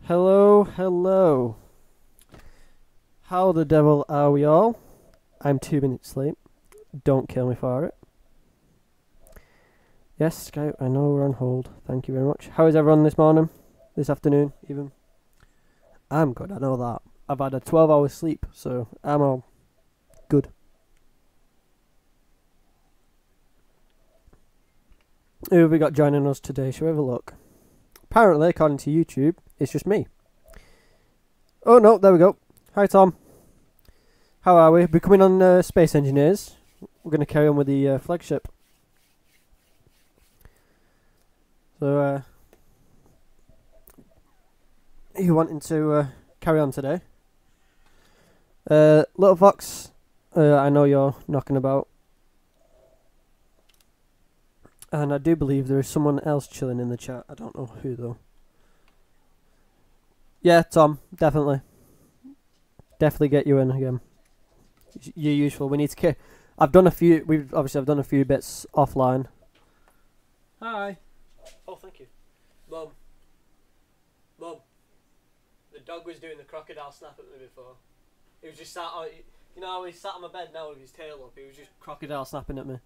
Hello, hello. How the devil are we all? I'm 2 minutes late. Don't kill me for it. Yes, Skype, I know we're on hold. Thank you very much. How is everyone this morning? This afternoon, even? I'm good, I know that. I've had a 12-hour sleep, so I'm all good. Who have we got joining us today? Shall we have a look? Apparently, according to YouTube, it's just me. Oh no, there we go. Hi Tom. How are we? We're coming on Space Engineers. We're going to carry on with the Flagship. So, are you wanting to carry on today? Little Fox, I know you're knocking about. And I do believe there is someone else chilling in the chat. I don't know who though. Yeah, Tom, definitely. Definitely get you in again. You're useful. We need to. I've done a few. I've done a few bits offline. Hi. Oh, thank you, Mum. Mum. The dog was doing the crocodile snap at me before. He was just sat on. You know how he sat on my bed now with his tail up. He was just crocodile snapping at me.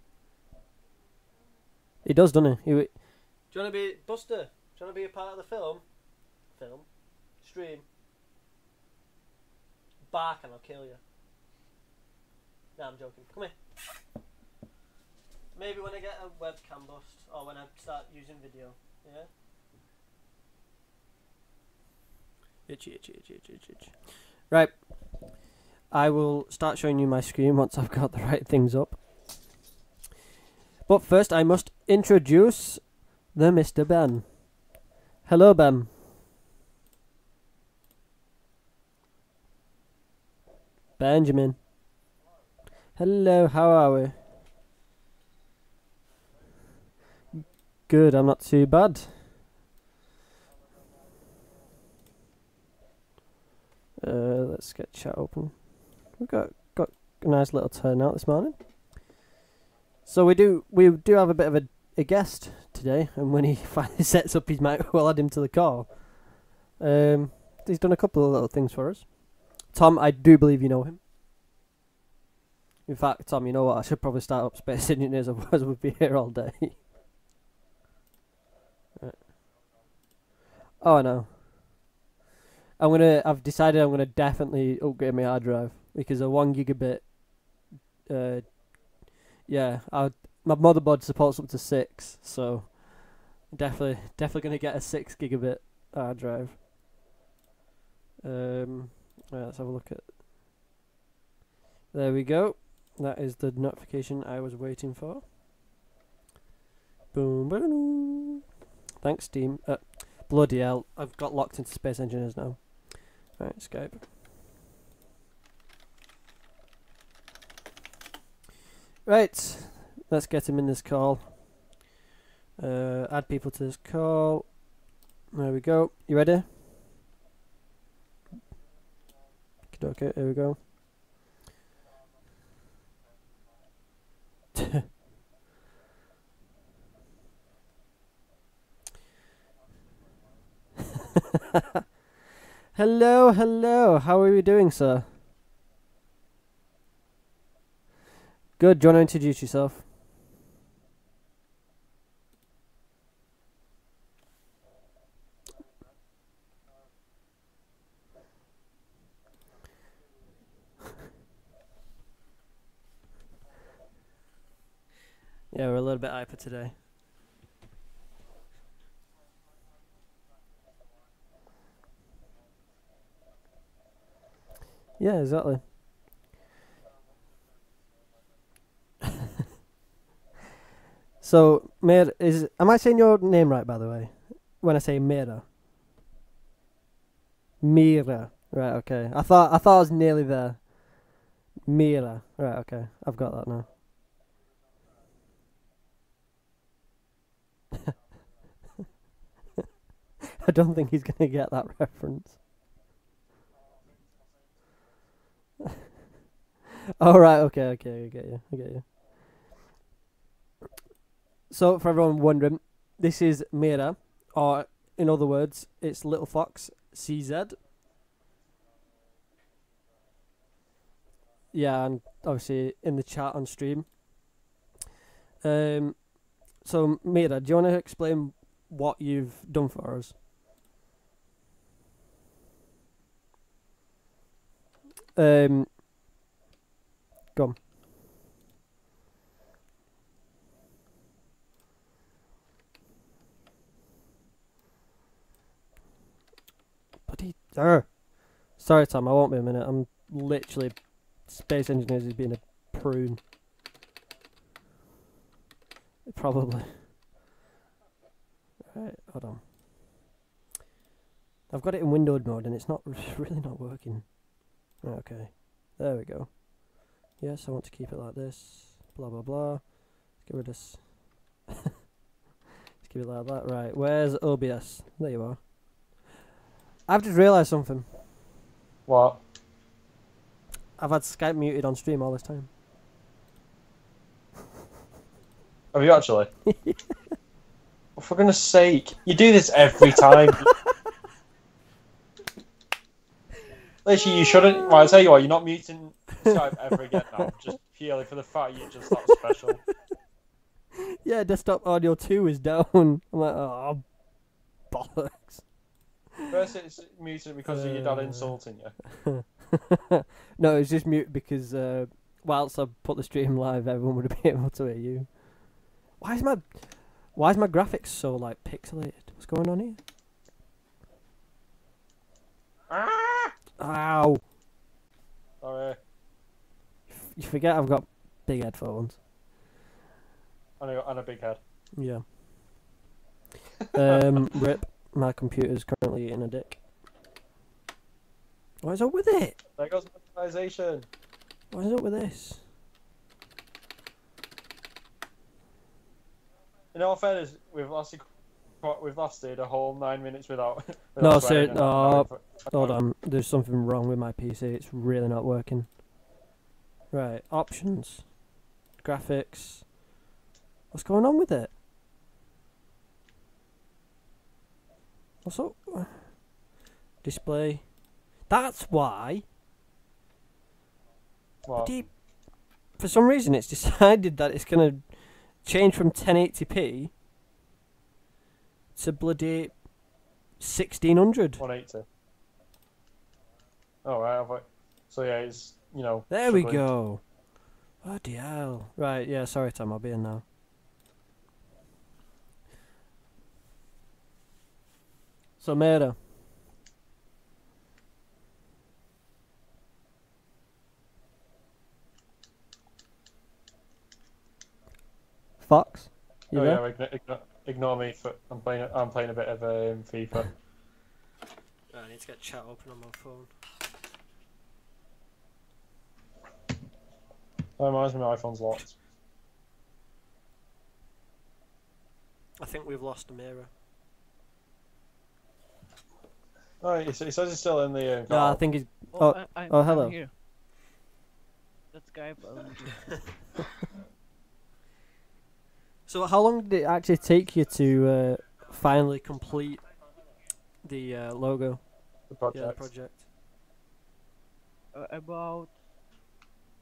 He does, doesn't he? Do you want to be Buster? Do you want to be a part of the film? Stream. Bark and I'll kill you. Nah, I'm joking. Come here. Maybe when I get a webcam bust or when I start using video. Yeah? Itchy. Right. I will start showing you my screen once I've got the right things up. But first I must introduce the Mr. Ben. Hello, Ben. Benjamin. Hello, how are we? Good, I'm not too bad. Let's get chat open. We've got a nice little turnout this morning. So we do have a bit of a guest today, and when he finally sets up his mic, we'll add him to the call. He's done a couple of little things for us. Tom, I do believe you know him. In fact, Tom, you know what? I should probably start up Space Engineers, otherwise we'll be here all day. Right. Oh, I know. I've decided I'm gonna definitely upgrade my hard drive because a 1 gigabit. Yeah, my motherboard supports up to 6, so definitely gonna get a 6 gigabit hard drive. Right, let's have a look at. There we go. That is the notification I was waiting for. Boom, boom. Thanks, Steam. Bloody hell, I've got locked into Space Engineers now. Right, Skype. Right, let's get him in this call. Add people to this call. There we go. You ready? Okay, here we go. Hello. How are you doing, sir? Good. Do you want to introduce yourself? Yeah, we're a little bit hyper today. Yeah, exactly. So, am I saying your name right, by the way? When I say Mira. Mira. Right, okay. I thought I was nearly there. Mira. Right, okay. I've got that now. I don't think he's gonna get that reference. Alright, okay, I get you. So, for everyone wondering, this is Mira, or in other words, it's Little Fox, CZ. Yeah, and obviously in the chat on stream. So Mira, do you want to explain what you've done for us? Go on. Bloody. Sorry, Tom. I won't be a minute. I'm literally Space Engineers is being a prune. Probably. Right, hold on. I've got it in windowed mode and it's not really not working. Okay, there we go. Yes, I want to keep it like this. Blah blah blah. Let's get rid of this. Let's keep it like that. Right, where's OBS? There you are. I've just realised something. What? I've had Skype muted on stream all this time. Have you actually? Oh, for goodness sake, you do this every time. Literally, you shouldn't. Well, I tell you what, you're not muting Skype ever again now, just purely for the fact you just that special. Yeah, desktop audio 2 is down. I'm like, oh, bollocks. First, it's muted because of your dad insulting you. No, it's just mute because whilst I put the stream live, everyone would be able to hear you. Why is my graphics so like pixelated? What's going on here? Ah! Ow! Sorry. You forget I've got big headphones. And a big head. Yeah. Rip. My computer's currently eating a dick. What is up with it? There goes monetization. What is up with this? In all fairness, we've lasted a whole 9 minutes without. No, sir. Hold on. There's something wrong with my PC. It's really not working. Right. Options. Graphics. What's going on with it? What's up? Display. That's why. What? For some reason, it's decided that it's gonna change from 1080p to bloody 1600. 180. Oh right. So yeah, it's There we go. Bloody hell. Right. Yeah. Sorry, Tom. I'll be in now. So, Mera. Fox? You there? Yeah, ignore me. I'm playing a bit of FIFA. I need to get chat open on my phone. That reminds me, my iPhone's locked. I think we've lost a mirror. Oh, he says he's still in the. No, I think he's. Oh, hello. I'm here. That's Skype. So, how long did it actually take you to finally complete the logo? The project. Yeah, the project. About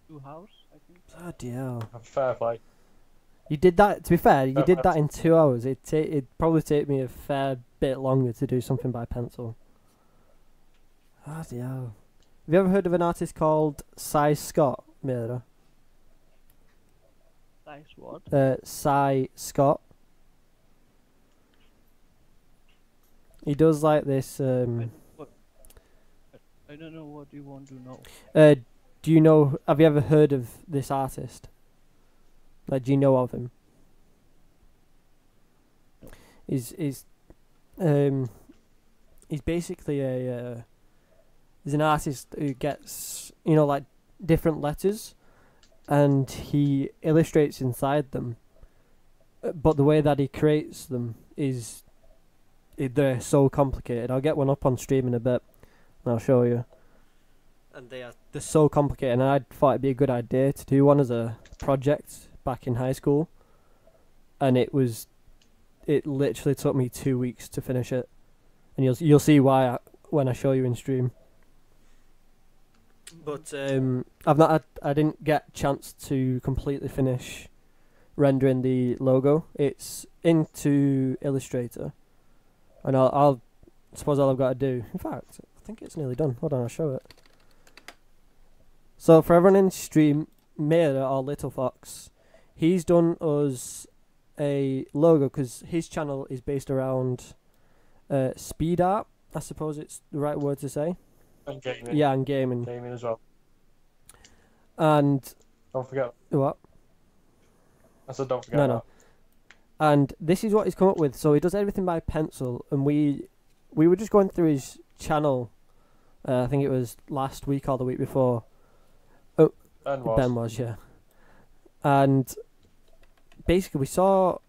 2 hours, I think. Bloody hell. Fair play. You did that. To be fair, you did that in 2 hours. It'd probably take me a fair bit longer to do something by pencil. Bloody hell. Have you ever heard of an artist called Cy Scott, Mira? Nice what? Cy Scott. He does like this. I don't know what you want to know. Do you know? Have you ever heard of this artist? Like, do you know of him? He's basically he's an artist who gets like different letters, and he illustrates inside them. But the way that he creates them is they're so complicated. I'll get one up on stream in a bit, and I'll show you. And they're so complicated, and I thought it'd be a good idea to do one as a project back in high school. And it literally took me 2 weeks to finish it, and you'll see why when I show you in stream. But I've not. I didn't get a chance to completely finish rendering the logo. It's into Illustrator, and I'll suppose all I've got to do. In fact, I think it's nearly done. Hold on, I'll show it. So for everyone in stream, Mera or Little Fox, he's done us a logo because his channel is based around speed art. I suppose it's the right word to say. And gaming. Yeah, and gaming. Gaming as well. And Don't forget. what? I said don't forget. No, that. no. And this is what he's come up with. So he does everything by pencil, and we were just going through his channel. I think it was last week or the week before. Ben was, yeah. And basically, we saw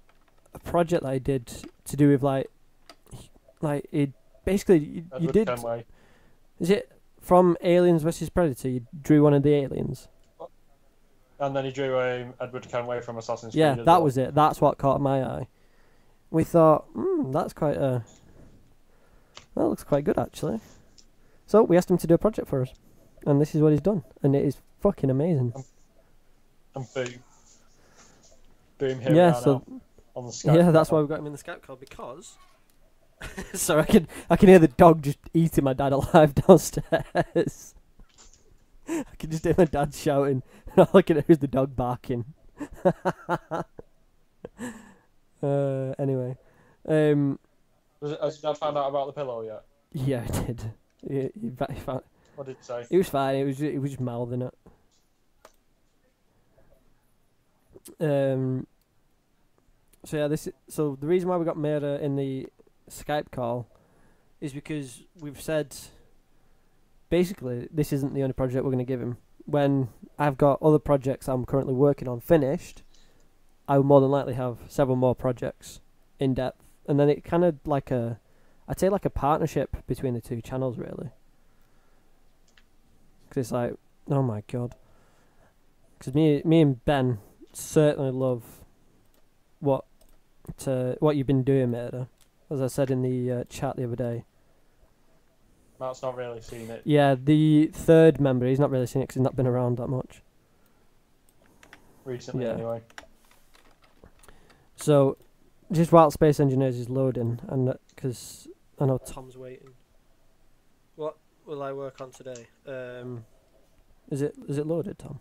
a project that I did to do with like it. Basically, you did. Kenway. Is it from Aliens vs Predator? You drew one of the aliens. And then he drew Edward Kenway from Assassin's Creed. Yeah, as that well. was it. That's what caught my eye. We thought, that's quite a. That looks quite good actually. So we asked him to do a project for us, and this is what he's done, and it is fucking amazing. And boom, here Yeah, we are so now on the Skype. yeah, that's why we've got him in the Skype call because. So I can hear the dog just eating my dad alive downstairs. I can just hear my dad shouting, and all I can hear is the dog barking. Anyway, Has Dad found out about the pillow yet? yeah, I did. He found, What did he say? it was fine. It was just mouthing it. So yeah, so the reason why we got Mera in the Skype call is because we've said basically this isn't the only project we're going to give him. When I've got other projects I'm currently working on finished, I will more than likely have several more projects in depth, and then it kind of like I'd say like a partnership between the two channels really. Because it's like, oh my god, because me and Ben certainly love what you've been doing, Mera. As I said in the chat the other day. Matt's not really seen it Yeah, the third member, he's not really seen it because he's not been around that much. recently, Yeah. anyway. So, just while Space Engineers is loading, and because I know Tom's waiting. What will I work on today? Is it loaded, Tom?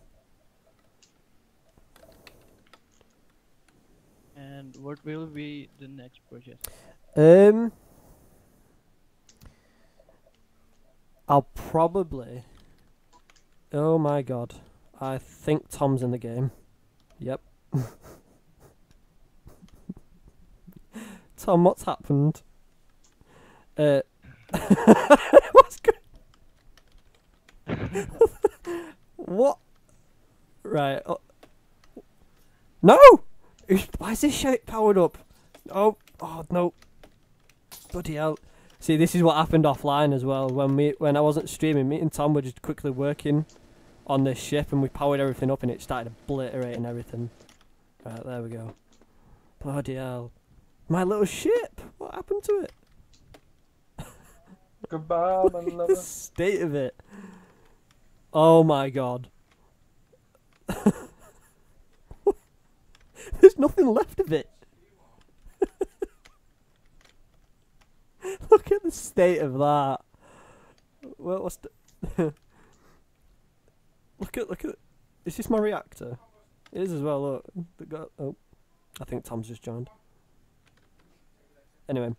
And what will be the next project? I'll probably. Oh my god, I think Tom's in the game. Yep. Tom, what's happened? What's good? What? Right. No! Why is this shit powered up? Oh no. Bloody hell. See, this is what happened offline as well. When I wasn't streaming, me and Tom were just quickly working on this ship, and we powered everything up, and it started obliterating everything. Right, there we go. Bloody hell. My little ship! What happened to it? Goodbye, my The lover. state of it. Oh my god. There's nothing left of it. Look at the state of that. Well, what's look at. Is this my reactor? It is as well. Look. Oh, I think Tom's just joined. Anyway,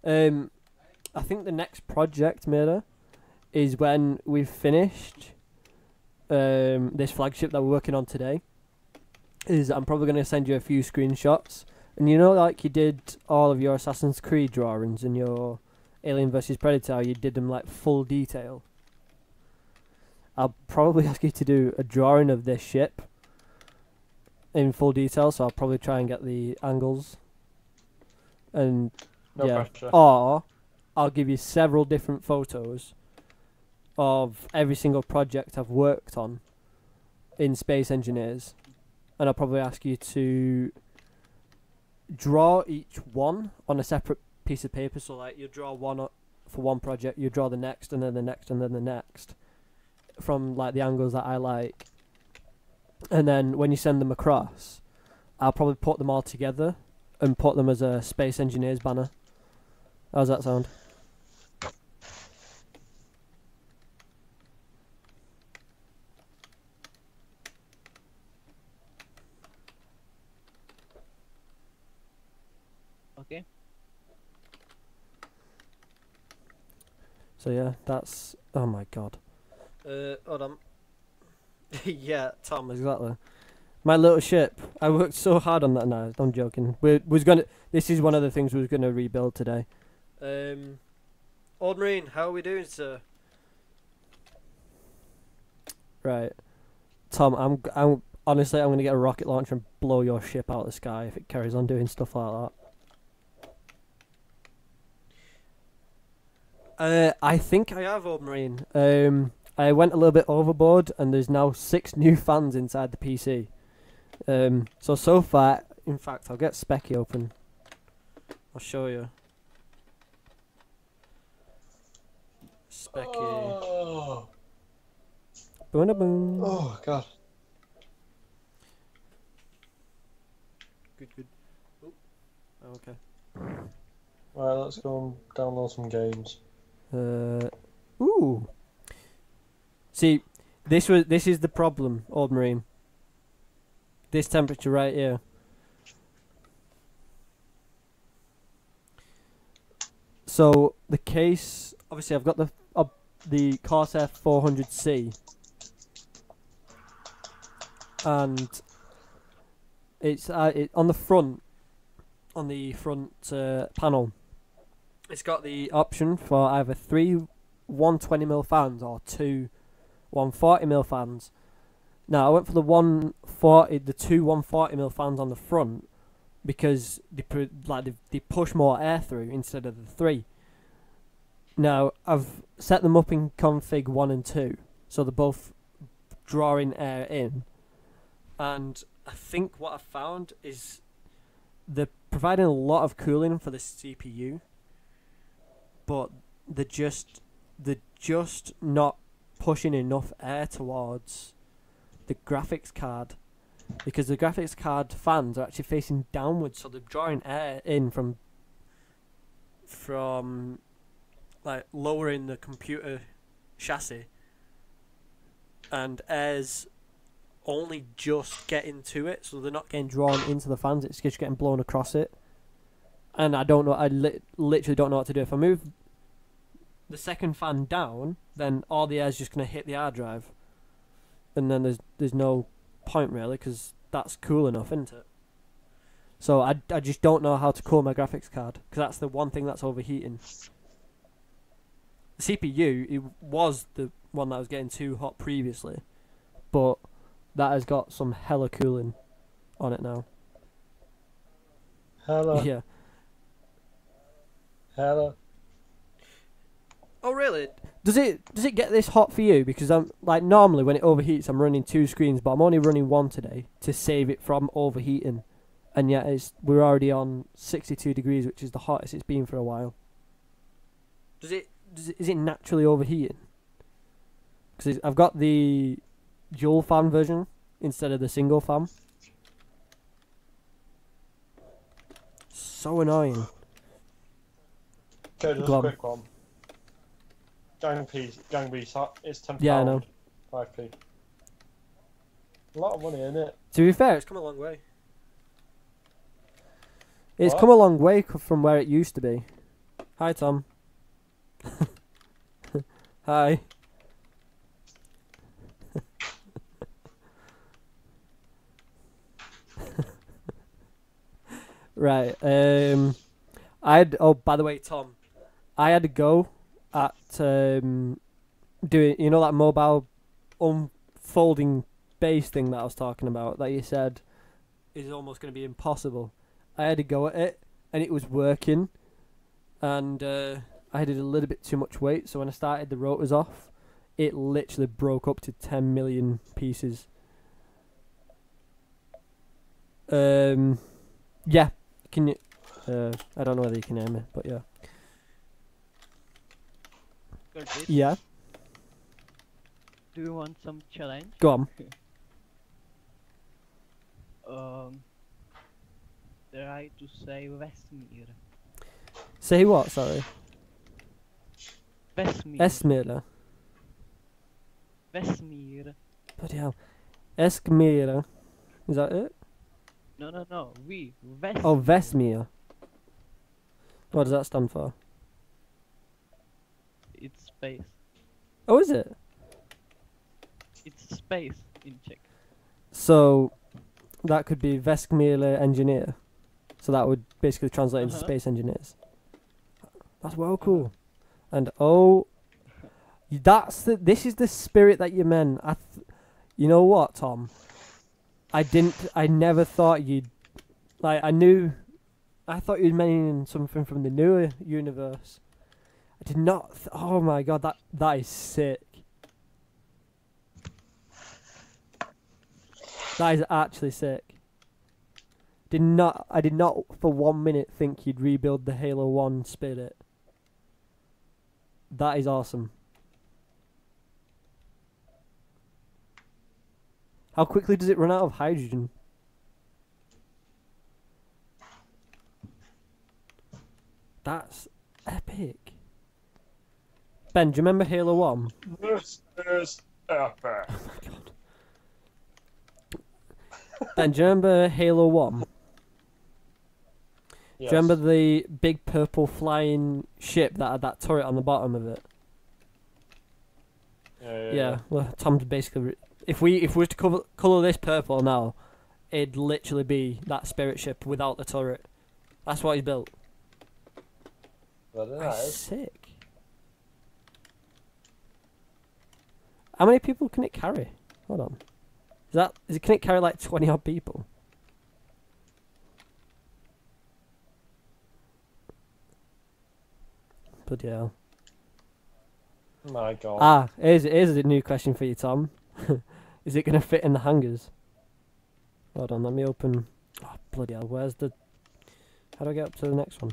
I think the next project, Mera, is when we've finished this flagship that we're working on today. I'm probably going to send you a few screenshots. And you know, like you did all of your Assassin's Creed drawings and your Alien vs Predator, how you did them like full detail. I'll probably ask you to do a drawing of this ship in full detail, so I'll probably try and get the angles. And No pressure. or I'll give you several different photos of every single project I've worked on in Space Engineers, and I'll probably ask you to draw each one on a separate piece of paper. So like you draw one for one project, you draw the next, and then the next, and then the next, from like the angles that I like. And then when you send them across, I'll probably put them all together and put them as a Space Engineers banner. How's that sound? Okay. So yeah, that's... Oh my god. Hold on. Yeah, Tom, exactly. My little ship. I worked so hard on that. No, I'm joking. This is one of the things we was gonna rebuild today. Old Marine, how are we doing, sir? Right, Tom. I'm honestly, I'm gonna get a rocket launcher and blow your ship out of the sky if it carries on doing stuff like that. I think I have, Old Marine. I went a little bit overboard, and there's now 6 new fans inside the PC. So far, in fact, I'll get Specky open. I'll show you. Specky. Oh, Boom, boom. oh God. Good. Oh, okay. Right, let's go and download some games. Ooh. See, this is the problem, Old Marine. This temperature right here. So the case, obviously, I've got the Corsair 400C, and it's on the front panel. It's got the option for either 3 120mm fans or 2 140mm fans. Now I went for the 2 140mm fans on the front because they push more air through instead of the 3. Now I've set them up in config 1 and 2, so they're both drawing air in, and I think what I've found is they're providing a lot of cooling for the CPU, but they're just not pushing enough air towards the graphics card, because the graphics card fans are actually facing downwards, so they're drawing air in from like lowering the computer chassis, and air's only just getting to it, so they're not getting drawn into the fans, it's just getting blown across it. And I don't know, I literally don't know what to do. If I move the second fan down, then all the air's just going to hit the hard drive, and then there's no point really, because that's cool enough, isn't it? So I just don't know how to cool my graphics card, because that's the one thing that's overheating. The CPU, it was the one that was getting too hot previously, but that has got some hella cooling on it now. Hello. Yeah. Hello. Oh really? Does it get this hot for you? Because I'm like, normally when it overheats I'm running 2 screens, but I'm only running 1 today to save it from overheating, and yet we're already on 62 degrees, which is the hottest it's been for a while. Is it naturally overheating? Because I've got the dual fan version instead of the single fan. So annoying. Okay, just Go a on. quick one. Gang B is £10. Yeah, I know. 5p. A lot of money, isn't it? To be fair, it's come a long way. It's What? come a long way from where it used to be. Hi, Tom. Hi. Right. Oh, by the way, Tom, I had to go at doing, you know, that mobile unfolding base thing that I was talking about that you said is almost going to be impossible. I had to go at it, and it was working, and I did a little bit too much weight, so when I started the rotors off, it literally broke up to 10 million pieces. Yeah, can you... I don't know whether you can hear me, but yeah. Curtis, Yeah, do you want some challenge? go on. Um, try to say Westmere. Say what? Sorry. Westmere. Esmira. Westmere. Bloody hell. Eskmira. Is that it? No. Westmere. Oh, Vesmir. What does that stand for? It's space. Oh, is it? It's space in Czech. So, that could be Veskmila engineer. So that would basically translate into Uh-huh. space engineers. That's well cool. And oh, this is the spirit that you meant. You know what, Tom? I never thought you'd, like, I thought you'd mean something from the newer universe. I did not, oh my god, that is sick. That is actually sick. I did not for 1 minute think you'd rebuild the Halo 1 spirit. That is awesome. How quickly does it run out of hydrogen? That's epic. Ben, do you remember Halo 1? This is epic. Oh my god. Ben, do you remember Halo 1? Yes. Do you remember the big purple flying ship that had that turret on the bottom of it? Yeah. Well, Tom's basically. If we were to colour this purple now, it'd literally be that spirit ship without the turret. That's what he's built. Very That's nice. sick. How many people can it carry? Hold on. Can it carry like 20 odd people? Bloody hell. My god. Ah, here's a new question for you, Tom. Is it going to fit in the hangars? Hold on, let me open. Oh, bloody hell, where's the. How do I get up to the next one?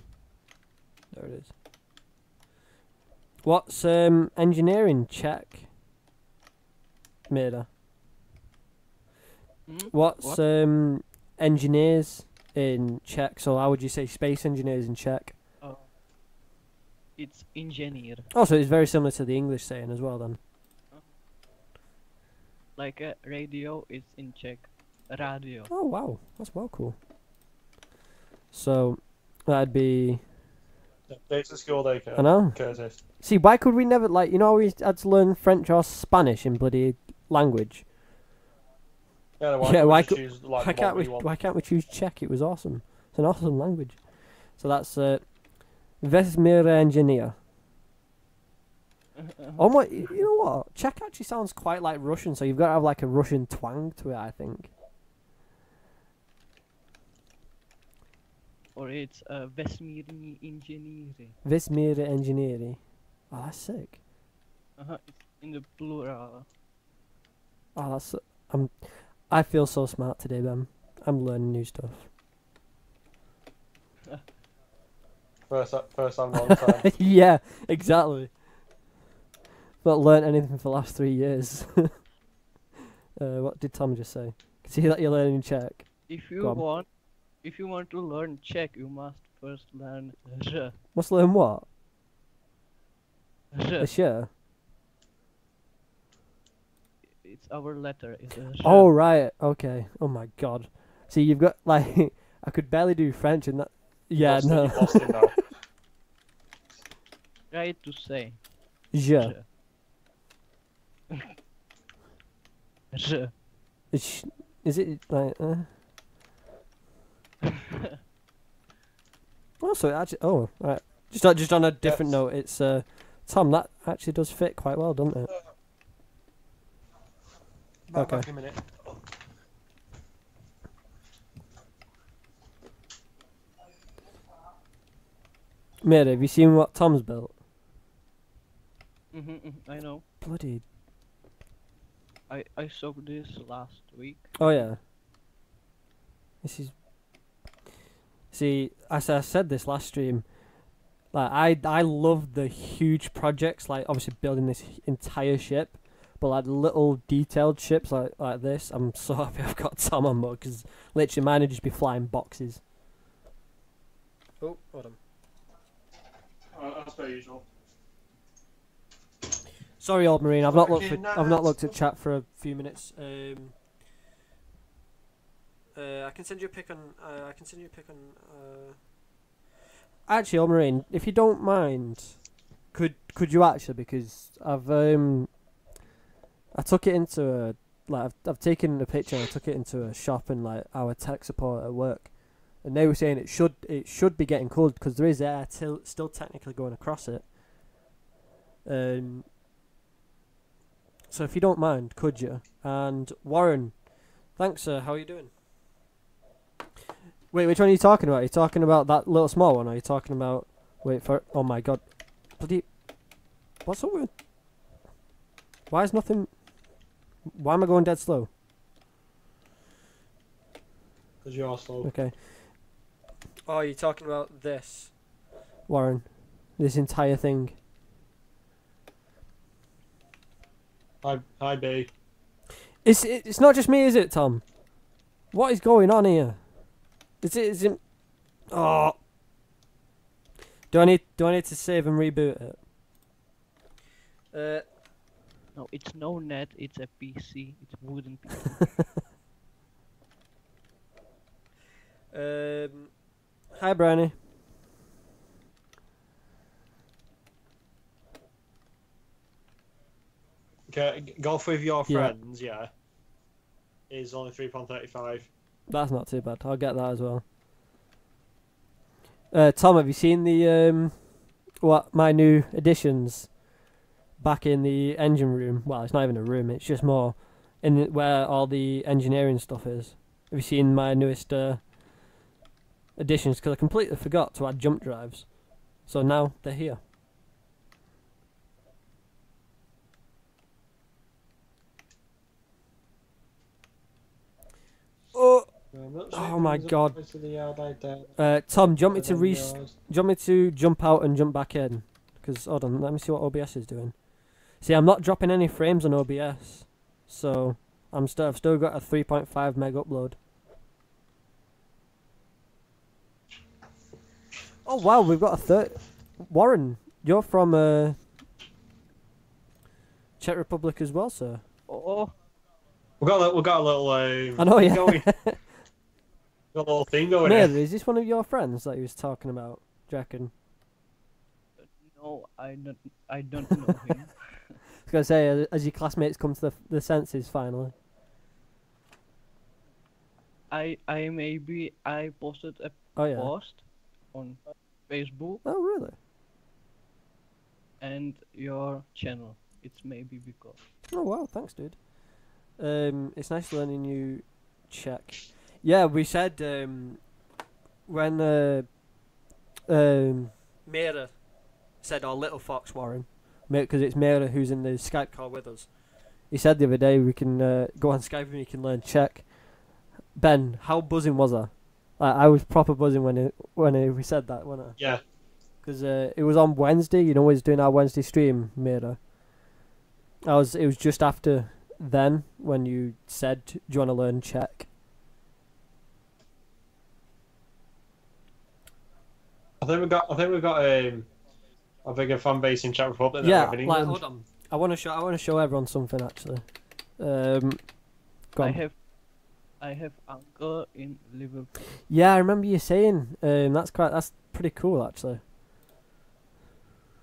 There it is. What's engineering check? Mira. What's What? engineers in Czech? So how would you say space engineers in Czech? It's engineer. Oh, so it's very similar to the English saying as well then. Like a radio is in Czech. Radio. Oh wow, that's well cool. So that'd be. Data school day, I know. Curtis. See, why could we never we had to learn French or Spanish in bloody language? Yeah, Yeah, why, why can't we just choose, like, Why the can't one we? want? Why can't we choose Czech? It was awesome. It's an awesome language. So that's Vesmir engineer. Oh my! You know what? Czech actually sounds quite like Russian, so you've got to have like a Russian twang to it, I think. Or it's Vesmírní inženýři. Vesmir engineering. Oh, that's sick. It's in the plural. Oh, that's. I feel so smart today, Ben. I'm learning new stuff. First time, long time. Yeah, exactly. Not learnt anything for the last 3 years. What did Tom just say? Can see that you're learning Czech. If Go you on. want to learn Czech, you must first learn R. Must learn what? R. The share. It's our letter. It's R. Oh right, okay. Oh my god. See, you've got like I could barely do French and that. Yeah, Lost it, no. you've lost it now. Try to say Je. R. R. Is it like? Also, actually, oh right. Just on a different Yes. note, it's Tom. That actually does fit quite well, doesn't it? Back Okay. a minute. Mate, have you seen what Tom's built? I know. Bloody. I saw this last week. Oh yeah. This is. See, as I said this last stream, Like I love the huge projects, like obviously building this entire ship, but like little detailed ships like this. I'm so happy I've got Tom on board because literally mine would just be flying boxes. Oh, hold on. That's per usual. Sorry, old marine. I've not looked at chat for a few minutes. I can send you a pic on. Actually, old marine, if you don't mind, could you actually, because I took it into a I've taken a picture. And I took it into a shop and like our tech support at work, and they were saying it should be getting cold because there is air still technically going across it. So if you don't mind, could you? And Warren, thanks, sir. How are you doing? Wait, which one are you talking about? Are you talking about that little small one? Or are you talking about? Wait for. Oh my god, bloody! What's up with? Why is nothing? Why am I going dead slow? Because you are slow. Okay. Oh, you're talking about this, Warren? This entire thing. Hi, B. It's not just me, is it, Tom? What is going on here? Is it? Oh. Do I need to save and reboot it? No, it's no net. It's a PC. It's wooden PC. Hi, Brownie. Okay, golf with your Yeah. friends, yeah. Is only £3.35. That's not too bad. I'll get that as well. Tom, have you seen the my new additions back in the engine room? Well, it's not even a room. It's just more where all the engineering stuff is. Have you seen my newest additions? Because I completely forgot to add jump drives, so now they're here. Oh my god. Tom, do you want me to jump out and jump back in? Because hold on, let me see what OBS is doing. See, I'm not dropping any frames on OBS, so I've still got a 3.5 meg upload. Oh wow, we've got a third. Warren, you're from Czech Republic as well, sir. Oh, We've got a little. I know, yeah. Got a little thing going Mary, on. is this one of your friends that he was talking about? Do you reckon? no, I don't know him. I was gonna say, as your classmates come to the senses finally. I posted a Oh yeah. post on Facebook Oh really? and your channel. It's maybe because. Oh wow, thanks, dude. It's nice learning you Czech. Yeah, we said when Mira said, "Oh, little fox Warren," because it's Mira who's in the Skype call with us. He said the other day we can go on Skype and we can learn Czech. Ben, how buzzing was I? I was proper buzzing when we said that, wasn't I? Yeah. Because it was on Wednesday. You know, we was doing our Wednesday stream, Mira. It was just after then when you said, "Do you want to learn Czech?" I think we've got a bigger fan base in Czech Republic than Yeah, we have in like England. hold on. I want to show everyone something actually. Go on. I have uncle in Liverpool. Yeah, I remember you saying that's pretty cool actually.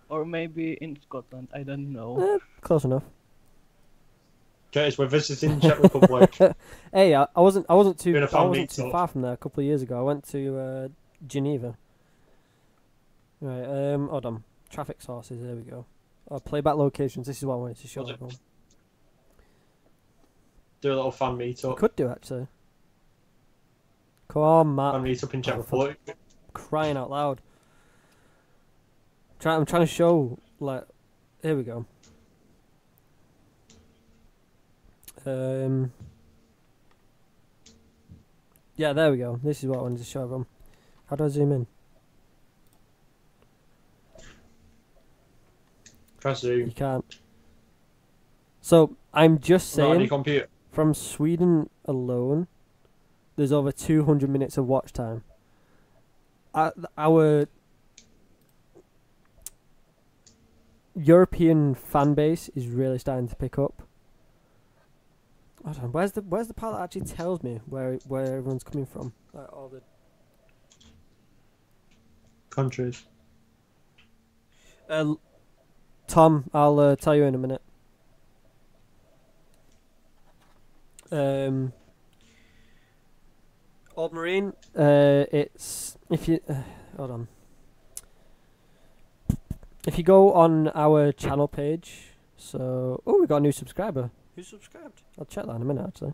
Or maybe in Scotland, I don't know. Close enough. Curtis, we're visiting Czech Republic. Hey, I wasn't too Doing a fan too far from there a couple of years ago. I went to Geneva. Right, hold on. Traffic sources, there we go. Playback locations, this is what I wanted to show everyone. Do a little fan I meetup. could do actually. Come on, Matt. Fan meetup in Czech Oh, for Republic. crying out loud. I'm trying to show, like, here we go. Yeah, there we go. This is what I wanted to show everyone. How do I zoom in? Press You Zoom. can't. So I'm just Not on your saying, computer. from Sweden alone, there's over 200 minutes of watch time. Our European fan base is really starting to pick up. I don't know, where's the part that actually tells me where everyone's coming from? Like all the Countries. Tom, I'll tell you in a minute. Old Marine, it's if you hold on. If you go on our channel page, so we got a new subscriber. Who subscribed? I'll check that in a minute actually.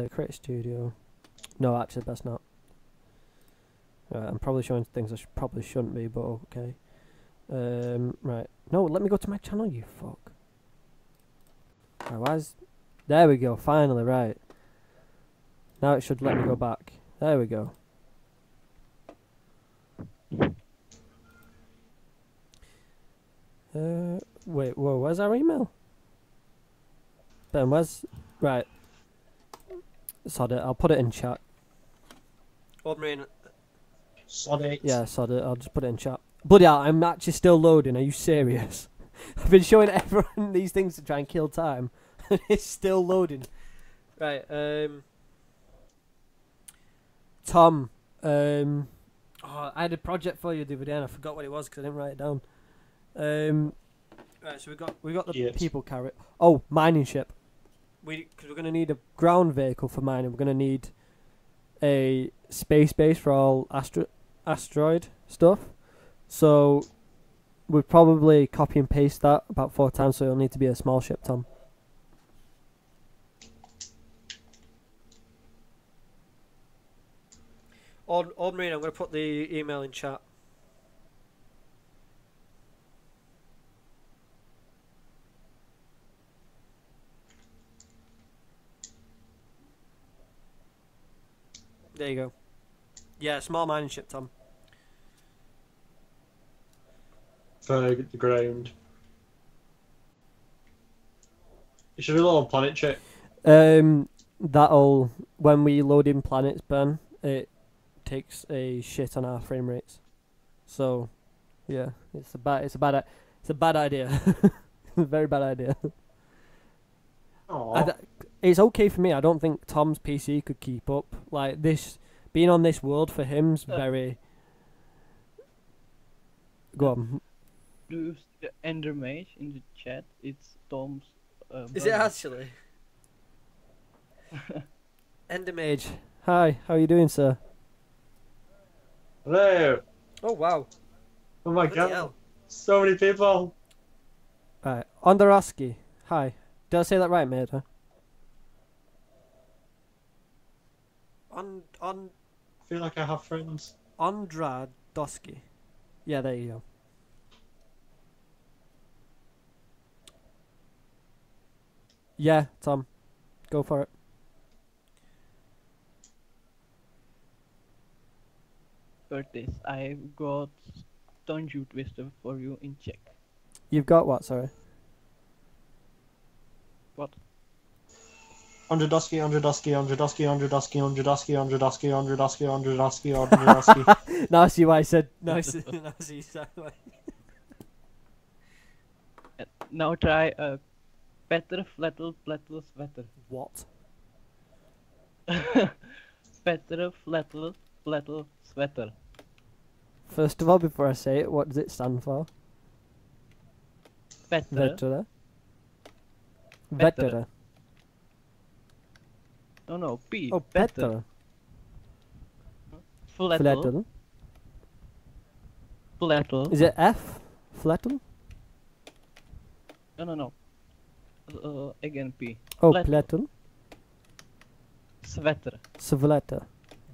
Create a studio. No, actually, best not. I'm probably showing things I probably shouldn't be, but okay. Right. No, let me go to my channel, you fuck. Right, there we go, finally, right. Now it should let me go back. There we go. Wait, whoa, where's our email? Ben, where's... Right. Sod it, I'll put it in chat. Old Marine... Sod it. Yeah, sod it, I'll just put it in chat. Bloody hell, I'm actually still loading, are you serious? I've been showing everyone these things to try and kill time. And it's still loading. Right, Tom, I had a project for you the other day and I forgot what it was because I didn't write it down. Right, so we got the people carrot. Oh, mining ship. Because we're gonna need a ground vehicle for mining. We're gonna need a space base for all asteroid stuff. So we'll probably copy and paste that about 4 times. So it'll need to be a small ship, Tom. Old Marine, I'm gonna put the email in chat. There you go. Yeah, small mining ship, Tom. For the ground. It should be a little planet chip. That'll when we load in planets, Ben, it takes a shit on our frame rates. So, yeah, it's a bad idea. A very bad idea. It's okay for me. I don't think Tom's PC could keep up. Like this, being on this world for him's very. Go on. Do you see the Ender Mage in the chat? It's Tom's. Is it actually? Endermage. Hi, how are you doing, sir? Hello. Oh wow. Oh my Bloody god. hell. So many people. Right, Ondaraski. Hi. Did I say that right, mate? Huh? I feel like I have friends. Ondradoski. Yeah, there you go. Yeah, Tom. Go for it. Curtis, I've got Tunju Twister for you in Czech. You've got what, sorry? What? Ondradowski. Now I see why I said. Now I see why. Now try Petter Flettel Sweater. What? Petter Flettel Sweater. First of all, before I say it, what does it stand for? Petter. Vettera. Vettera. No, P. Oh, Petter. Petter. Flettel. Flettel. Is it F? Flettel? No. Again P. Oh, Flettel. Plettel. Sweater. Svleta.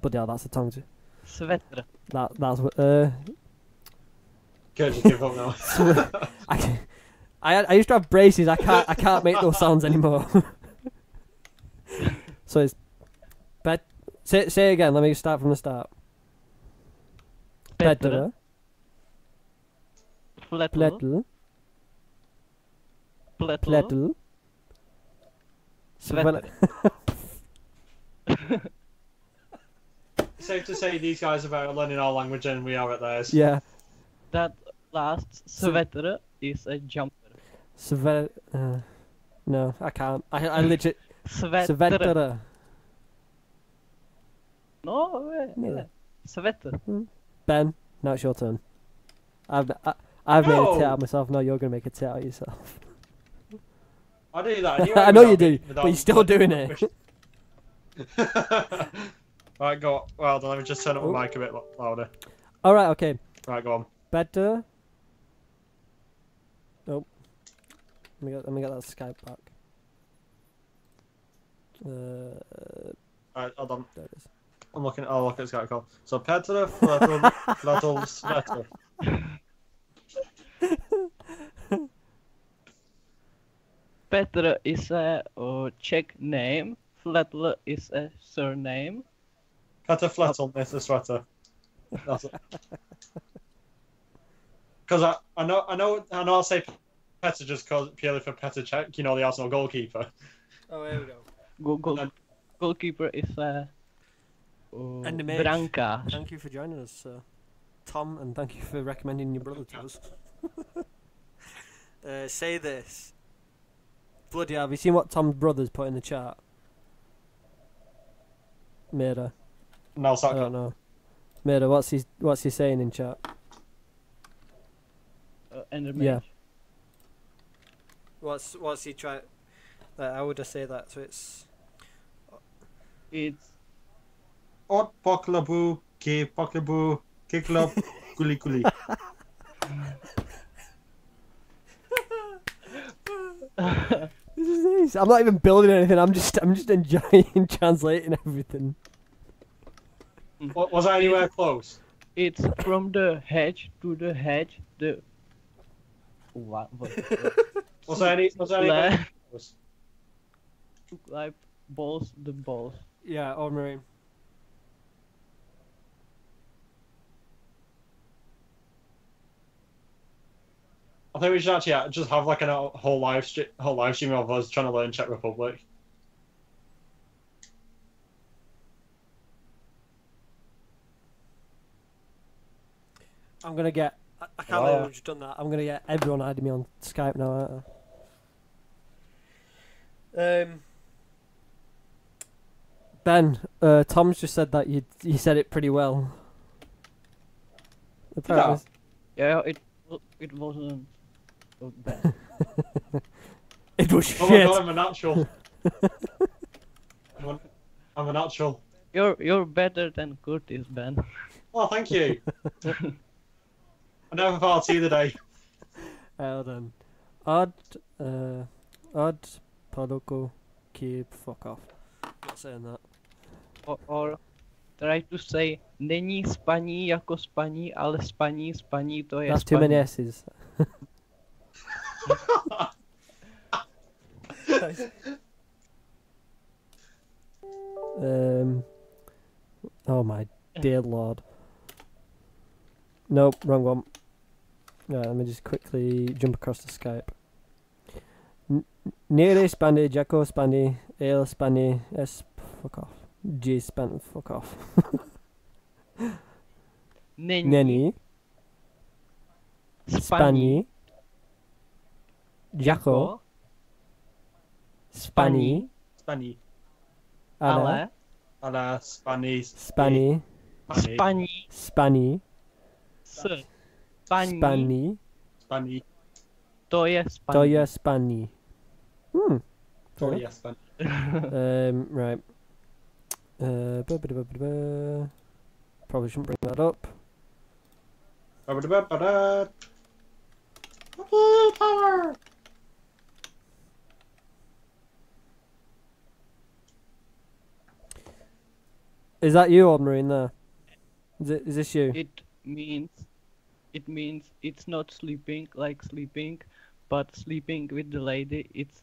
But yeah, that's a tongue too. Sweater. That's what. Good, just give up now. I used to have braces. I can't make those sounds anymore. So it's say again. Let me start from the start. Petter. Petter. Flettel. Plettel. Pletl. Pletl. Sweater. Safe to say these guys are better at learning our language than we are at theirs. Yeah. That last sweater is a jumper. No, I can't. I legit. Sweater. Sweater. No, Yeah. sweater. Ben, now it's your turn. I've made a tit No. out of myself. Now you're gonna make a tit out of yourself. I do that anyway. I know you without do, me- but without you're still doing it. Right, go. Well, then let me just turn up Oh. the mic a bit louder. All right. Okay. Right, go on. Better. Nope. Let me get that Skype back. Right, hold on. There it is. I'm looking. I'll look at Skype call. So Petra, Flettle, Sweater. Petra is a Czech name. Fletl is a surname. Petra Flettle, Mr. Sweater. That's it. Because I know I'll say Petra just cause purely for Petr Cech, you know, the Arsenal goalkeeper. Oh, here we go. Goalkeeper is a And the mate. Branca. Thank you for joining us, Tom, and thank you for recommending your brother to us. Say this. Bloody hell, have you seen what Tom's brother's put in the chat? Mira. No, I sorry. don't know. Mira, what's he saying in chat? And the Yeah. mage. What's he trying? How would I say that? So it's It's Ot poklabu, ke club, guli guli. this is nice. I'm not even building anything. I'm just enjoying translating everything. Was I anywhere close? it's from the hedge to the hedge. The what? Was I anywhere Like, close? like balls, the balls. Yeah, or Marine. I think we should actually just have like a whole live stream of us trying to learn Czech Republic. I'm gonna get. I can't believe we've just done that. I'm gonna get everyone adding me on Skype now. Aren't I? Ben, Tom's just said that you said it pretty well. Apparently. Yeah, it wasn't so bad. It was Oh my shit. god, I'm a natural. I'm a natural. You're better than Curtis, Ben. Oh, thank you. I never thought either day. Hold on. Odd Podoko keep fuck off. Not saying that. Or try to say není spaní jako spaní, ale spaní to je That's spaní. too many S's. Oh my dear lord. Nope, wrong one. Right, let me just quickly jump across the Skype. Nere Spani, Jacko Spani, Ale Spani, S fuck off. G Span fuck off. Není Neni, spaní Spani, Jacko, Spani, Spaní. ale Ale Spaní. Spani, spaní Spani, s spaní Spani, Spaní. to je spaní. to je Spani. Oh, yes, Spaní. Right. Probably shouldn't bring that up. Power. Is that you, Old Marine? There. Is this you? It means it's not sleeping like sleeping, but sleeping with the lady it's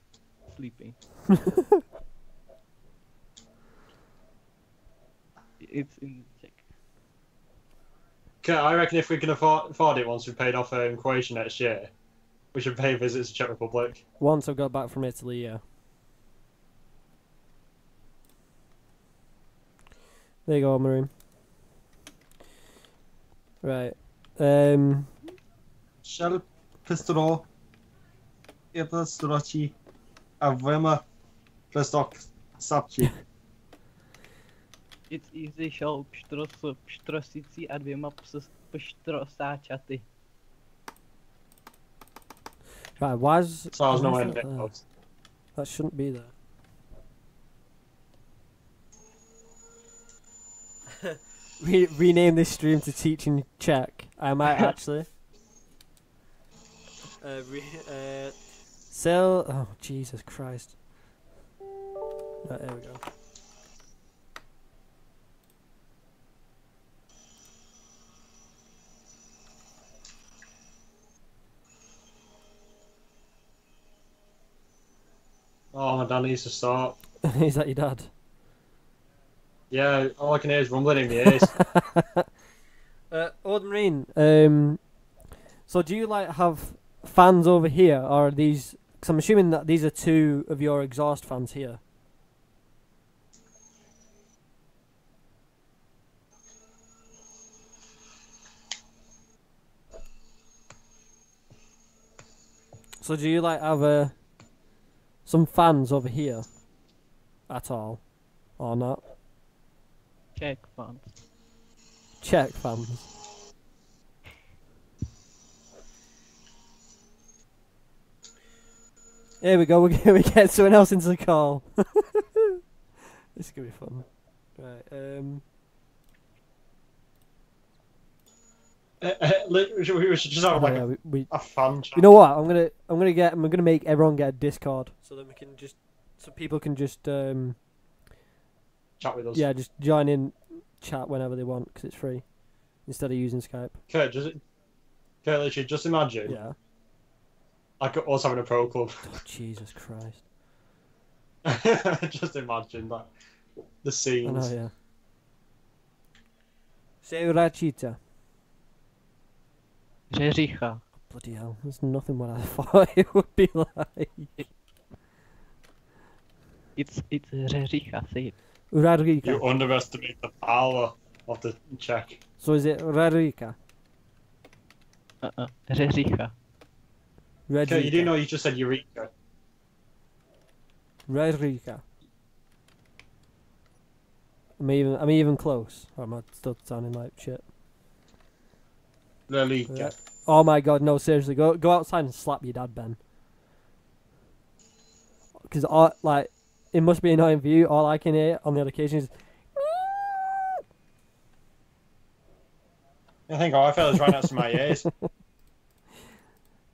sleeping. It's in Czech. Okay, I reckon if we can afford it once we've paid off Croatia next year, We should pay visits to Czech Republic. Once I got back from Italy, yeah. There you go, Marine. Right. Shell pistro. Je pistoročí. A vema plistok sapčí. It's easy šel pštrosicí a 2 pštrosáčaty. Right, why's... So I was why nowhere is near that there? close. That shouldn't be there. Rename this stream to Teaching Czech. I might actually. Sell. Oh, Jesus Christ. Right, there we go. Oh, my dad needs to start. Is that your dad? Yeah, all I can hear is rumbling in the ears. Old Marine, so do you like have fans over here, or are these? Because I'm assuming that these are 2 of your exhaust fans here. So do you like have some fans over here at all, or not? Czech fans. Czech fans. Here we go. We get someone else into the call. This is gonna be fun. Right. We should just have like yeah, we a fan chat. You know what? I'm gonna make everyone get a Discord so that we can just people can just Chat with us. yeah, just join in, chat whenever they want because it's free instead of using Skype. Kurt, literally, just imagine. Yeah. Like us having a pro club. Oh, Jesus Christ. Just imagine that. The I scenes. know, yeah. Say Rachita. Řeřicha. Bloody hell, there's nothing what I thought it would be like. It's Řeřicha, say it. Radrika. You underestimate the power of the Czech. So is it Radrika? Řeřicha. Okay, you do know you just said Eureka. Radrika. I'm even close. Or am I still sounding like shit? Eureka. Oh my god, no, seriously, go outside and slap your dad, Ben. Because like, it must be annoying for you. All I can hear on the other occasion is. I think I felt it was right next to my ears.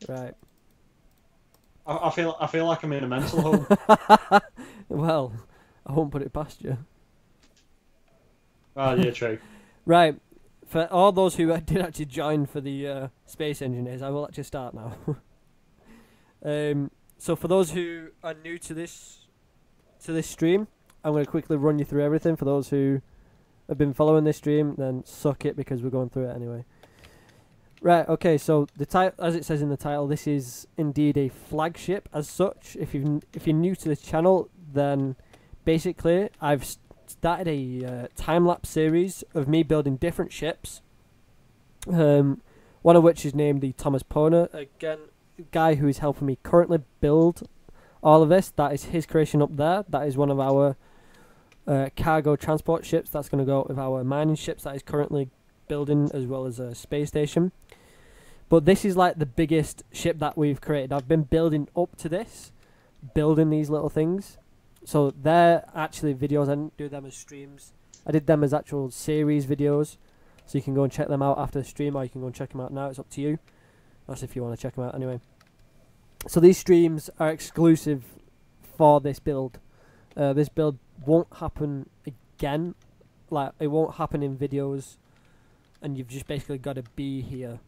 Right. I feel like I'm in a mental home. Well, I won't put it past you. Oh yeah, true. Right. For all those who did actually join for the space engineers, I will actually start now. So for those who are new to this stream, I'm going to quickly run you through everything. For those who have been following this stream, then suck it because we're going through it anyway. Right, okay, so the title, as it says in the title, this is indeed a flagship as such. If you're new to this channel, then basically I've started a time-lapse series of me building different ships. One of which is named the Thomas Pona. Again, the guy who is helping me currently build all of this, that is his creation up there. That is one of our cargo transport ships. That's going to go with our mining ships that is currently building, as well as a space station. But this is like the biggest ship that we've created. I've been building up to this, building these little things. So they're actually videos. I didn't do them as streams. I did them as actual series videos. So you can go and check them out after the stream, or you can go and check them out now. It's up to you. That's if you want to check them out anyway. So these streams are exclusive for this build. This build won't happen again. Like, it won't happen in videos. And you've just basically got to be here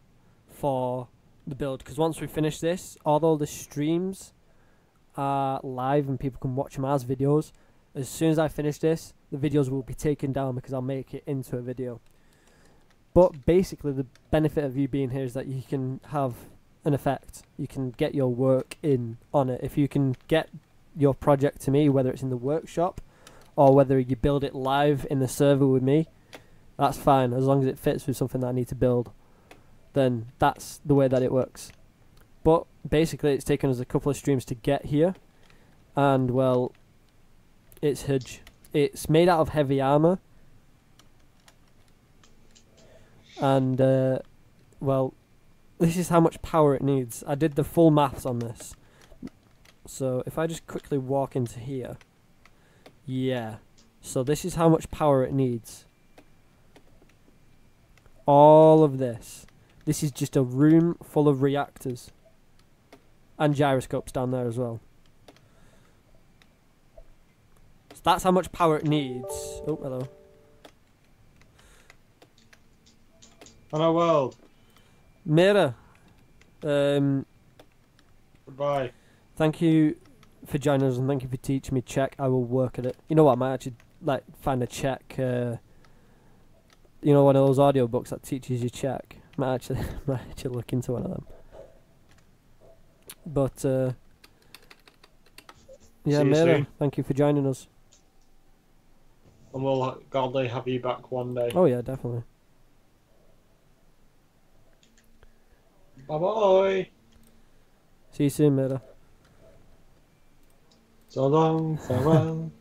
for the build. Because once we finish this, although the streams are live and people can watch them as videos, as soon as I finish this, the videos will be taken down because I'll make it into a video. But basically the benefit of you being here is that you can have an effect. You can get your work in on it. If you can get your project to me, whether it's in the workshop or whether you build it live in the server with me, that's fine. As long as it fits with something that I need to build, then that's the way that it works. But basically it's taken us a couple of streams to get here, and well, it's huge. It's made out of heavy armor, and well, this is how much power it needs. I did the full maths on this. So if I just quickly walk into here, yeah, so this is how much power it needs. All of this. This is just a room full of reactors. And gyroscopes down there as well. So that's how much power it needs. Oh, hello. Hello world. Mira. Goodbye. Thank you for joining us and thank you for teaching me Czech. I will work at it. You know what, I might actually like find a Czech, you know, one of those audiobooks that teaches you Czech. Might actually look into one of them. But yeah, See you Mira, soon. thank you for joining us. And we'll godly have you back one day. Oh yeah, definitely. Bye bye. See you soon, Mira. So long, farewell.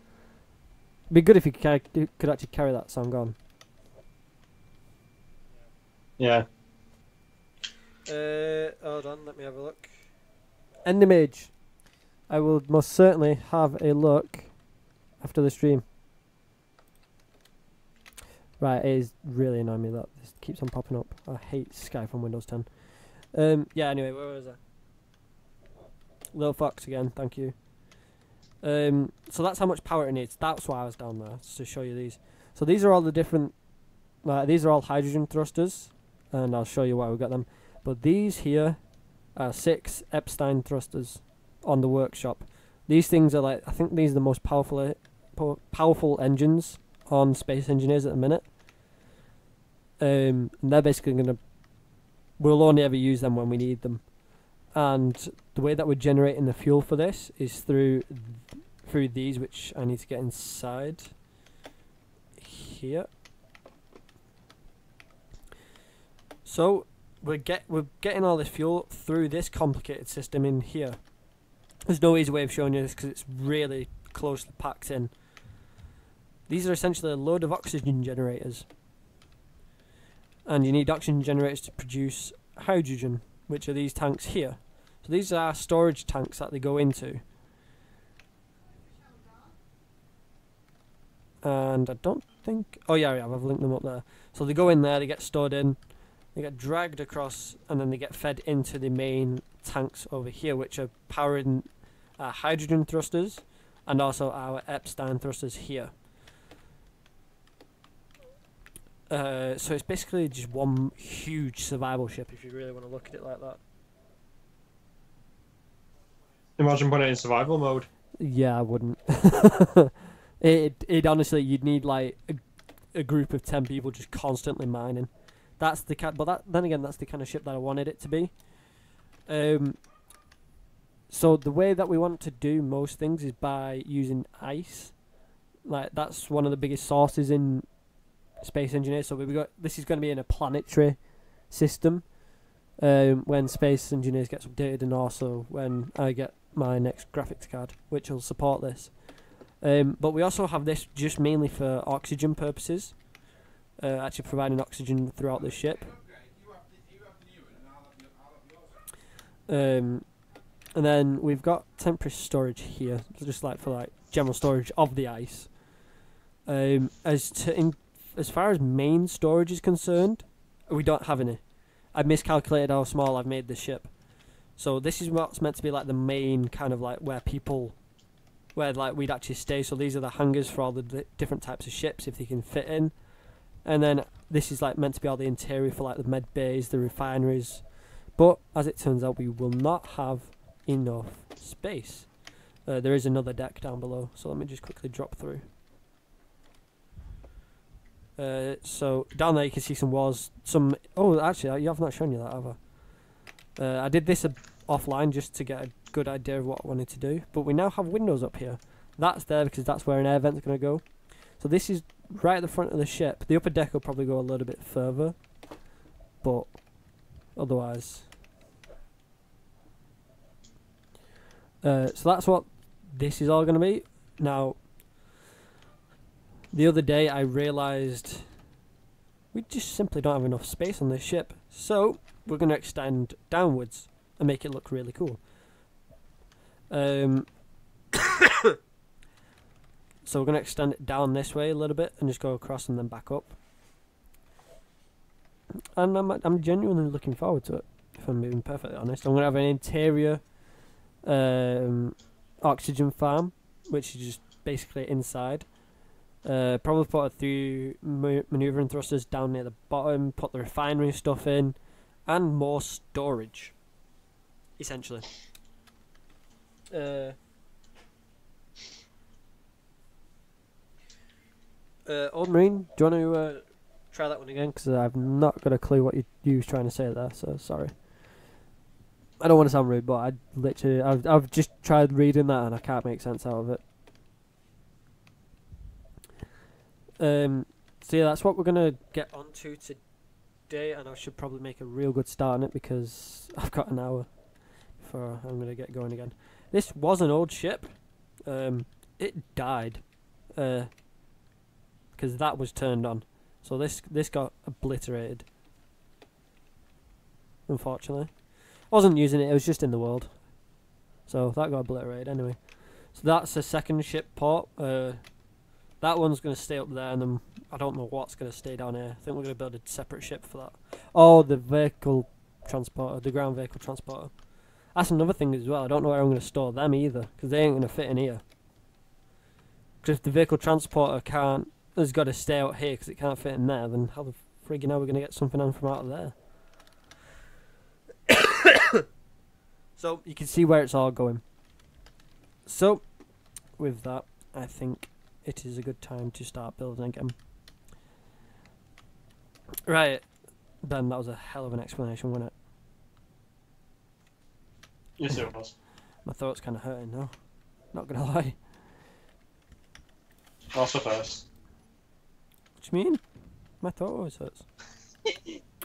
It'd be good if you could actually carry that song on. Yeah. Hold on, let me have a look. End image. I will most certainly have a look after the stream. Right, it is really annoying me that this keeps on popping up. I hate Sky from Windows 10. Yeah, anyway, where was I? Little Fox again, thank you. So that's how much power it needs. That's why I was down there, to show you these. So these are all the different, these are all hydrogen thrusters, and I'll show you why we got them. But these here are 6 Epstein thrusters on the workshop. These things are like, I think these are the most powerful engines on Space Engineers at the minute. And they're basically gonna, we'll only ever use them when we need them. And the way that we're generating the fuel for this is through these, which I need to get inside here. So we're getting all this fuel through this complicated system in here. There's no easy way of showing you this because it's really closely packed in. These are essentially a load of oxygen generators, and you need oxygen generators to produce hydrogen, which are these tanks here. So these are storage tanks that they go into. And I don't think... Oh yeah, I've linked them up there. So they go in there, they get stored in, they get dragged across, and then they get fed into the main tanks over here, which are powering our hydrogen thrusters and also our Epstein thrusters here. So it's basically just one huge survival ship if you really want to look at it like that. Imagine putting it in survival mode. Yeah, I wouldn't. It honestly, you'd need like a group of 10 people just constantly mining. That's the then again, that's the kind of ship that I wanted it to be. So the way that we want to do most things is by using ice. Like that's one of the biggest sources in Space Engineers. So this is going to be in a planetary system when Space Engineers gets updated, and also when I get my next graphics card, which will support this. But we also have this just mainly for oxygen purposes, actually providing oxygen throughout the ship. And then we've got temporary storage here, just like for like general storage of the ice. As far as main storage is concerned, we don't have any. I miscalculated how small I've made this ship. So this is what's meant to be like the main kind of like where like we'd actually stay. So these are the hangars for all the different types of ships if they can fit in. And then this is like meant to be all the interior for like the med bays, the refineries. But as it turns out, we will not have enough space. There is another deck down below, so let me just quickly drop through. So down there you can see some walls. Oh, actually, you have not shown you that, have I did this offline just to get a good idea of what I wanted to do, but we now have windows up here. That's there because that's where an air vent's going to go. So this is right at the front of the ship. The upper deck will probably go a little bit further, but otherwise. So that's what this is all going to be. Now, the other day I realised we just simply don't have enough space on this ship. So we're going to extend downwards and make it look really cool. So we're going to extend it down this way a little bit and just go across and then back up. And I'm genuinely looking forward to it, if I'm being perfectly honest. I'm going to have an interior oxygen farm, which is just basically inside. Probably put a few manoeuvring thrusters down near the bottom, put the refinery stuff in, and more storage, essentially. Old Marine, do you want to try that one again? Because I've not got a clue what you was trying to say there, so sorry. I don't want to sound rude, but I've just tried reading that and I can't make sense out of it. So yeah, that's what we're gonna get onto today, and I should probably make a real good start on it because I've got an hour before I'm gonna get going again. This was an old ship. It died. Because that was turned on, so this got obliterated. Unfortunately, I wasn't using it; it was just in the world, so that got obliterated anyway. So that's a second ship port. That one's going to stay up there, and then I don't know what's going to stay down here. I think we're going to build a separate ship for that. Oh, the vehicle transporter, the ground vehicle transporter. That's another thing as well. I don't know where I'm going to store them either, because they ain't going to fit in here. Because if the vehicle transporter has got to stay out here because it can't fit in there, then how the friggin' are we going to get something on from out of there? So you can see where it's all going. So with that, I think it is a good time to start building again. Right, Ben, that was a hell of an explanation, wasn't it? Yes, it was. My throat's kind of hurting now, not gonna lie. That's the first. What do you mean? My throat always hurts.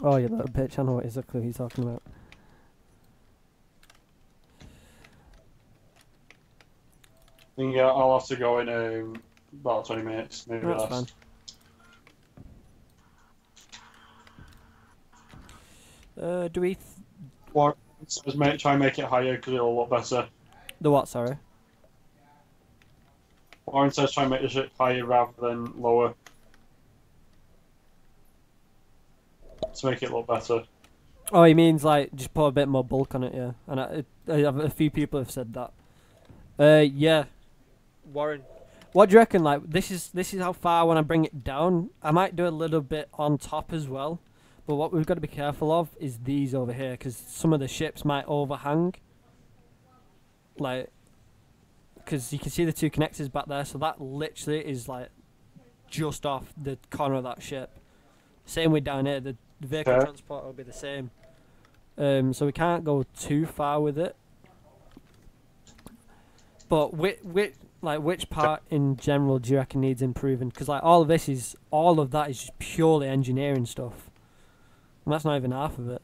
Oh, you little bitch, I know exactly what you're talking about. I think I'll have to go in about 20 minutes, maybe That's less. fine. Do we... Or just try and make it higher because it'll look better. The what, sorry? Warren says try and make the ship higher rather than lower. To make it look better. Oh, he means like just put a bit more bulk on it, yeah. And a few people have said that. Yeah, Warren. What do you reckon? Like this is how far when I bring it down. I might do a little bit on top as well. But what we've got to be careful of is these over here, because some of the ships might overhang. Like, because you can see the two connectors back there, so that literally is like just off the corner of that ship. Same way down here, the vehicle transport will be the same. So we can't go too far with it. But which part in general do you reckon needs improving? Because like all of that is just purely engineering stuff. And that's not even half of it.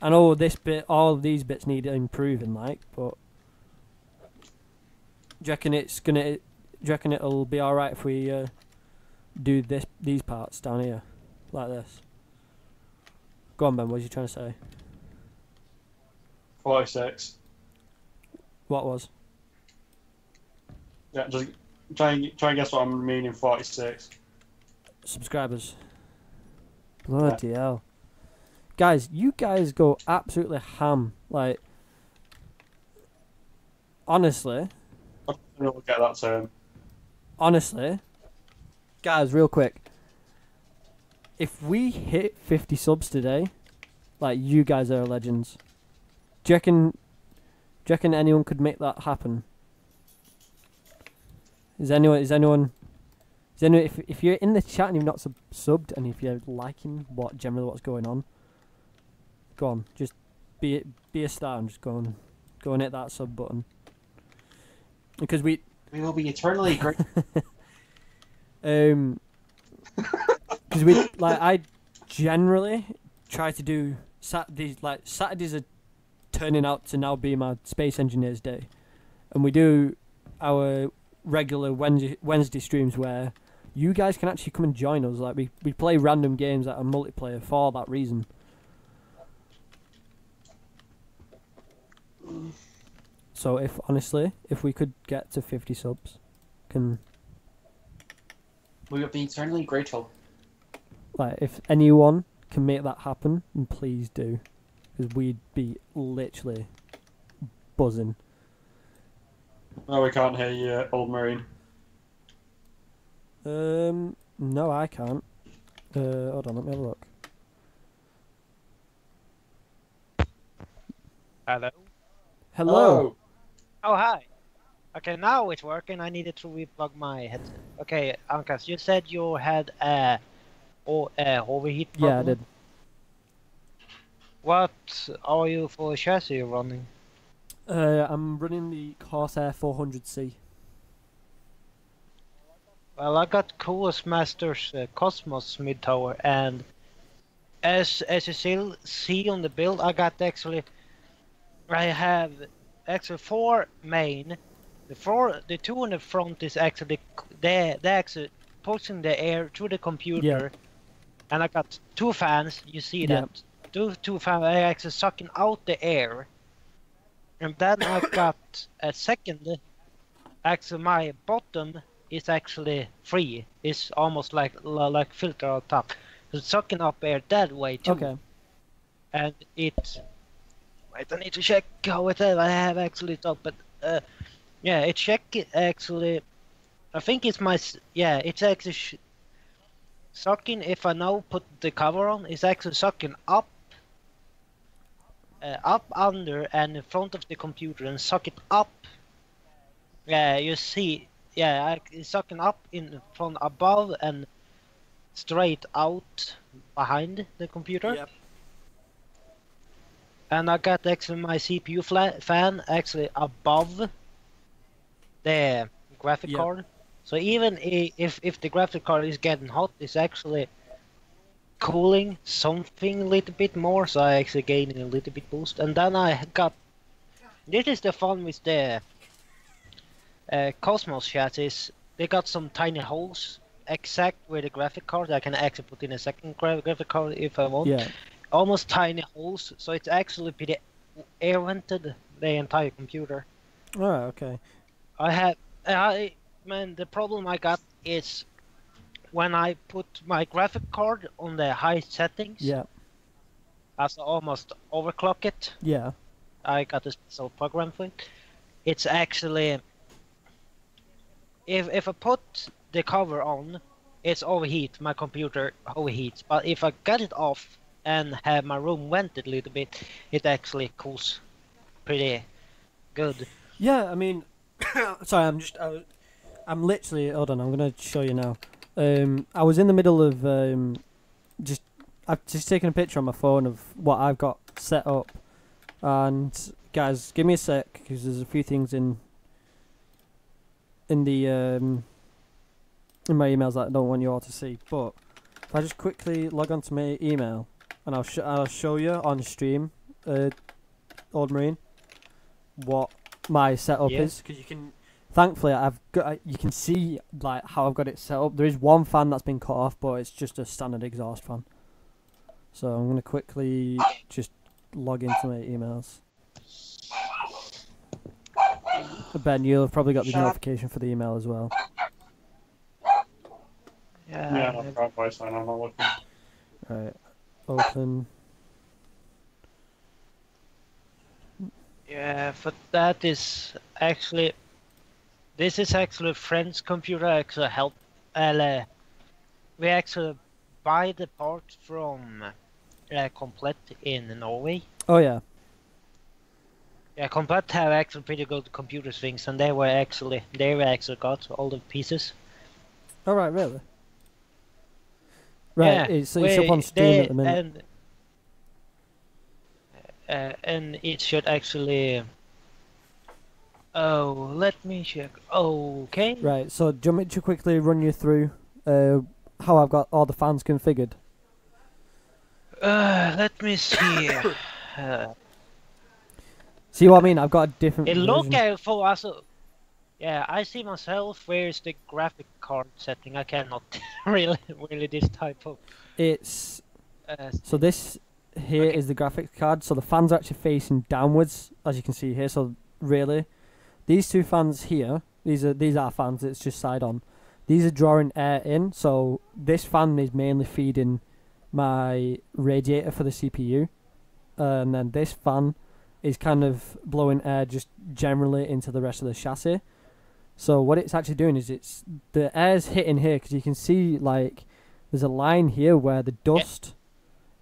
I know this bit, all of these bits need improving, like, but do you reckon it'll be all right if we do these parts down here, like this? Go on, Ben. What was you trying to say? 46. What was? Yeah, just try and guess what I'm meaning. 46. Subscribers. Bloody hell. Guys, you guys go absolutely ham. Like, honestly. I don't really get that term. Honestly. Guys, real quick. If we hit 50 subs today, like, you guys are legends. Do you reckon anyone could make that happen? Is anyone if you're in the chat and you've not subbed and if you're liking what's going on, Go on, just be a star and just go and hit that sub button. Because we will be eternally great. because I generally try to do Saturdays. Like Saturdays are turning out to now be my Space Engineers Day, and we do our regular Wednesday streams where you guys can actually come and join us. Like we play random games that are multiplayer for that reason. So if we could get to 50 subs, we would be eternally grateful. Like if anyone can make that happen, then please do, because we'd be literally buzzing. No, we can't hear you, old Marine. No, I can't. Hold on, let me have a look. Hello? Hello. Oh, hi. Okay, now it's working. I needed to replug my headset. Okay, Ankas, you said you had a overheat problem? Yeah, I did. What are you for chassis running? I'm running the Corsair 400C. Well, I got Coolest Master's Cosmos mid tower, and as you see on the build, I have actually 4 main. The 2 in the front is actually they're actually pushing the air to the computer, and I got 2 fans. You see that? Two fans are actually sucking out the air, and then I got a second. Actually, my bottom is actually free. It's almost like filter on top. It's sucking up air that way too. Okay. And it. Wait, I need to check how it is. I have actually talked, but yeah, it actually. I think it's my it's actually sucking. If I now put the cover on, it's actually sucking up, under, and in front of the computer, and suck it up. Yeah, you see. Yeah, it's sucking up in front, above, and straight out behind the computer. Yep. And I got actually my CPU fan actually above the graphic card. So even if the graphic card is getting hot, it's actually cooling something a little bit more. So I actually gaining a little bit boost. And then I got, this is the fun with the Cosmos chassis. They got some tiny holes exact where the graphic card. I can actually put in a second graphic card if I want. Yeah. Almost tiny holes, so it's actually pretty air vented the entire computer. Oh, okay. The problem I got is when I put my graphic card on the high settings. Yeah. As I almost overclock it. Yeah. I got a special program for it. It's actually, if I put the cover on, it's overheat. My computer overheats. But if I got it off and have my room vented a little bit, it actually cools pretty good. Yeah, I mean, sorry, I'm literally, hold on, I'm gonna show you now. I was in the middle of I've just taken a picture on my phone of what I've got set up, and guys, give me a sec because there's a few things in my emails that I don't want you all to see. But if I just quickly log onto my email, and I'll show you on stream, Old Marine, what my setup is, because you can. Thankfully, you can see like how I've got it set up. There is one fan that's been cut off, but it's just a standard exhaust fan. So I'm gonna quickly just log into my emails. Ben, you'll have probably got the notification for the email as well. Yeah, no problem. I'm not looking. Right, open. Yeah, but that is actually. This is actually a friend's computer. Actually help. We actually buy the part from Komplett in Norway. Oh yeah. Yeah, Komplett have actually pretty good computer things, and they actually got all the pieces. Oh right, really? Right, Yeah, it's up on Steam at the minute. and it should actually. Oh, let me check. Okay. Right. So do you want me to quickly run you through how I've got all the fans configured? Let me see. Uh, See what I mean? I've got a different it look version. for us. Yeah, I see myself. Where's the graphic card setting? I cannot really this type of. It's so Thing. this here is Okay. the graphics card. So the fans are actually facing downwards, as you can see here. So really, these two fans here, these are fans. It's just side on. These are drawing air in. So this fan is mainly feeding my radiator for the CPU, and then this fan is kind of blowing air just generally into the rest of the chassis. So what it's actually doing is it's the air's hitting here because you can see like there's a line here where the dust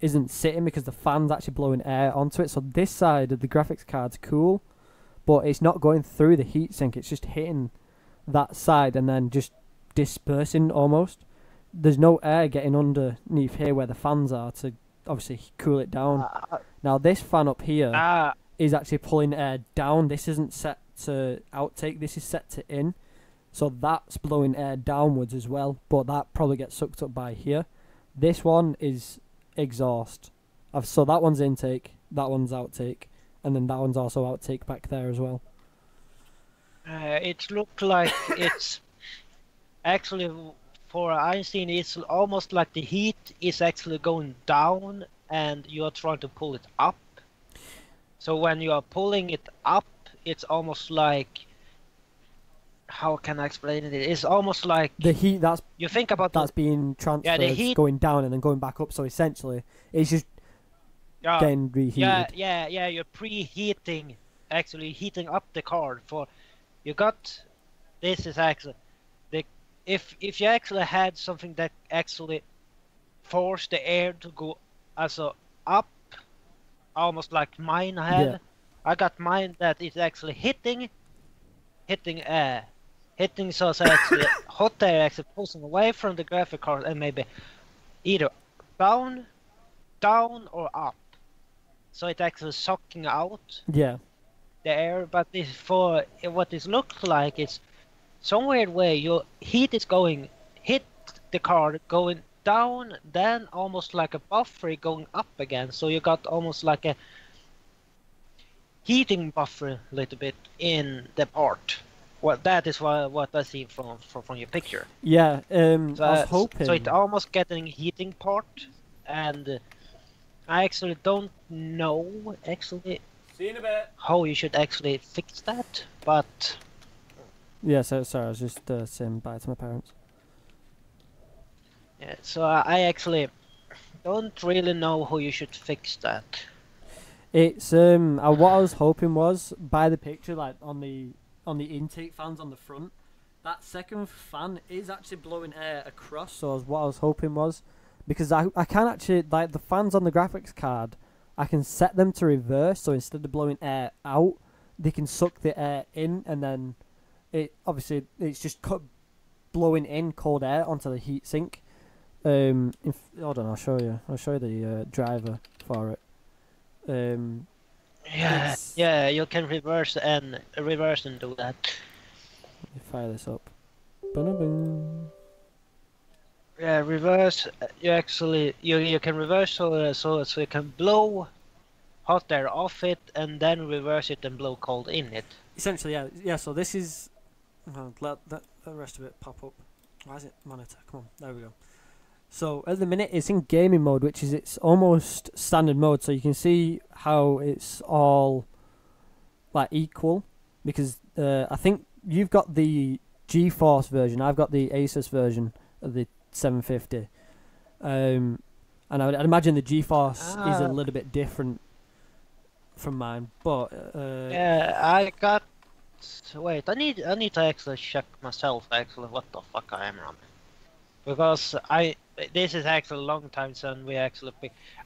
isn't sitting because the fan's actually blowing air onto it. So this side of the graphics card's cool, but it's not going through the heatsink. It's just hitting that side and then just dispersing almost. There's no air getting underneath here where the fans are to obviously cool it down. Now this fan up here Ah, is actually pulling air down. This isn't set to outtake. This is set to in. So that's blowing air downwards as well, but that probably gets sucked up by here. This one is exhaust. So that one's intake, that one's outtake, and then that one's also outtake back there as well. it look like it's actually for Einstein. It's almost like the heat is actually going down, and you are trying to pull it up. So when you are pulling it up, it's almost like. How can I explain it? It's almost like The heat you think about that's being transferred, heat. going down and then going back up. So essentially, it's just getting reheated. Yeah. You're preheating, actually heating up the card for. You got. This is actually the if you actually had something that actually forced the air to go as a up, almost like mine had. Yeah. I got mine that is actually hitting air. Hitting so it's actually hot air actually pulsing away from the graphic card and maybe either down or up. So it actually sucking out Yeah. the air, but this for what this looks like is some weird way your heat is going hit the card going down, then almost like a buffer going up again. So you got almost like a heating buffer a little bit in the part. Well, that is what I see from your picture. Yeah. So, I was hoping. so it's almost getting heating part, and I actually don't know actually See you in a bit. how you should actually fix that, but Yeah. So sorry, I was just saying bye to my parents. yeah. So I actually don't really know how you should fix that. It's what I was hoping was by the picture, like on the intake fans on the front, that second fan is actually blowing air across. So what I was hoping was, because I can actually like the fans on the graphics card, I can set them to reverse. So instead of blowing air out, they can suck the air in, and then it's just blowing in cold air onto the heat sink. Hold on, I'll show you the driver for it. Yeah, you can reverse and do that. Let me fire this up. Ba-da-boom. Yeah, reverse. You actually you can reverse so you can blow hot air off it and then reverse it and blow cold in it. Essentially, yeah. So this is. Let the rest of it pop up. Why is it monitor? Come on, there we go. So at the minute it's in gaming mode, which is its almost standard mode. So you can see how it's all like equal, because I think you've got the GeForce version, I've got the Asus version of the 750, and I'd imagine the GeForce is a little bit different from mine. But yeah, I got. Wait, I need to actually check myself actually what the fuck I am running, because this is actually a long time since we actually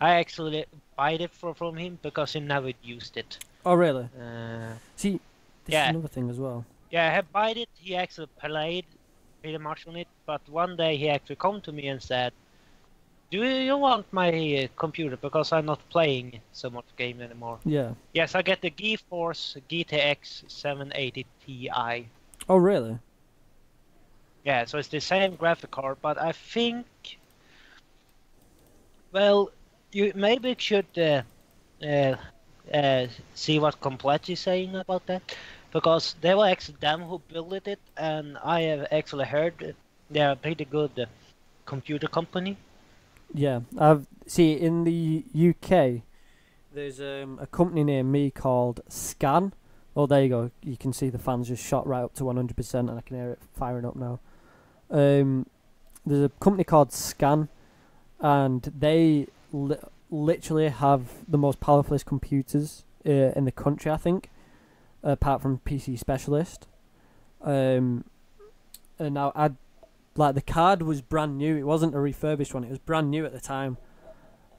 I actually bought it from him because he never used it. Oh really? See, this yeah. is another thing as well. Yeah, I bought it. He actually played pretty much on it, but one day he actually come to me and said, Do you want my computer? Because I'm not playing so much game anymore. Yeah. Yes, I get the GeForce GTX 780 Ti. Oh, really? Yeah, so it's the same graphic card, but I think, well, you maybe should uh, see what Complete is saying about that, because they were actually them who built it, and I have actually heard they're a pretty good computer company. Yeah. I've see in the UK. There's a company near me called Scan. Oh, there you go. You can see the fans just shot right up to 100%, and I can hear it firing up now. There's a company called Scan, and they literally have the most powerfulest computers in the country, I think, apart from PC Specialist. And now the card was brand new. It wasn't a refurbished one. It was brand new at the time,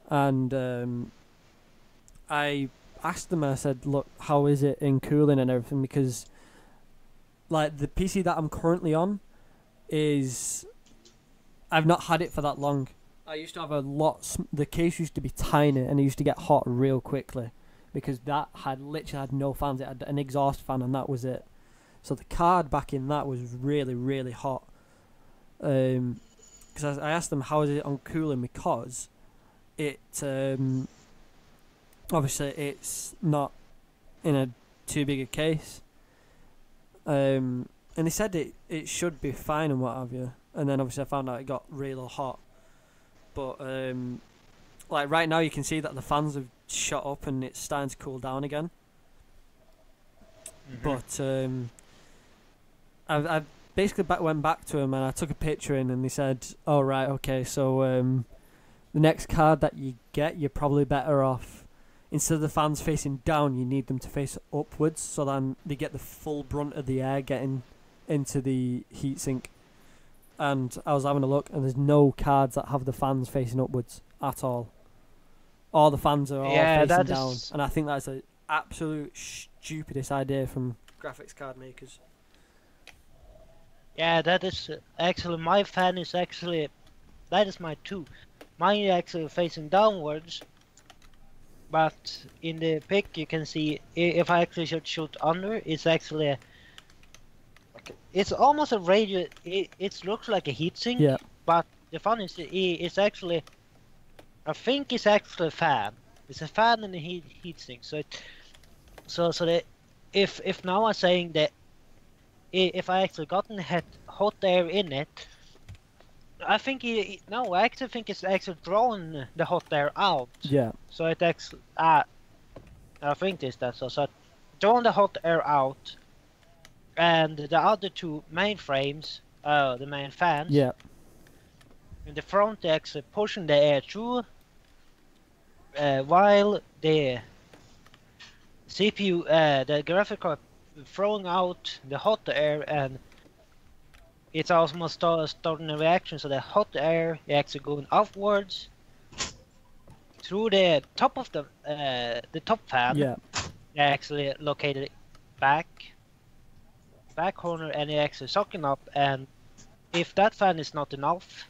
and I asked them. I said, "Look, how is it in cooling and everything?" Because like the PC that I'm currently on is, I've not had it for that long. I used to have a lot. The case used to be tiny, and it used to get hot real quickly, because that had literally had no fans. It had an exhaust fan, and that was it. So the card back in that was really, really hot. Because I asked them how is it on cooling, because it obviously it's not in a too big a case. And they said it should be fine and what have you. And then obviously I found out it got real hot. But like right now you can see that the fans have shot up and it's starting to cool down again. But I basically went back to him and I took a picture in, and they said, "Oh right, okay, so the next card that you get, you're probably better off, instead of the fans facing down, you need them to face upwards, so then they get the full brunt of the air getting into the heatsink." And I was having a look, and there's no cards that have the fans facing upwards at all. All the fans are all facing down, and I think that's the absolute stupidest idea from graphics card makers. Yeah, that is actually, my fan is actually, that is my too. Mine is actually facing downwards, but in the pic you can see, if I actually should shoot under, it's actually, it's almost a radio, it looks like a heatsink, Yeah. but the fun is, it's actually, I think it's actually a fan. It's a fan and a heatsink, so that if now I'm saying that if I actually gotten hot air in it, I think no, I actually think it's actually drawing the hot air out. Yeah. So it actually, I think this that so drawing the hot air out, and the other two main frames, the main fans. Yeah. In the front, they're actually pushing the air through, while the CPU, the graphic card, throwing out the hot air, and it's almost starting a reaction. So the hot air is actually going upwards through the top of the top fan. Yeah. They're actually located back corner, and they're actually sucking up. And if that fan is not enough,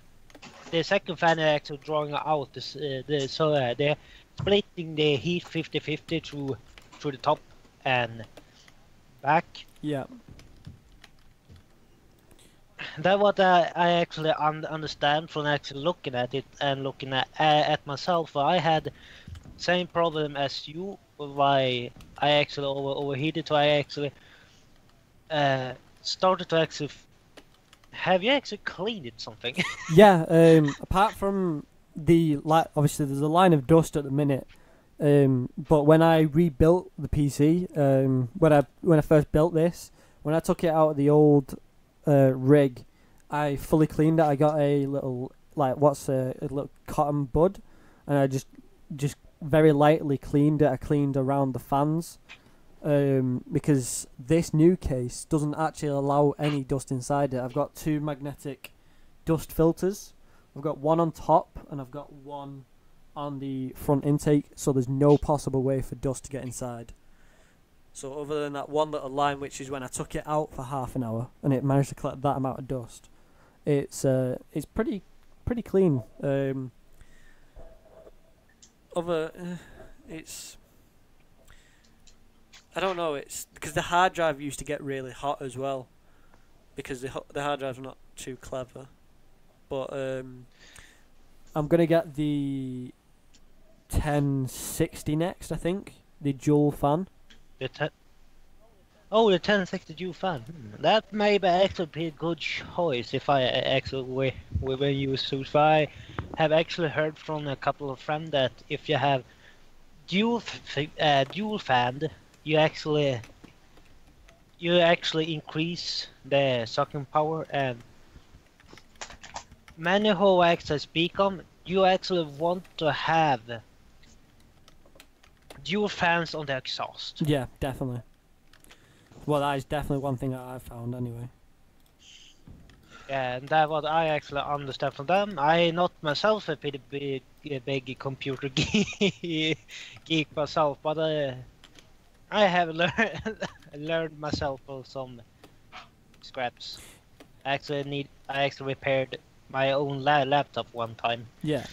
the second fan is actually drawing out they're splitting the heat 50-50 through the top and back. Yeah. That's what I actually understand from actually looking at it and looking at myself. I had same problem as you, why I actually overheated. So I actually started to actually. Have you actually cleaned it something? Yeah. Apart from the obviously there's a line of dust at the minute. But when I rebuilt the PC, when I first built this, when I took it out of the old rig, I fully cleaned it. I got a little a little cotton bud, and I just very lightly cleaned it. I cleaned around the fans, because this new case doesn't actually allow any dust inside it. I've got two magnetic dust filters. I've got one on top, and I've got one on the front intake, so there's no possible way for dust to get inside. So other than that one little line, which is when I took it out for half an hour and it managed to collect that amount of dust, it's pretty clean. other, it's. I don't know. It's because the hard drive used to get really hot as well, because the hard drive's not too clever. But I'm gonna get the 1060 next. I think the dual fan. Oh, the 1060 dual fan. That may be actually be a good choice if I actually will use it. I have actually heard from a couple of friends that if you have dual fan, you actually increase the sucking power, and many who actually speak on, you actually want to have dual fans on the exhaust. Yeah, definitely. Well, that is definitely one thing that I've found anyway. Yeah, and that's what I actually understand from them. I not myself a pretty big computer geek myself, but I have learned myself of some scraps. I actually repaired my own laptop one time. Yeah.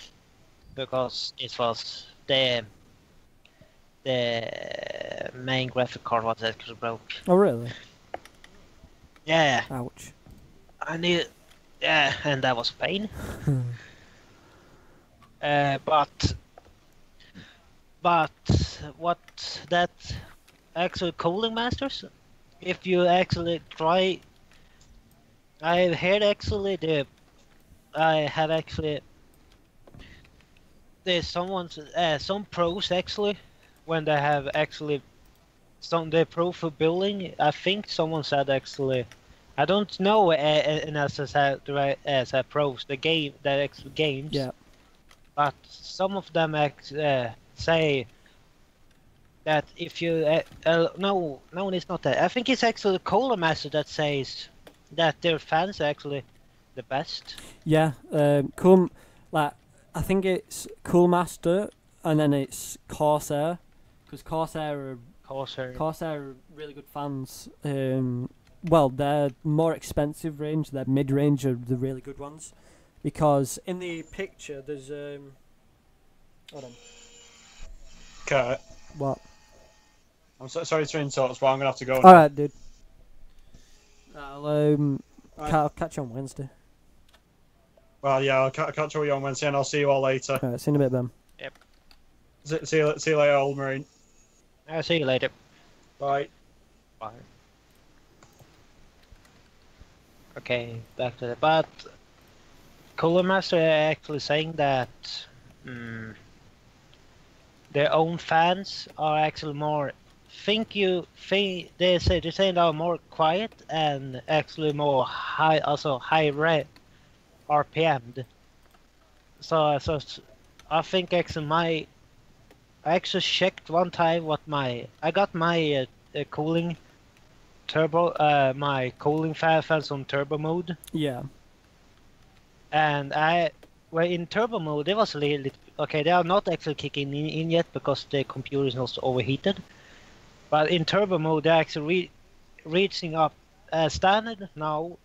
Because it was the main graphic card was actually broke. Oh really? Yeah. Ouch. Yeah, and that was pain. But what that actually cooling masters, if you actually try, I heard actually there's some pros actually when they have actually the pro for building. I think someone said actually, I don't know, and as a pros the actual games. Yeah. But some of them say that if you no, it's not that. I think it's actually the Cola Master that says that their fans are actually the best. Yeah. Cool. Like I think it's Cool Master, and then it's Corsair, because Corsair are really good fans. Well, they're more expensive range. Their mid range are the really good ones, because in the picture there's hold on. Kurt, What? I'm sorry to interrupt, but I'm gonna have to go. All right, dude. I'll Right. I'll catch you on Wednesday. Well, yeah, I'll catch up with you on Wednesday, and I'll see you all later. All right, see you in a bit, Ben. See you later, old Marine. I'll see you later. Bye. Bye. Okay, back to the but Cooler Master are actually saying that their own fans are actually more they're saying they are more quiet and actually more high rate RPM'd. So I think actually I actually checked one time I got my cooling turbo my cooling fans on turbo mode. Yeah. And in turbo mode they was a little okay, they are not actually kicking in yet because the computer is not overheated. But in turbo mode they're actually reaching up standard now.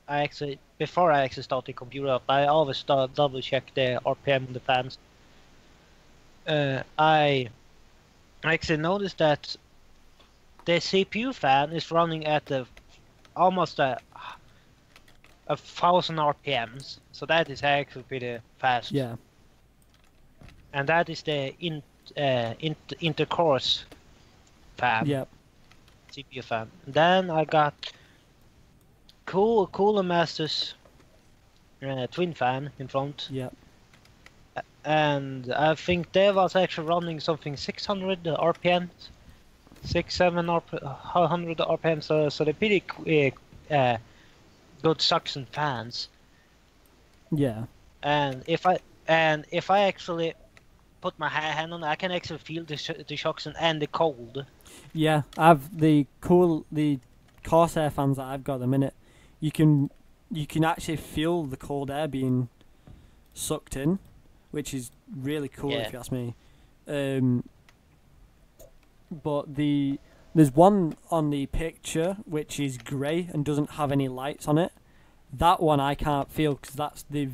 Before I actually start the computer up, I always double check the RPM on the fans. I actually noticed that the CPU fan is running at almost 1,000 RPMs, so that is actually pretty fast. Yeah. And that is the intercourse fan. Yep. CPU fan. Then I got Cooler Masters twin fan in front. Yep. And I think they was actually running something 600 RPMs, 600-700 RPMs. So they're pretty good suction fans. Yeah. And if I actually put my hand on it, I can actually feel the suction and the cold. Yeah, I've the Corsair fans that I've got at the minute. You can actually feel the cold air being sucked in, which is really cool if you ask me. But there's one on the picture which is grey and doesn't have any lights on it. That one I can't feel because that's the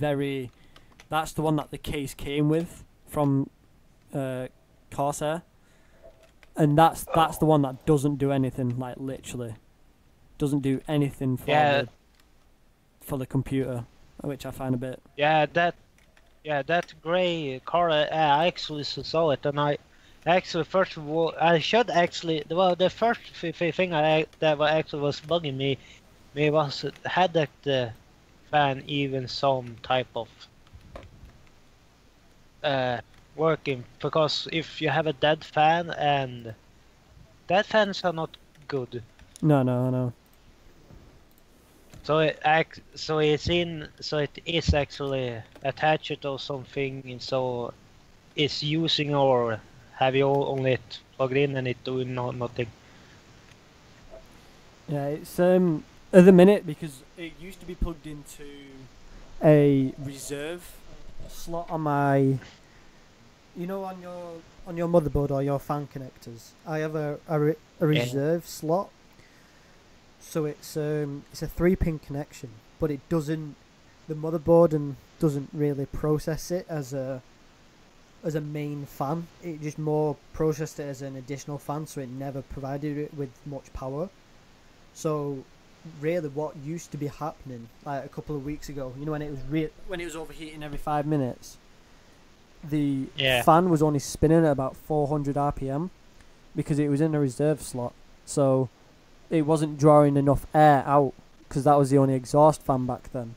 one that the case came with from Corsair, and that's the one that doesn't do anything. Like literally, doesn't do anything for the computer, which I find a bit. Yeah, that gray car. I actually saw it, and I actually first of all I should actually. Well, the first thing that actually was bugging me was had that the fan even some type of working, because if you have a dead fan, and dead fans are not good. No. So it is actually attached or something, and so it's using, or have you only it plugged in and it doing nothing? Yeah, it's at the minute, because it used to be plugged into a reserve slot on my, on your motherboard or your fan connectors. I have a reserve slot, so it's a 3-pin connection, but it doesn't, the motherboard doesn't really process it as a main fan. It just more processed it as an additional fan, so it never provided it with much power. So really what used to be happening like a couple of weeks ago, when it was overheating every 5 minutes, the fan was only spinning at about 400 rpm because it was in a reserve slot, so it wasn't drawing enough air out, because that was the only exhaust fan back then.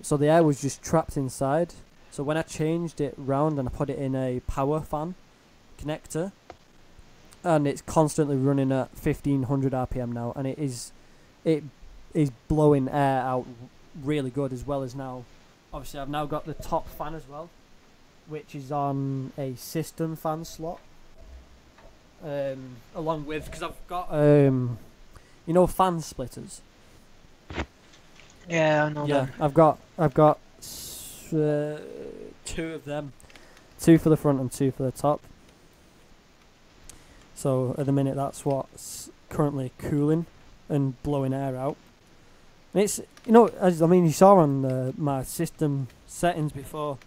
So the air was just trapped inside. So when I changed it round and I put it in a power fan connector, and it's constantly running at 1500 rpm now, and it is blowing air out really good, as well as now. Obviously, I've now got the top fan as well, which is on a system fan slot. Along with, because I've got fan splitters. Yeah, I know that. I've got 2 of them, 2 for the front and 2 for the top. So at the minute, that's what's currently cooling and blowing air out. And it's, you saw on my system settings before,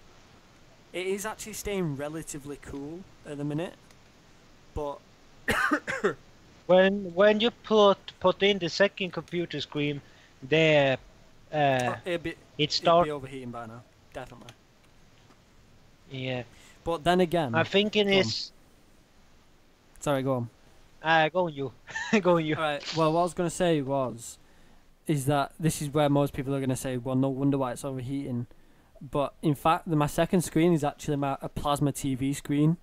it is actually staying relatively cool at the minute, but when you put in the second computer screen, there it'd be overheating by now, definitely. Yeah. But then again, I think it is. Sorry, go on. Go on you. Go on you. Alright, well, what I was going to say is that this is where most people are going to say, well, no wonder why it's overheating. But in fact, my second screen is actually a plasma TV screen.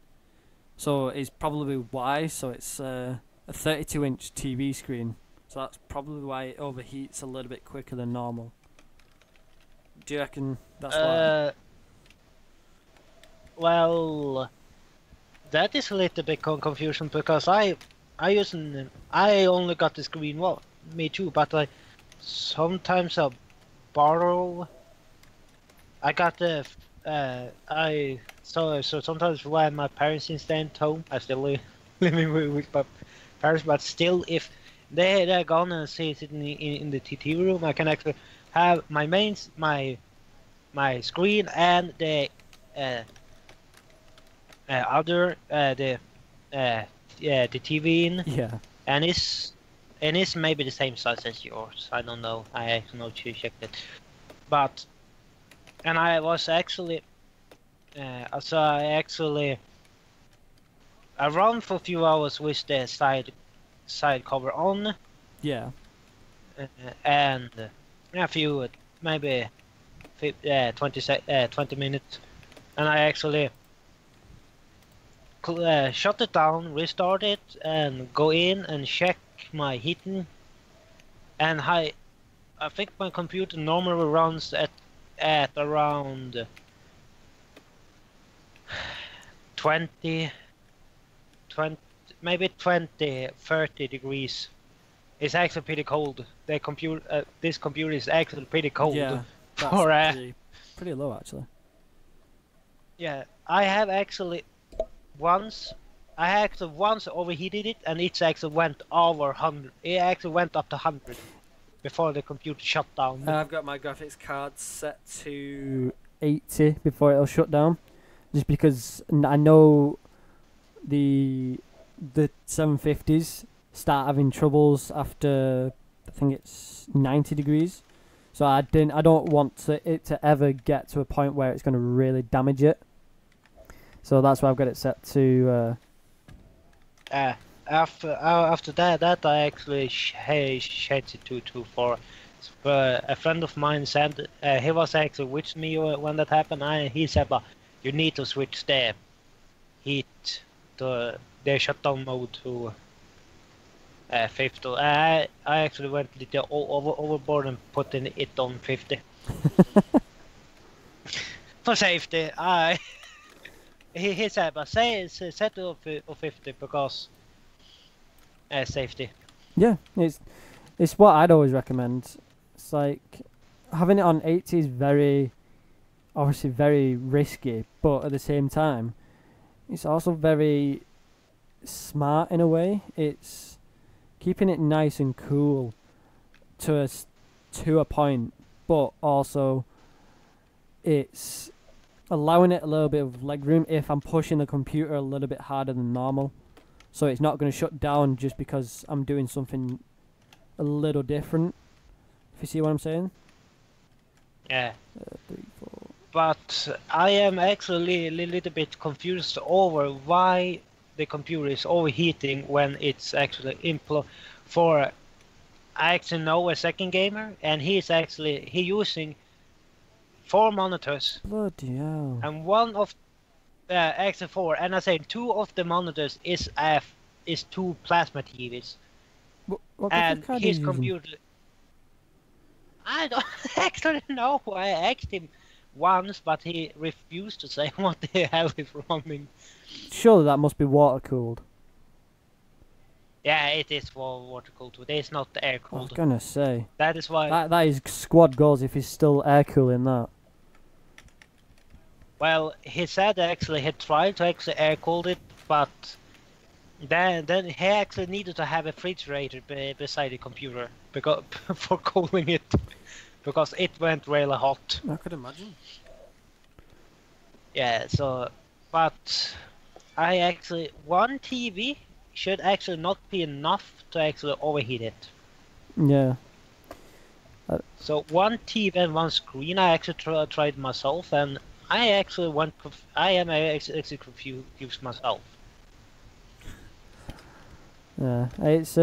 So it's probably why. So it's a 32-inch TV screen. So that's probably why it overheats a little bit quicker than normal. Do you reckon that's why? Well, that is a little bit confusion, because I only got the screen. Well, me too, but sometimes I borrow. I got the so sometimes when my parents is staying at home, I still living with my parents, but still, if they're gonna sit in the TT room, I can actually have my screen and the the TV in. Yeah. And it's maybe the same size as yours. I don't know. I actually not checked it, but I was actually I ran for a few hours with the side cover on. Yeah. And a few maybe 20 minutes, and I actually shut it down, restart it, and go in and check my heating. And I think my computer normally runs at around 20, maybe 30 degrees. It's actually pretty cold. This computer is actually pretty cold. Yeah, that's for pretty low actually. Yeah, I have actually once overheated it, and it actually went over 100. It actually went up to 100 before the computer shut down. I've got my graphics card set to 80 before it'll shut down, just because I know the 750s start having troubles after I think it's 90 degrees. So I don't want it to ever get to a point where it's going to really damage it. So that's why I've got it set to. After that I actually changed it to 4. A friend of mine said he was actually with me when that happened. He said, "But you need to switch the heat to the shutdown mode to 50." I actually went a little overboard and put it on 50 for safety. He said, "But set it on 50 because safety." Yeah, it's what I'd always recommend. It's like having it on 80 is obviously very risky, but at the same time, it's also very smart in a way. It's keeping it nice and cool to a point, but also it's allowing it a little bit of leg room if I'm pushing the computer a little bit harder than normal. So it's not going to shut down just because I'm doing something a little different. If you see what I'm saying? Yeah. 3, 4. But I am actually a little bit confused over why the computer is overheating when it's actually for I actually know a second gamer, and he's using 4 monitors, Bloody hell. and one of actually 4, and I say 2 of the monitors is 2 plasma TVs, What and graphics card his are you using? computer. I don't actually know. I asked him once, but he refused to say what the hell is running. Surely that must be water cooled. Yeah, it is for water cooled. It is not air I was cooled. gonna say That is why. that is squad goals if he's still air cooling that. Well, he said actually he tried to actually air cool it, but then he actually needed to have a refrigerator beside the computer because for cooling it, because it went really hot. I could imagine. Yeah, so but one TV should actually not be enough to actually overheat it. Yeah. So 1 TV and 1 screen I actually tried myself, and I am actually confused myself. Yeah. It's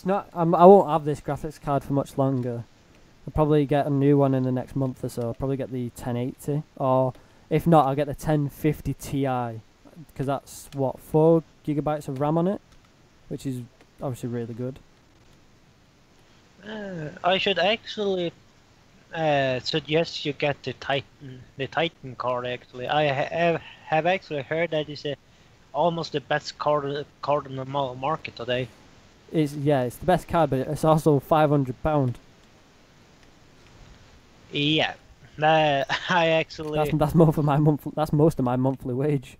not. I won't have this graphics card for much longer. I'll probably get a new one in the next month or so. I'll probably get the 1080, or if not, I'll get the 1050 Ti, because that's what 4 gigabytes of RAM on it, which is obviously really good. I should actually suggest you get the Titan card. Actually, I have actually heard that it's almost the best card in the market today. It's the best card, but it's also £500. Yeah, I actually. That's more for my month. That's most of my monthly wage.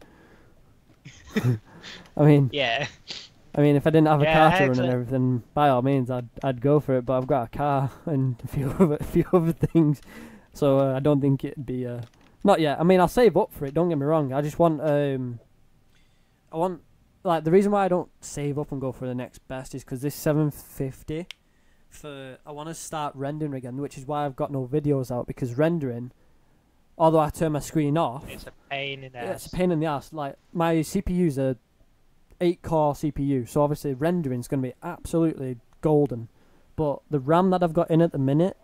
I mean, Yeah. if I didn't have a car to run and actually- everything, by all means, I'd go for it. But I've got a car and a few other things, so I don't think it'd be not yet. I mean, I'll save up for it. Don't get me wrong. I just want like the reason why I don't save up and go for the next best is because this 750 I want to start rendering again, which is why I've got no videos out, because rendering, although I turn my screen off, It's a pain in the yeah, it's ass. a pain in the ass. Like my CPU's a 8-core CPU, so obviously rendering's going to be absolutely golden. But the RAM that I've got in at the minute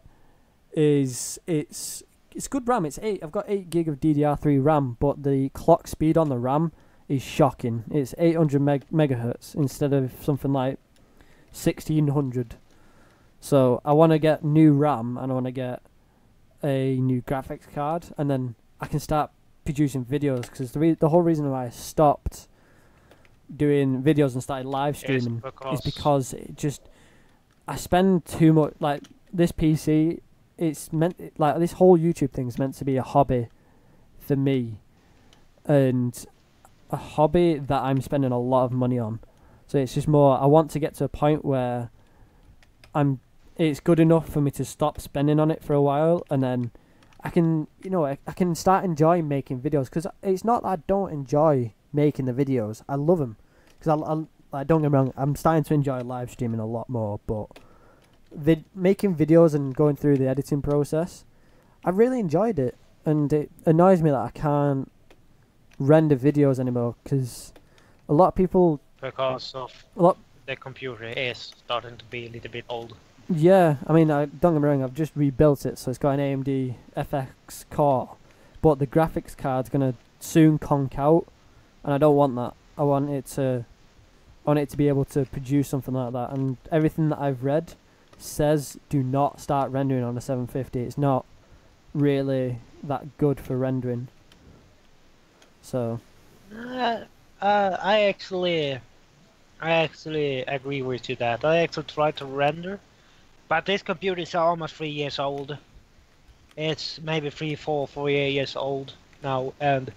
it's good RAM. I've got 8 gig of DDR3 RAM, but the clock speed on the RAM is shocking. It's 800 megahertz instead of something like 1600. So I want to get new RAM and I want to get a new graphics card, and then I can start producing videos, because the whole reason why I stopped doing videos and started live streaming is because I spend too much. Like this PC, it's meant, like this whole YouTube thing's meant to be a hobby for me, and a hobby that I'm spending a lot of money on. So it's just more, I want to get to a point where it's good enough for me to stop spending on it for a while, and then I can start enjoying making videos, because it's not that I don't enjoy making the videos. I love them because like, don't get me wrong, I'm starting to enjoy live streaming a lot more, but making videos and going through the editing process, I really enjoyed it, and it annoys me that I can't render videos anymore because a lot of people, Because of a lot. the computer is starting to be a little bit old. Yeah, I mean, don't get me wrong, I've just rebuilt it, so it's got an AMD FX core, but the graphics card's gonna soon conk out, and I don't want that. I want it to be able to produce something like that, and everything that I've read says do not start rendering on a 750. It's not really that good for rendering. So I actually agree with you that I actually tried to render, but this computer is almost 3 years old. It's maybe 4 years old now, and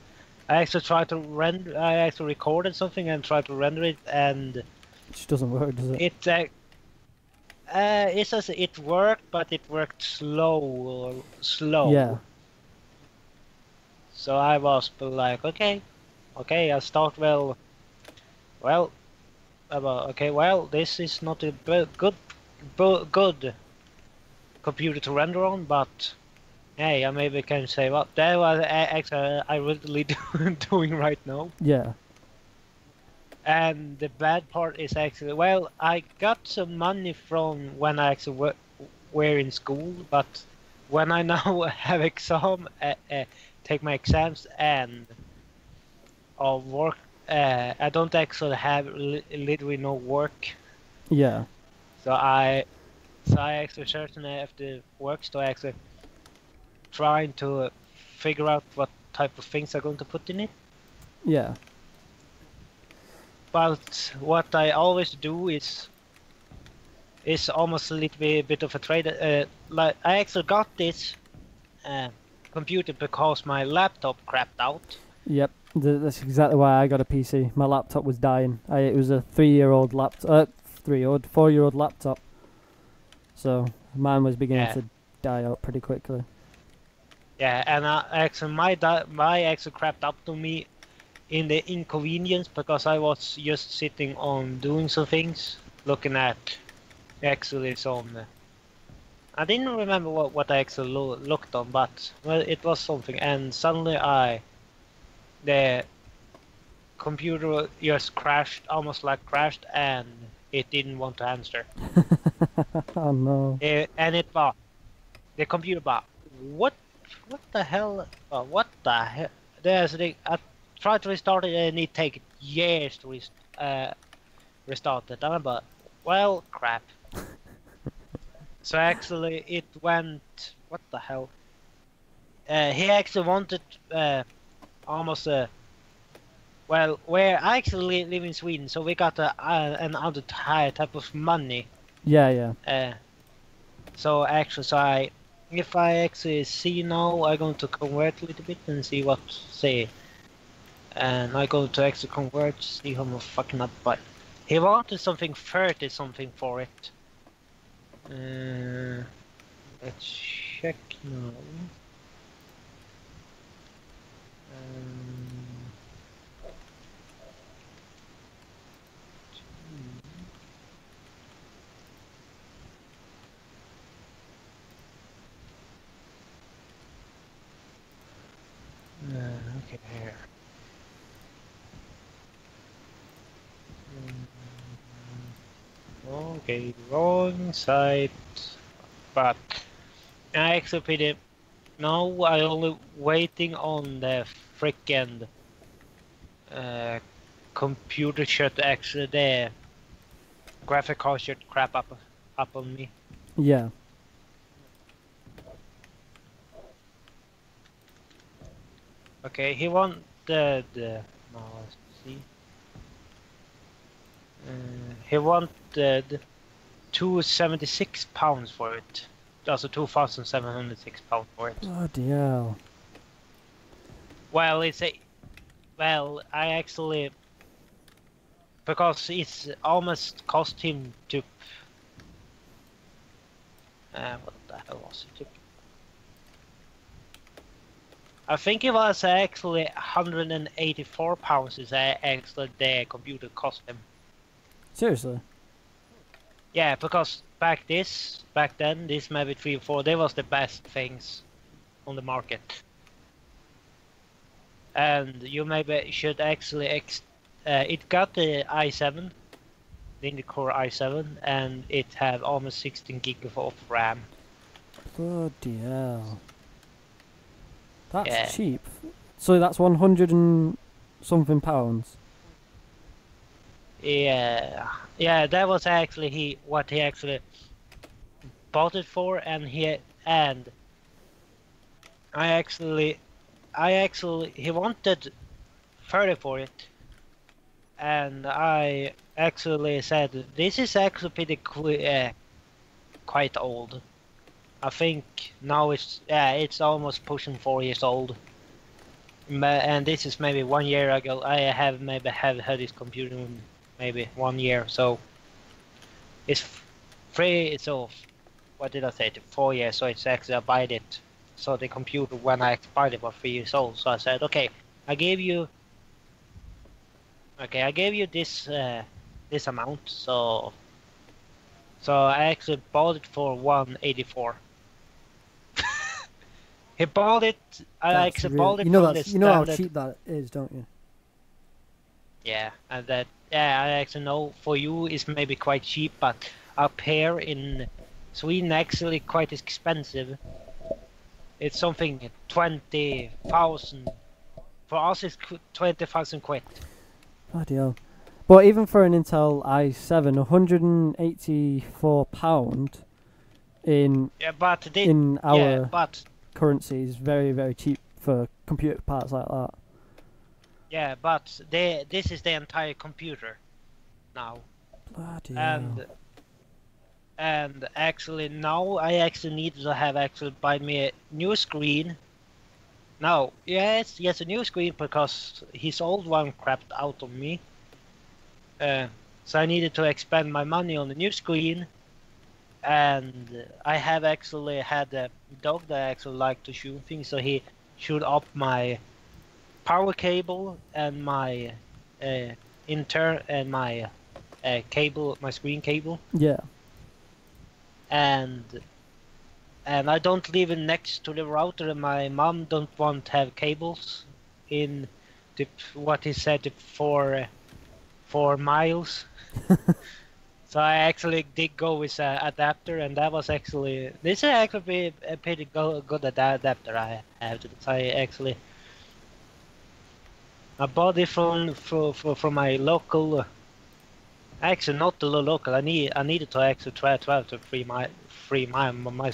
I actually tried to render. I actually recorded something and tried to render it, and it just doesn't work, does it? it says it worked, but it worked slow. Yeah. So I was like, okay, I'll start well. Okay, well, this is not a good computer to render on, but hey, I maybe can say what that was actually I really doing right now. Yeah. And the bad part is actually, well, I got some money from when I actually were in school, but when I now have take my exams and work, I don't actually have literally no work. Yeah. So I actually certainly have to work, so I actually trying to figure out what type of things I'm going to put in it. Yeah. But what I always do is almost a little bit of a trade. Like I actually got this computer because my laptop crapped out. Yep. That's exactly why I got a PC. My laptop was dying. It was a 4-year-old laptop. So mine was beginning to die out pretty quickly. Yeah, and actually my actually crapped up to me in the inconvenience because I was just sitting on doing some things, looking at actually some. I didn't remember what I actually looked on, but well, it was something, and suddenly the computer just crashed, almost like crashed, and it didn't want to answer. Oh no! And it was the computer bar. What the hell? What the hell? I tried to restart it, and it takes years to restart it. But well, crap. So actually, it went. What the hell? He actually wanted almost well, where I actually live in Sweden, so we got another type of money. Yeah, yeah. So actually, if I actually see now, I'm going to convert a little bit and see what say. And I go to actually convert, see how much fucking up, but he wanted something 30 something for it. Let's check now. Okay, here. Okay, wrong side. But I actually put it. No, I only waiting on the frickin' computer shut actually the graphic card should crap up on me. Yeah. Okay, he want the no, let's see. He wanted £276 for it. Also £2,706 for it. Bloody hell. Well, I actually, because it's almost cost him to. What the hell was it? I think it was actually 184 pounds is actually the computer cost him. Seriously? Yeah, because back then, this maybe 3 or 4, they was the best things on the market. And you maybe should actually, it got the i7, the Intel Core i7, and it had almost 16 gig of RAM. Bloody hell. That's Yeah. cheap. So that's 100 and something pounds. Yeah, yeah, that was actually what he actually bought it for, and he wanted 30 for it, and I actually said this is actually pretty quite old. I think now it's almost pushing 4 years old. And this is maybe 1 year ago. I have had this computer in maybe 1 year, so it's free. So what did I say? 4 years. So it's actually I bought it. So the computer when I bought it was 3 years old. So I said, okay, I gave you this this amount. So I actually bought it for 184. He bought it. I That's actually really, bought it you know from that's the you know how standard. cheap that is, don't you? Yeah, and that I actually know for you is maybe quite cheap, but up here in Sweden actually quite expensive. It's something 20,000. For us, it's 20,000 quid. Bloody hell. But even for an Intel i7, £184 in Yeah, but in our yeah, but currency is very, very cheap for computer parts like that. yeah, but this is the entire computer now, Bloody hell. and actually now I actually need to have actually buy me a new screen. No, yes, a new screen because his old one crapped out on me. So I needed to expend my money on the new screen, and I have actually had a dog that I actually like to shoot things, so he shoot up my power cable and my cable, my screen cable, Yeah. and I don't live in next to the router, and my mom don't want to have cables in the what he said the 4 miles. So I actually did go with an adapter, and that was actually this is actually a pretty good adapter I have. I bought it from my local. Actually, not the local. I needed to actually try to have to 3 miles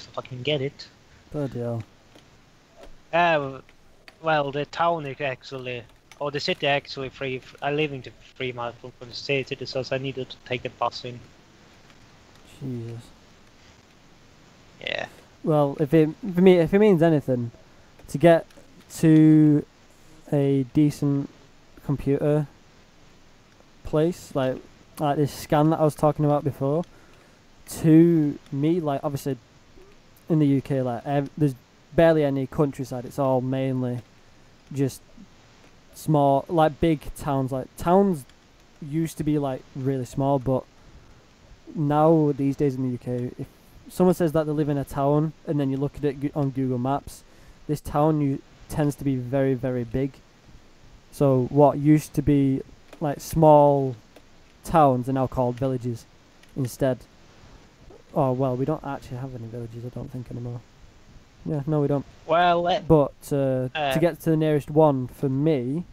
if I can get it. Bloody hell. Well, the town is actually, or the city actually free. I live in the 3 miles from the city, so I needed to take a bus in. Jesus. Yeah. Well, if it means anything, to get to a decent computer place like this scan that I was talking about before, to me, like obviously in the UK, like there's barely any countryside. It's all mainly just small, like big towns. Like towns used to be like really small, but now these days in the UK, if someone says that they live in a town and then you look at it on Google Maps, this town tends to be very, very big. So what used to be like small towns are now called villages instead. Oh well, we don't actually have any villages, I don't think, anymore. Yeah, no, we don't. Well, But to get to the nearest one, for me,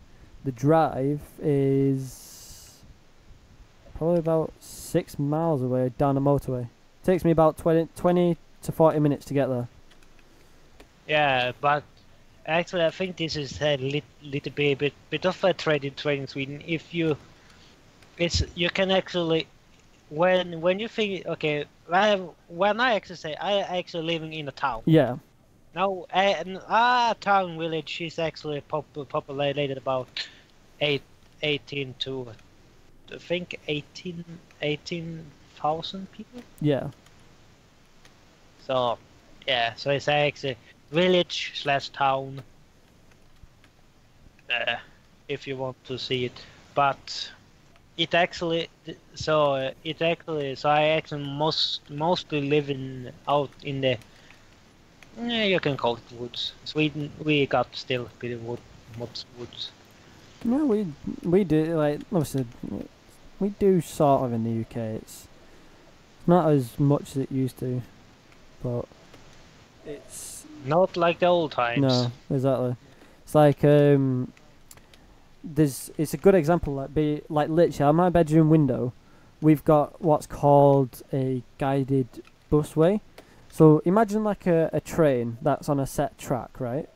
the drive is probably about 6 miles away down the motorway. Takes me about 20 to 40 minutes to get there. yeah, but actually, I think this is a little bit of a trade in Sweden. If you can actually when you think okay, when I actually say I actually living in a town. Yeah. Now, a town village is actually populated about 18 to I think 18,000 people. Yeah. So yeah, so it's actually village/town. if you want to see it. But it actually, so I actually mostly live out in the, you can call it woods. Sweden, we got still a bit of woods. No, we do, like, obviously, we do sort of in the UK. It's not as much as it used to, but it's Not like the old times. no, exactly. It's like it's a good example. Like literally on my bedroom window, we've got what's called a guided busway. So imagine like a train that's on a set track, right?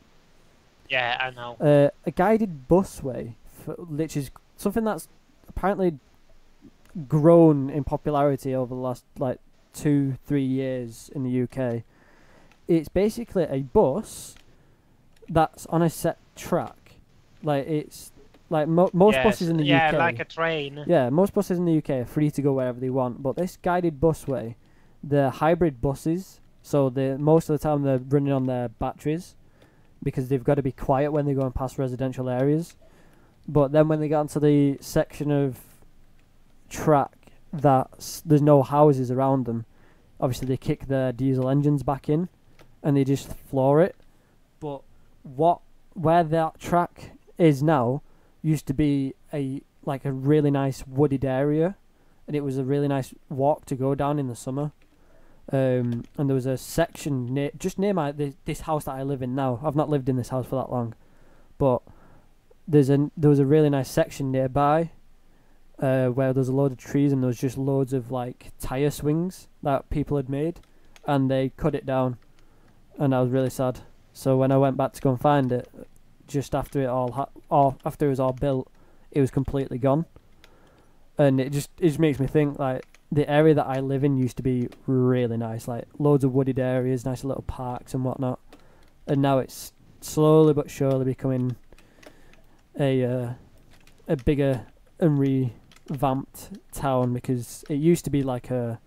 Yeah, I know. A guided busway, which is something that's apparently grown in popularity over the last like 2-3 years in the UK. It's basically a bus that's on a set track. Like it's like most Yes, buses in the yeah, UK. like a train. Yeah, most buses in the UK are free to go wherever they want. But this guided busway, the hybrid buses, so most of the time they're running on their batteries because they've got to be quiet when they're going past residential areas. But then when they get onto the section of track that there's no houses around them, obviously they kick their diesel engines back in and they just floor it. But where that track is now used to be a really nice wooded area, and it was a really nice walk to go down in the summer. And there was a section near this house that I live in now. I've not lived in this house for that long, but there was a really nice section nearby where there's a load of trees and there was just loads of like tire swings that people had made, and they cut it down, and I was really sad. So when I went back to go and find it, just after it after it was all built, it was completely gone, and it just makes me think like the area that I live in used to be really nice, like loads of wooded areas, nice little parks and whatnot, and now it's slowly but surely becoming a bigger and revamped town, because it used to be like a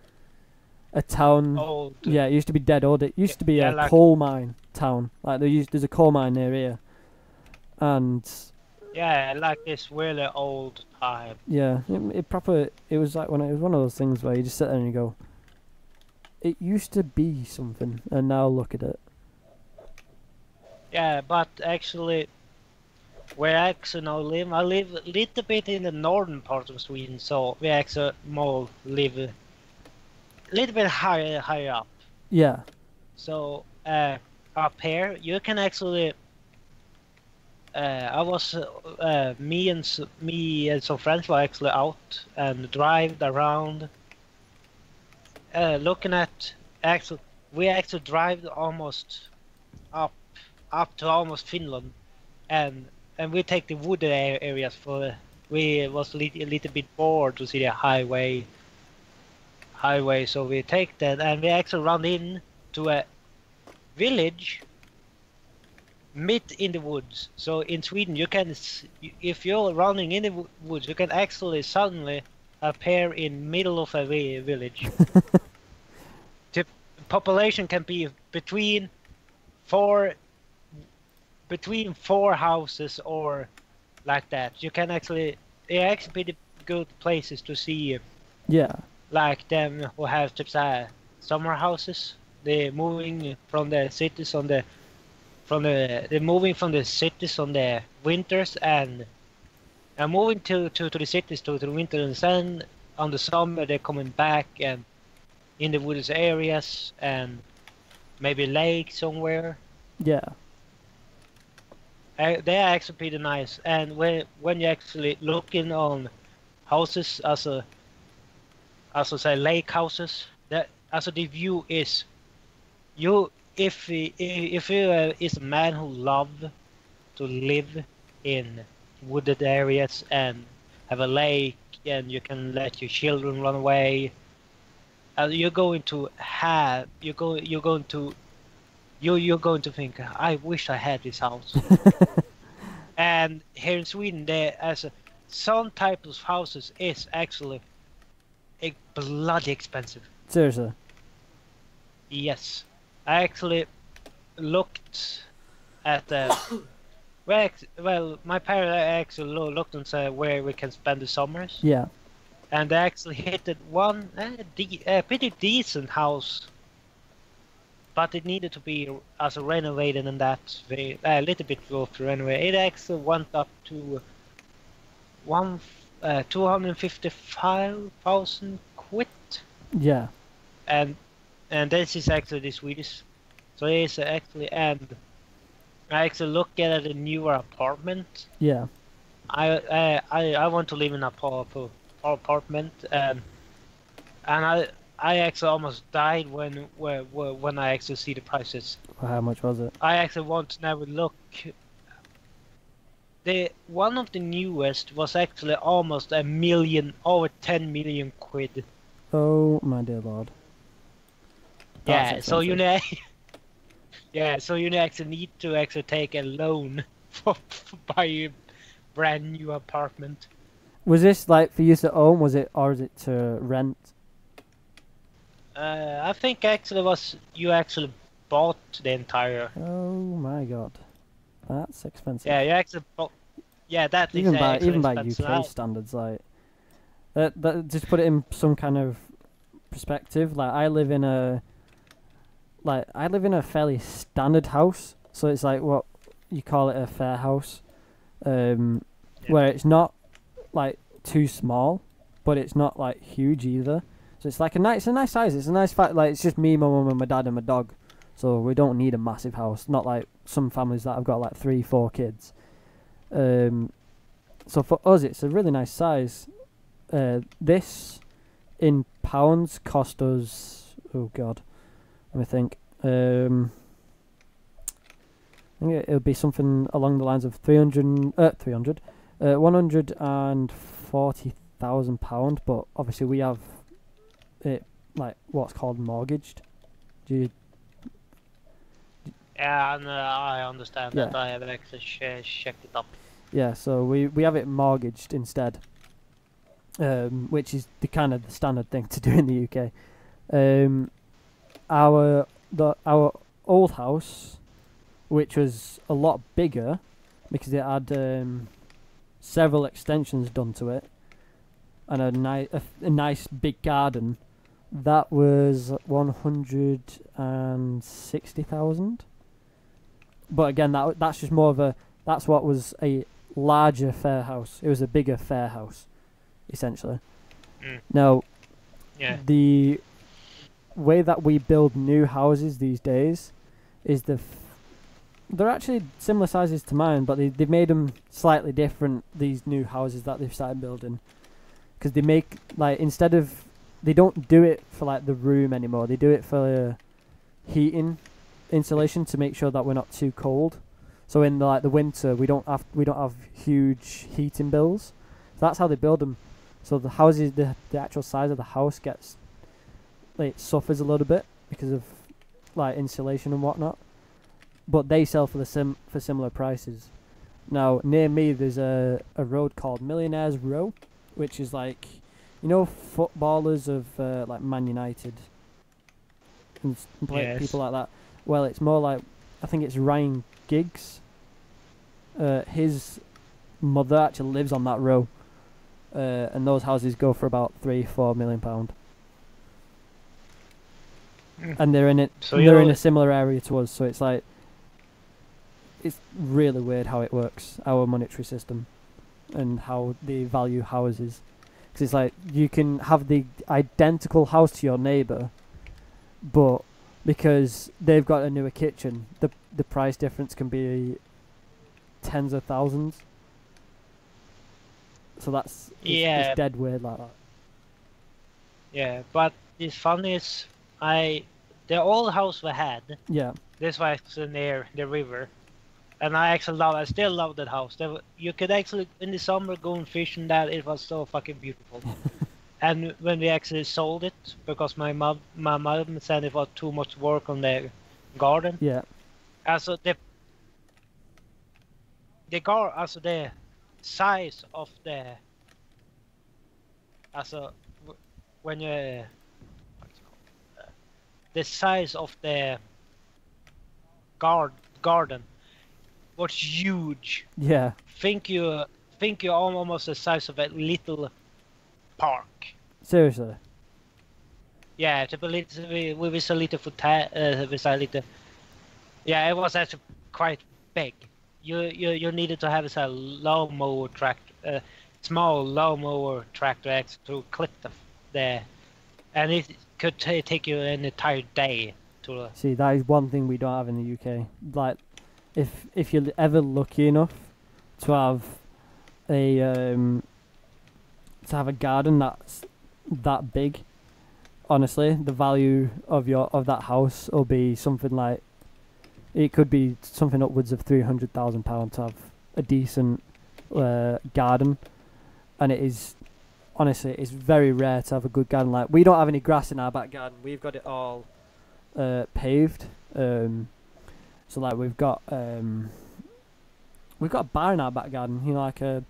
town. Old. Yeah, it used to be dead old. It used to be a like coal mine town. Like there's a coal mine near here, and Yeah, like this really old time. yeah, it was like it was one of those things where you just sit there and you go, it used to be something, and now look at it. Yeah, but actually, where I actually now live, I live a little bit in the northern part of Sweden, so we actually more live a little bit higher up. Yeah, So up here, you can actually. I was me and some friends were actually out and drive around, looking at we actually drive almost up to almost Finland, and we take the wooded areas for. We was a little bit bored to see the highway, so we take that and we actually run in to a village mid in the woods. So in Sweden, you can, if you're running in the woods, you can actually suddenly appear in middle of a village. The population can be between four houses or like that. You can actually, they're actually pretty good places to see. yeah, Like them who have summer houses. They're moving from the cities they're moving from the cities on the winters and moving to the cities to the winter, and then on the summer they're coming back and in the woods areas and maybe lake somewhere. yeah, They are actually pretty nice, and when you actually looking on houses as I say lake houses, that the view is you. If you is a man who love to live in wooded areas and have a lake and you can let your children run away, you're going to think, I wish I had this house. And here in Sweden, some types of houses is actually bloody expensive. seriously. Yes. I actually looked at well, my parents actually looked and said where we can spend the summers, Yeah. and they actually hit it one pretty decent house, but it needed to be also renovated, and that's a little bit rough to renovate. It actually went up to 255,000 quid, Yeah. and this is actually the Swedish. So it's actually, and I actually look at a newer apartment. Yeah. I want to live in a apartment, and I actually almost died when I actually see the prices. How much was it? I actually want to never look. The one of the newest was actually almost a million, over 10 million quid. Oh my dear lord. That's Yeah, so you expensive. know, yeah, so you actually need to actually take a loan for buy a brand new apartment. Was this like for use at home? Was it, or is it to rent? I think actually was you actually bought the entire. Oh my god, that's expensive. Yeah, you actually bought. Yeah, that is Even by actually expensive. UK standards, like just put it in some kind of perspective. Like I live in a fairly standard house, so it's like what you call it, a fair house, where it's not like too small, but it's not like huge either. So it's like a nice size. It's a nice fact. Like it's just me, my mum, and my dad, and my dog. So we don't need a massive house. Not like some families that have got like 3-4 kids. So for us, it's a really nice size. This in pounds cost us. Oh God, let me think. I think it'll be something along the lines of 140,000 pound. But obviously we have it like what's called mortgaged. Do you? Yeah, and I understand that. Yeah. I have actually checked it up. Yeah, so we have it mortgaged instead, which is the kind of the standard thing to do in the UK. Our old house, which was a lot bigger, because it had several extensions done to it, and a nice big garden, that was 160,000. But again, that's just more of a, that's what was a larger fair house. It was a bigger fair house, essentially. Now, Yeah. the way that we build new houses these days is they're actually similar sizes to mine, but they've made them slightly different, these new houses that they've started building. Because they make, like, instead of, they don't do it for like the room anymore, they do it for heating insulation to make sure that we're not too cold. So in the winter we don't have huge heating bills. So that's how they build them. So the houses, the actual size of the house gets, like, it suffers a little bit because of like insulation and whatnot. But they sell for for similar prices. Now near me there's a road called Millionaires Row, which is like, you know, footballers of like Man United and people like that. Well, it's more like, I think it's Ryan Giggs. His mother actually lives on that row, and those houses go for about £3-4 million. And they're in it. So they're in a similar area to us. So it's like, it's really weird how it works, our monetary system, and how they value houses. Because it's like you can have the identical house to your neighbour, but because they've got a newer kitchen, the price difference can be tens of thousands. So it's dead weird like that. Yeah, but it's funny is the old house we had. Yeah. This was near the river, and I still love that house. You could actually in the summer go and fish in that. It was so fucking beautiful. And when we actually sold it, because my mom said it was too much work on the garden. Yeah. Also the size of the, when you, the size of the garden was huge. Yeah. Think you almost the size of a little park. Seriously. Yeah, to believe with a little with a little. Yeah, it was actually quite big. You needed to have a lawnmower tractor, small lawnmower tractor to clip the, and it could take you an entire day to. See, that is one thing we don't have in the UK. Like, if you're ever lucky enough to have a garden that's that big, honestly, the value of that house will be something like, it could be something upwards of £300,000 to have a decent garden, and it is, honestly, it's very rare to have a good garden. Like, we don't have any grass in our back garden. We've got it all paved. So like we've got a bar in our back garden. You know, like a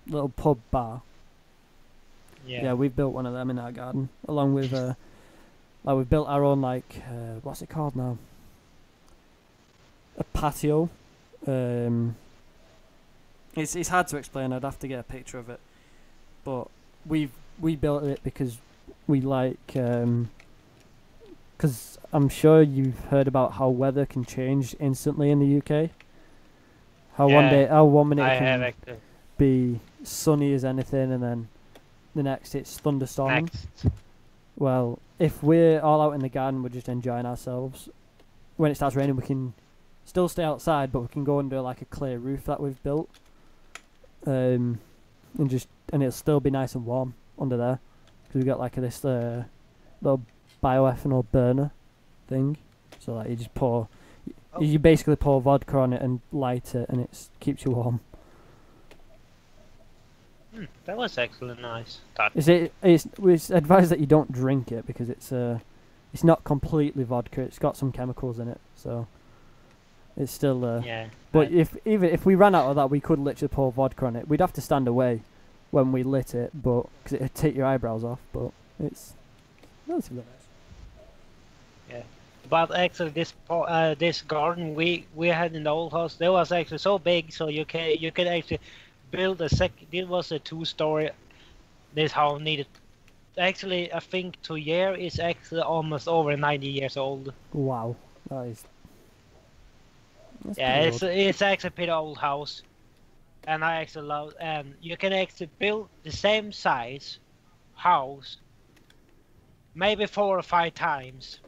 little pub bar. Yeah, we've built one of them in our garden, along with like we've built our own, like what's it called now? A patio. It's hard to explain. I'd have to get a picture of it, but we built it because we like because I'm sure you've heard about how weather can change instantly in the UK. How one minute it can be sunny as anything, and then the next it's thunderstorming. Well, if we're all out in the garden, we're just enjoying ourselves. When it starts raining, we can still stay outside, but we can go under like a clear roof that we've built, and it'll still be nice and warm under there because we've got like this little bioethanol burner thing. So like you basically pour vodka on it and light it, and it keeps you warm. That was actually nice. It's advised that you don't drink it because it's not completely vodka. It's got some chemicals in it, so it's still yeah. But if we ran out of that, we could literally pour vodka on it. We'd have to stand away when we lit it, but because it'd take your eyebrows off. But it's relatively nice. Yeah, but actually this garden we had in the old house, that was actually so big, so you could actually build it was a 2-story. This house needed, actually, I think 2 years is actually almost over 90 years old. Wow, that's yeah, it's actually a pretty old house, and I actually love. And you can actually build the same size house, maybe 4 or 5 times.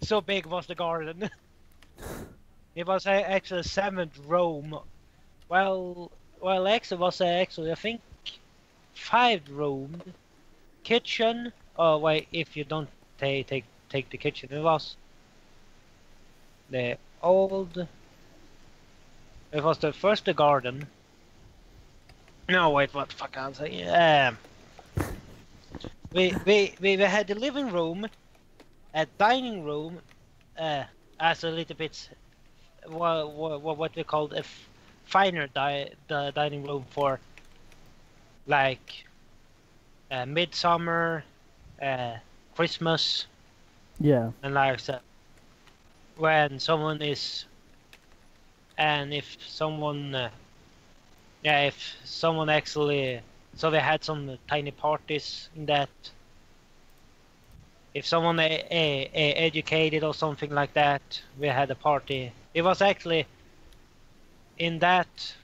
So big was the garden. It was actually a 7th room. Well, actually was actually I think 5-roomed kitchen. Oh wait, if you don't take the kitchen, it was the old. It was the garden. No wait, what the fuck I'm saying? We had the living room, a dining room, as a little bit what we called a finer the dining room for like midsummer, Christmas, yeah, and like that. When someone is, and if someone actually, so they had some tiny parties in that. If someone educated or something like that, we had a party. It was actually in that.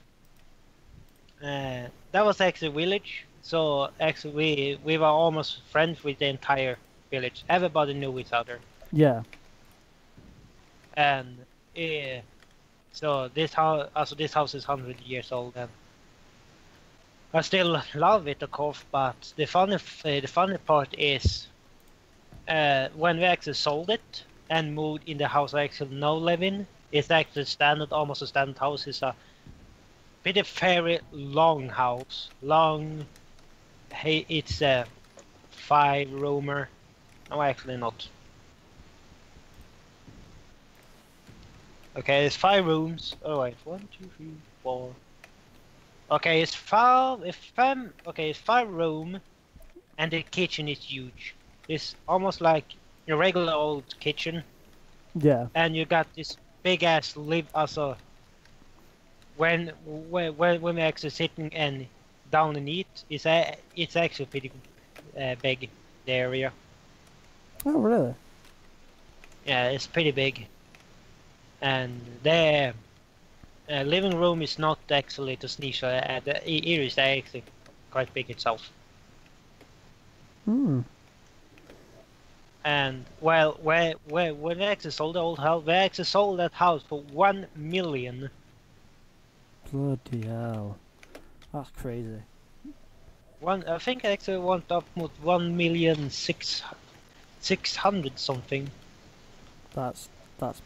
That was actually a village. So actually, we were almost friends with the entire village. Everybody knew each other. Yeah. And so this house is 100 years old, and I still love it, of course. But the funny part is. When we actually sold it and moved in the house I actually now live in, it's actually almost a standard house. It's a pretty very long house. Hey, it's a 5-roomer. No, actually not. Okay, it's 5 rooms. Oh wait, 1, 2, 3, 4. Okay, it's 5. It's 5 room, and the kitchen is huge. It's almost like a regular old kitchen. Yeah. And you got this big ass live also when we're actually sitting and down and eat, it's actually pretty big, the area. Oh, really? Yeah, it's pretty big. And the living room is not actually to sneeze. It is actually quite big itself. Hmm. And well, when they actually sold the old house, they actually sold that house for 1 million. Bloody hell. That's crazy. I think I actually went up with 1,600,000 something. That's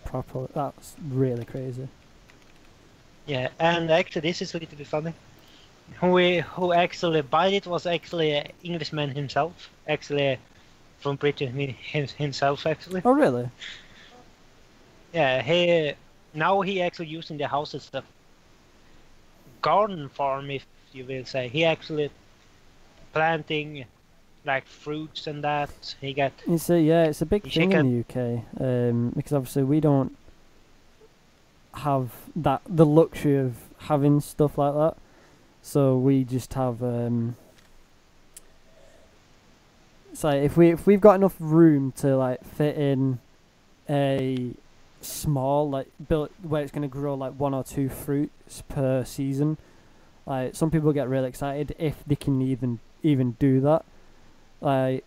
proper. That's really crazy. Yeah, and actually this is a little bit funny. Who actually bought it was actually an Englishman himself, actually from Britain himself actually. Oh, really? Yeah, he actually using the house as a garden farm, if you will say. He actually planting like fruits and that. He got It's a big thing in the UK. Because obviously we don't have the luxury of having stuff like that. So we just have so if we've got enough room to like fit in a small like build where it's going to grow like 1 or 2 fruits per season, like some people get really excited if they can even do that. Like,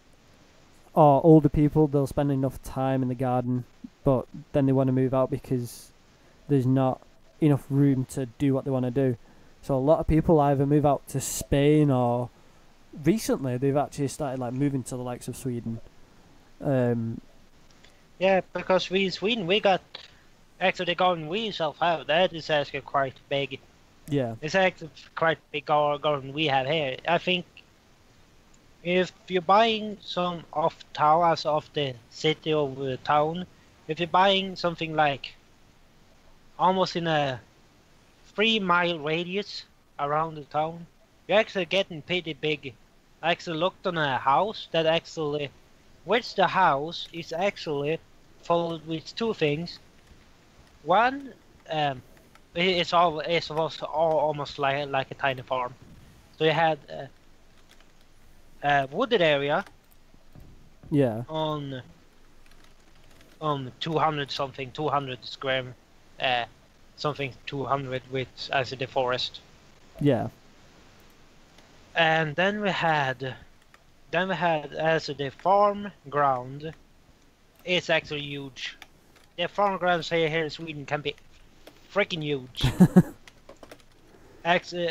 or older people, they'll spend enough time in the garden, but then they want to move out because there's not enough room to do what they want to do. So a lot of people either move out to Spain, or recently they've actually started like moving to the likes of Sweden. Yeah, because we in Sweden we got actually the garden we self have that is actually quite big. Yeah. It's actually quite big garden we have here. I think if you're buying some off town, as of the city or the town, if you're buying something like almost in a 3-mile radius around the town, you're actually getting pretty big. I actually looked on a house that actually, which the house is actually followed with 2 things. One, it's also almost like a tiny farm. So you had a wooded area Yeah. on 200 square, something 200 with as the forest. Yeah. And then we had as the farm ground. It's actually huge. The farm grounds here in Sweden can be freaking huge. Actually,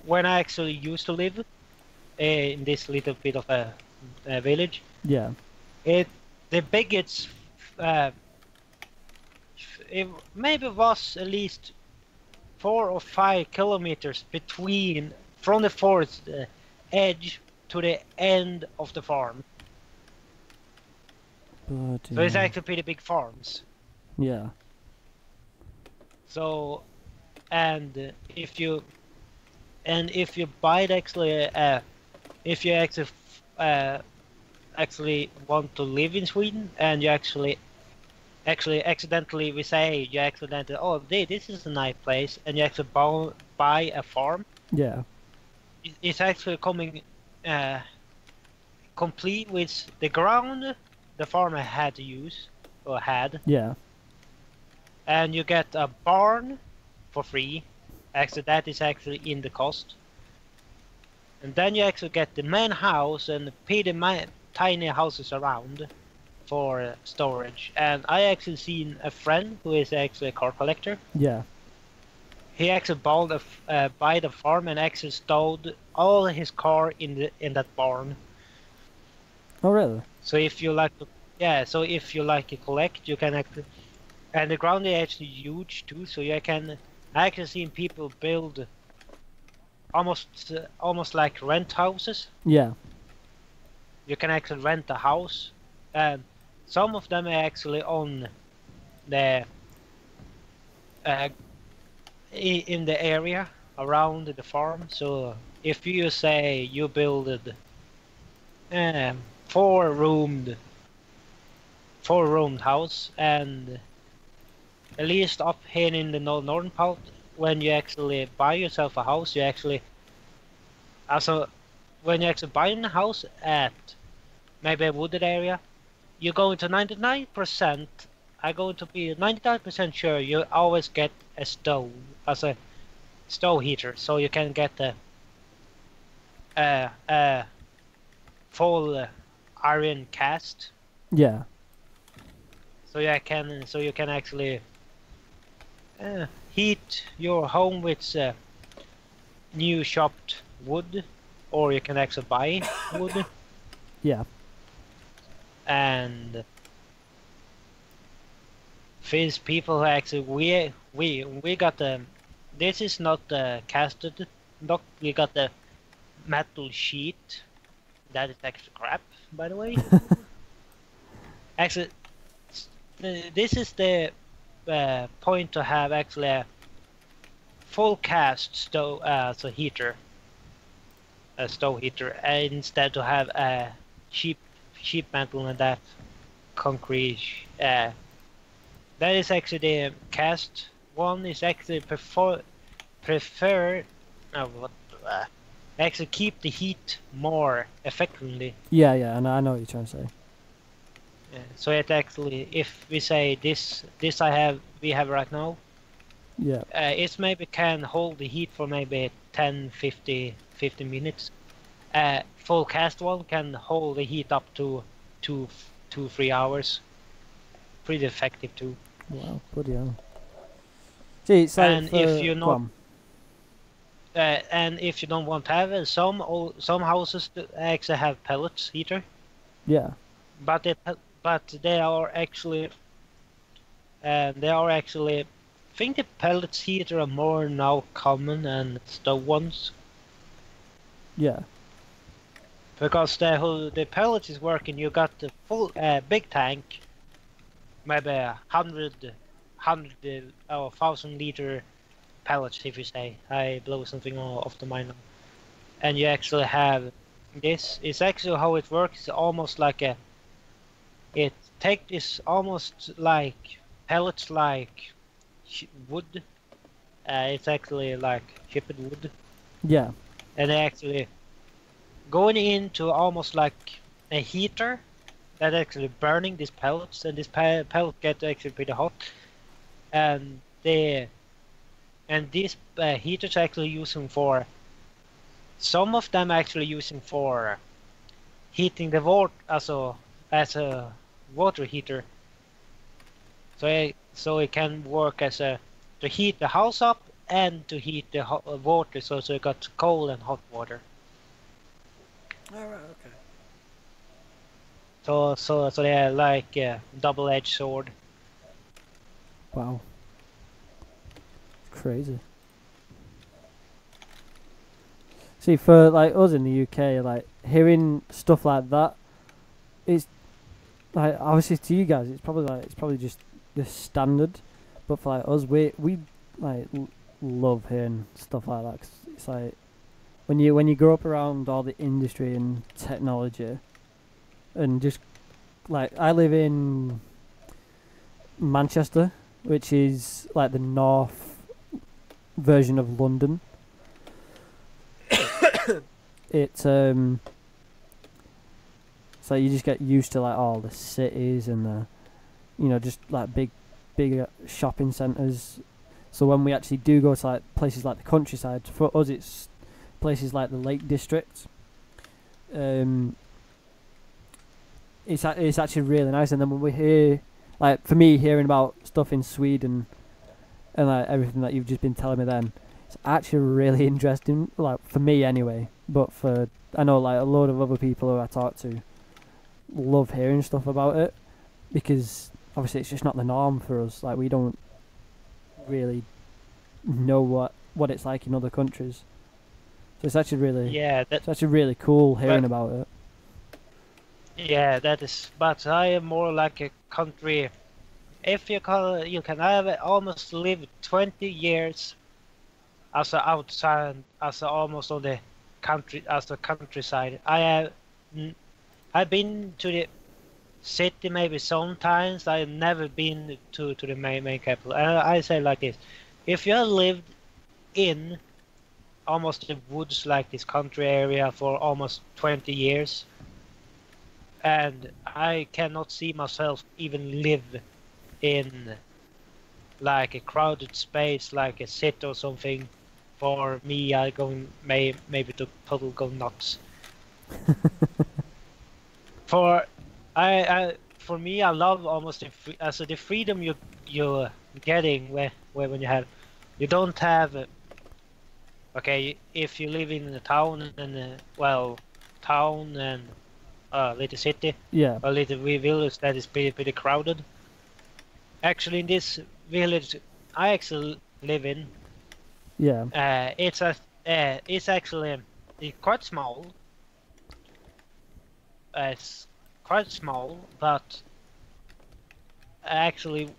when I actually used to live in this little bit of a village, Yeah. the biggest it maybe was at least 4 or 5 kilometers between from the forest edge to the end of the farm. Bloody So it's hell. actually pretty big farms. Yeah. So, and if you buy it actually, if you actually want to live in Sweden, and you actually accidentally, we say you accidentally, oh, this is a nice place, and you actually buy a farm. Yeah. It's actually coming complete with the ground the farmer had to use or had. Yeah. And you get a barn for free. Actually, that is actually in the cost. And then you actually get the main house and pretty tiny houses around for storage. And I actually seen a friend who is actually a car collector. Yeah. He actually buy the farm and actually stowed all his car in that barn. Oh, really? So if you like to, yeah, so if you like to collect, you can actually, and the ground is actually huge too. So I actually seen people build almost like rent houses. Yeah. You can actually rent a house, and some of them are actually on the in the area around the farm. So if you say you build 4-roomed four-roomed house, and at least up here in the northern part, when you actually buy yourself a house, you actually also when you actually buy a house at maybe a wooded area, you're going to 99%. I'm going to be 99% sure you always get a stove as a stove heater, so you can get a full iron cast. Yeah. So you can actually heat your home with new chopped wood, or you can actually buy wood. Yeah. And these people who actually we got the this is not casted, not we got the metal sheet. That is actually crap, by the way. Actually, this is the point to have actually a full cast stove so heater, a stove heater, instead to have a cheap metal and that concrete. That is actually the cast one is actually prefer actually keep the heat more effectively. Yeah, and I know what you're trying to say. So it actually, if we say this we have right now, Yeah. it maybe can hold the heat for maybe 10, 50 minutes. Full cast one can hold the heat up to 3 hours. Pretty effective too. Wow, bloody hell. See, it's like And if you're go not, on. and if you don't want to have it, some houses actually have pellets heater, Yeah. but they are actually, I think the pellets heater are more now common than stove ones. Yeah. Because the pellet is working, you got the full big tank, maybe 100 or 1,000-liter pellets, if you say. I blow something off the mind now. And you actually have this. It's actually how it works. It's almost like it's almost like pellets, like wood. It's actually like chipped wood. Yeah. And they actually going into almost like a heater that actually burning these pellets, and this pellet get actually pretty hot, and these heaters actually using for some of them actually using for heating the water as a water heater, so it can work as a to heat the house up and to heat the water, so you got cold and hot water. Alright, okay. So they're like a double-edged sword. Wow. Crazy. See, for like us in the UK, like hearing stuff like that, it's like obviously to you guys, it's probably just the standard, but for like us, we like love hearing stuff like that. 'Cause it's like when you grow up around all the industry and technology, and just like I live in Manchester, which is like the north version of London. It's so you just get used to like all the cities and the just like big shopping centres. So when we actually do go to like places like the countryside, for us it's places like the Lake District. It's actually really nice. And then when we hear, like for me, hearing about stuff in Sweden and like everything that you've just been telling me, then it's actually really interesting. Like for me anyway, but I know like a load of other people who I talk to love hearing stuff about it, because obviously it's just not the norm for us. Like we don't really know what it's like in other countries. So it's actually really it's actually really cool hearing about it. Yeah, that is. But I am more like a country. If you can have almost live 20 years as a outside, as a almost on the country, as the countryside. I've been to city maybe sometimes. I've never been to the main capital. I say like this: if you have lived in almost the woods like this country area for almost 20 years, and I cannot see myself even live in like a crowded space like a city or something. For me, I going maybe to total go nuts. For for me, I love almost the freedom you're getting when you have you don't have okay, if you live in a town and well, town and little city, Yeah. a little village that is pretty crowded. Actually, in this village I actually live in, Yeah. it's actually quite small. It's quite small, but actually,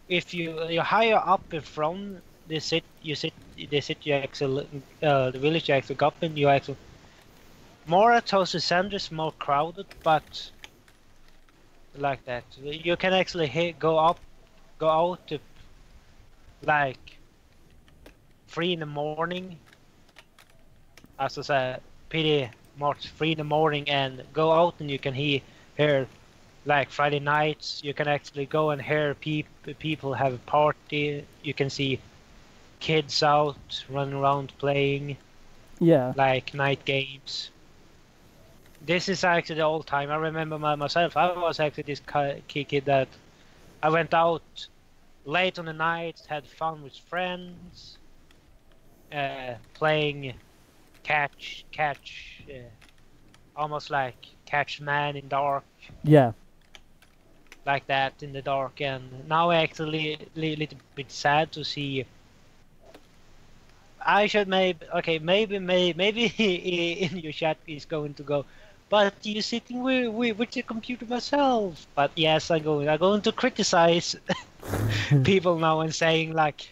if you're higher up from the city, the city you actually the village you actually got in, you actually more towards the center is more crowded, but like that you can actually go out to like 3 in the morning, as I said, pretty much 3 in the morning, and go out and you can hear like Friday nights. You can actually go and hear people have a party. You can see kids out running around playing Yeah. like night games. This is actually the old time. I remember myself. I was actually this kid that I went out late on the night, had fun with friends, playing catch, almost like catch man in dark, Yeah. like that in the dark. And now actually little bit sad to see. I should maybe in your chat is going to go, but you sitting with your computer myself. But yes, I'm going to criticize people now and saying like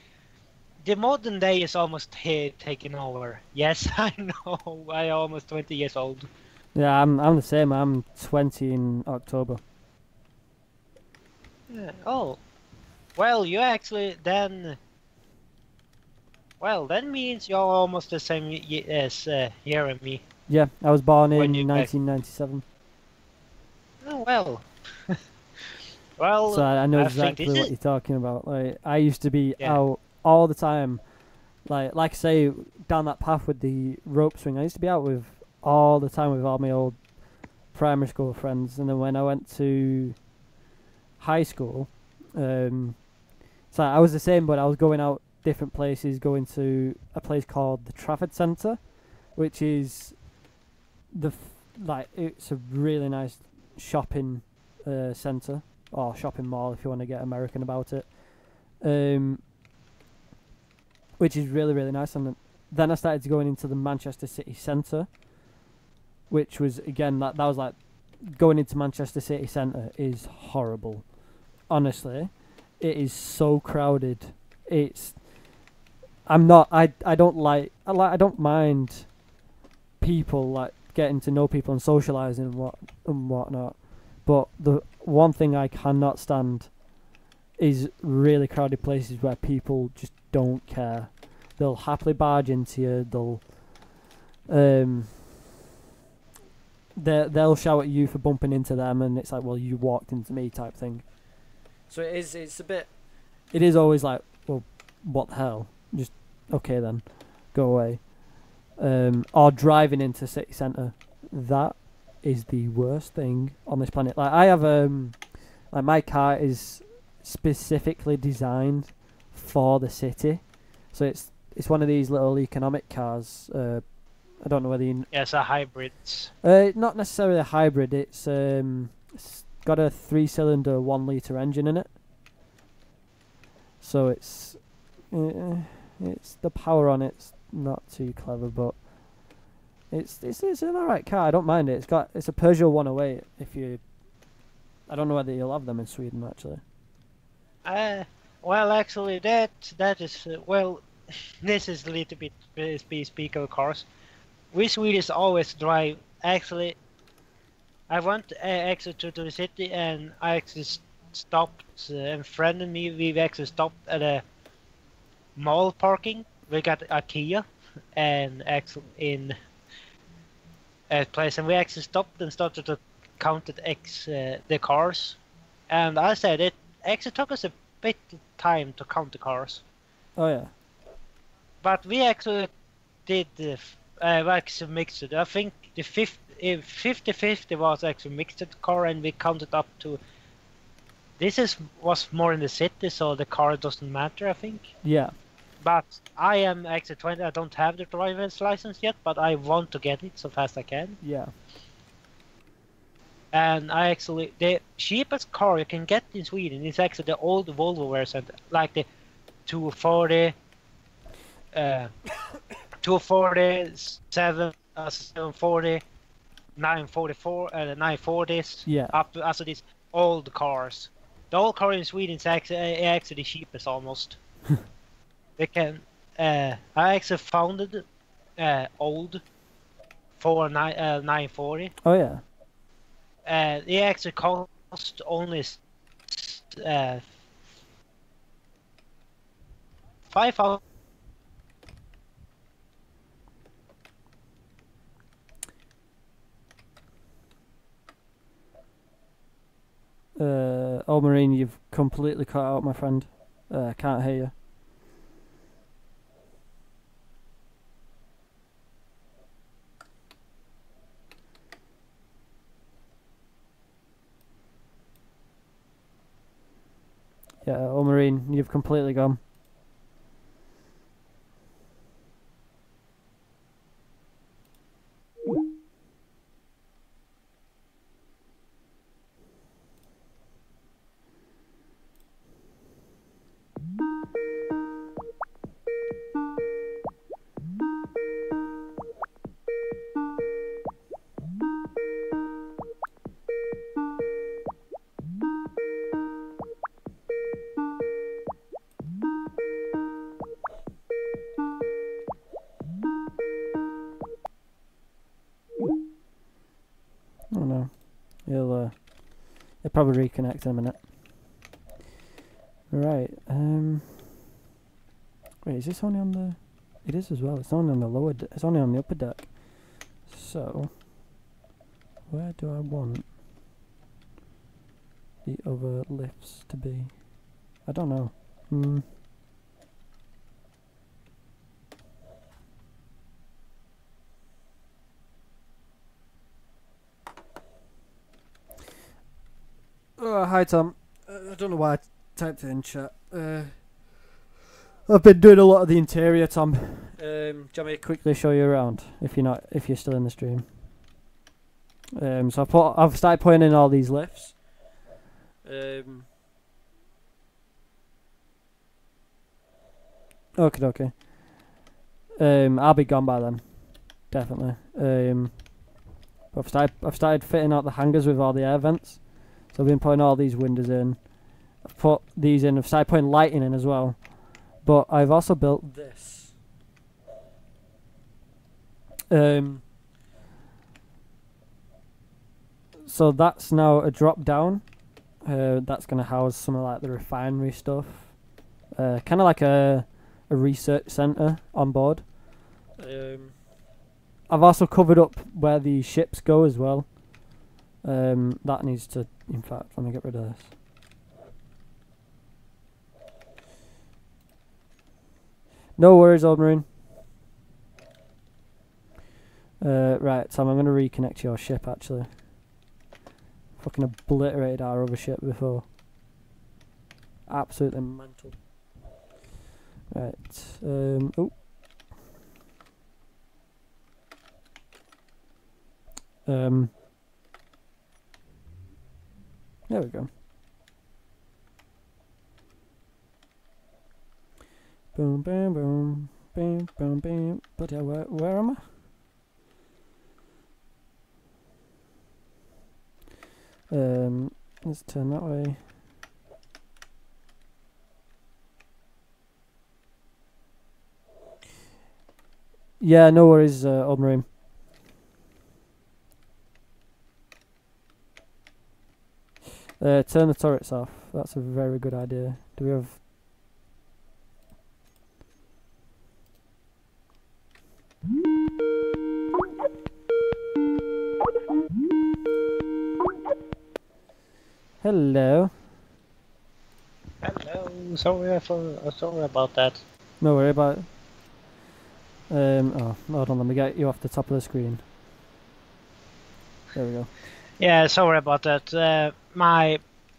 the modern day is almost here taking over. Yes, I know. I almost 20 years old. Yeah, I'm the same. I'm 20 in October. Yeah. Oh, well, you actually then. Well, that means you're almost the same as year and me. Yeah, I was born When in you 1997, Oh well. Well, so I know I think exactly this what is you're talking about. Like, I used to be Yeah. out all the time. Like I say, down that path with the rope swing. I used to be out with all the time with all my old primary school friends, and then when I went to high school, so I was the same, but I was going out different places, going to a place called the Trafford Centre, which is it's a really nice shopping centre or shopping mall if you want to get American about it, which is really really nice. And then I started going into the Manchester City Centre, which was again that was like going into Manchester City Centre is horrible. Honestly, it is so crowded. I don't mind people like getting to know people and socializing and whatnot, but the one thing I cannot stand is really crowded places where people just don't care. They'll happily barge into you. They'll shout at you for bumping into them, and it's like, well, you walked into me type thing. So it's a bit. It is always like, well, what the hell? Just okay then, go away. Or driving into city centre, that is the worst thing on this planet. Like I have like my car is specifically designed for the city, so it's one of these little economic cars. I don't know whether you. Yes, a hybrid. Not necessarily a hybrid. It's got a 3-cylinder 1 litre engine in it. So it's the power on it's not too clever, but it's an alright car. I don't mind it. It's a Peugeot 108. I don't know whether you'll have them in Sweden actually. Well, actually, that is well, this is a little bit speak of cars. We Swedes always drive. Actually, I went actually to the city, and I actually stopped. And friend and me, we actually stopped at a mall parking. We got IKEA, and actually in a place, and we actually stopped and started to count the cars. And I said it actually took us a bit of time to count the cars, Oh yeah. but we actually did actually mixed it. I think the 50-50 was actually mixed car, and we counted up to. Was more in the city, so the car doesn't matter, I think. Yeah. But I am actually 20. I don't have the driver's license yet, but I want to get it so fast I can. Yeah. And I actually the cheapest car you can get in Sweden is actually the old Volvo version, like the 240, 247, 740, 944, and the 940s. Yeah. Up to also these old cars. The old car in Sweden is actually the cheapest almost. They can. I actually found it old for 940. Oh yeah. It actually cost only 5,000. Oh, Marine, you've completely cut out, my friend. Can't hear you. Yeah, oh, Marine, you've completely gone. Oh no. He'll probably reconnect in a minute. Right, wait, is this only on the... It is as well, it's only on the lower it's only on the upper deck. So, where do I want the other lifts to be? I don't know. Hi Tom. I don't know why I typed it in chat. I've been doing a lot of the interior, Tom. Do you want me to quickly show you around if you're still in the stream? So I've started putting in all these lifts. Okay. I'll be gone by then, definitely. But I've started fitting out the hangers with all the air vents. So I've been putting all these windows in. I've put these in. I've started putting lighting in as well. But I've also built this. So that's now a drop down. That's going to house some of like the refinery stuff. Kind of like a research centre on board. I've also covered up where the ships go as well. That needs to... In fact, let me get rid of this. No worries, old Marine. Right, Tom, I'm going to reconnect your ship, actually. Fucking obliterated our other ship before. Absolutely mental. Right, oh. There we go. Boom, bam, boom, bam, bam, bam. But yeah, where am I? Let's turn that way. Yeah, no worries, old Marine. Turn the turrets off. That's a very good idea. Do we have... Hello. Hello. Sorry about that. No worry about it. Oh, hold on, let me get you off the top of the screen. There we go. Yeah, sorry about that.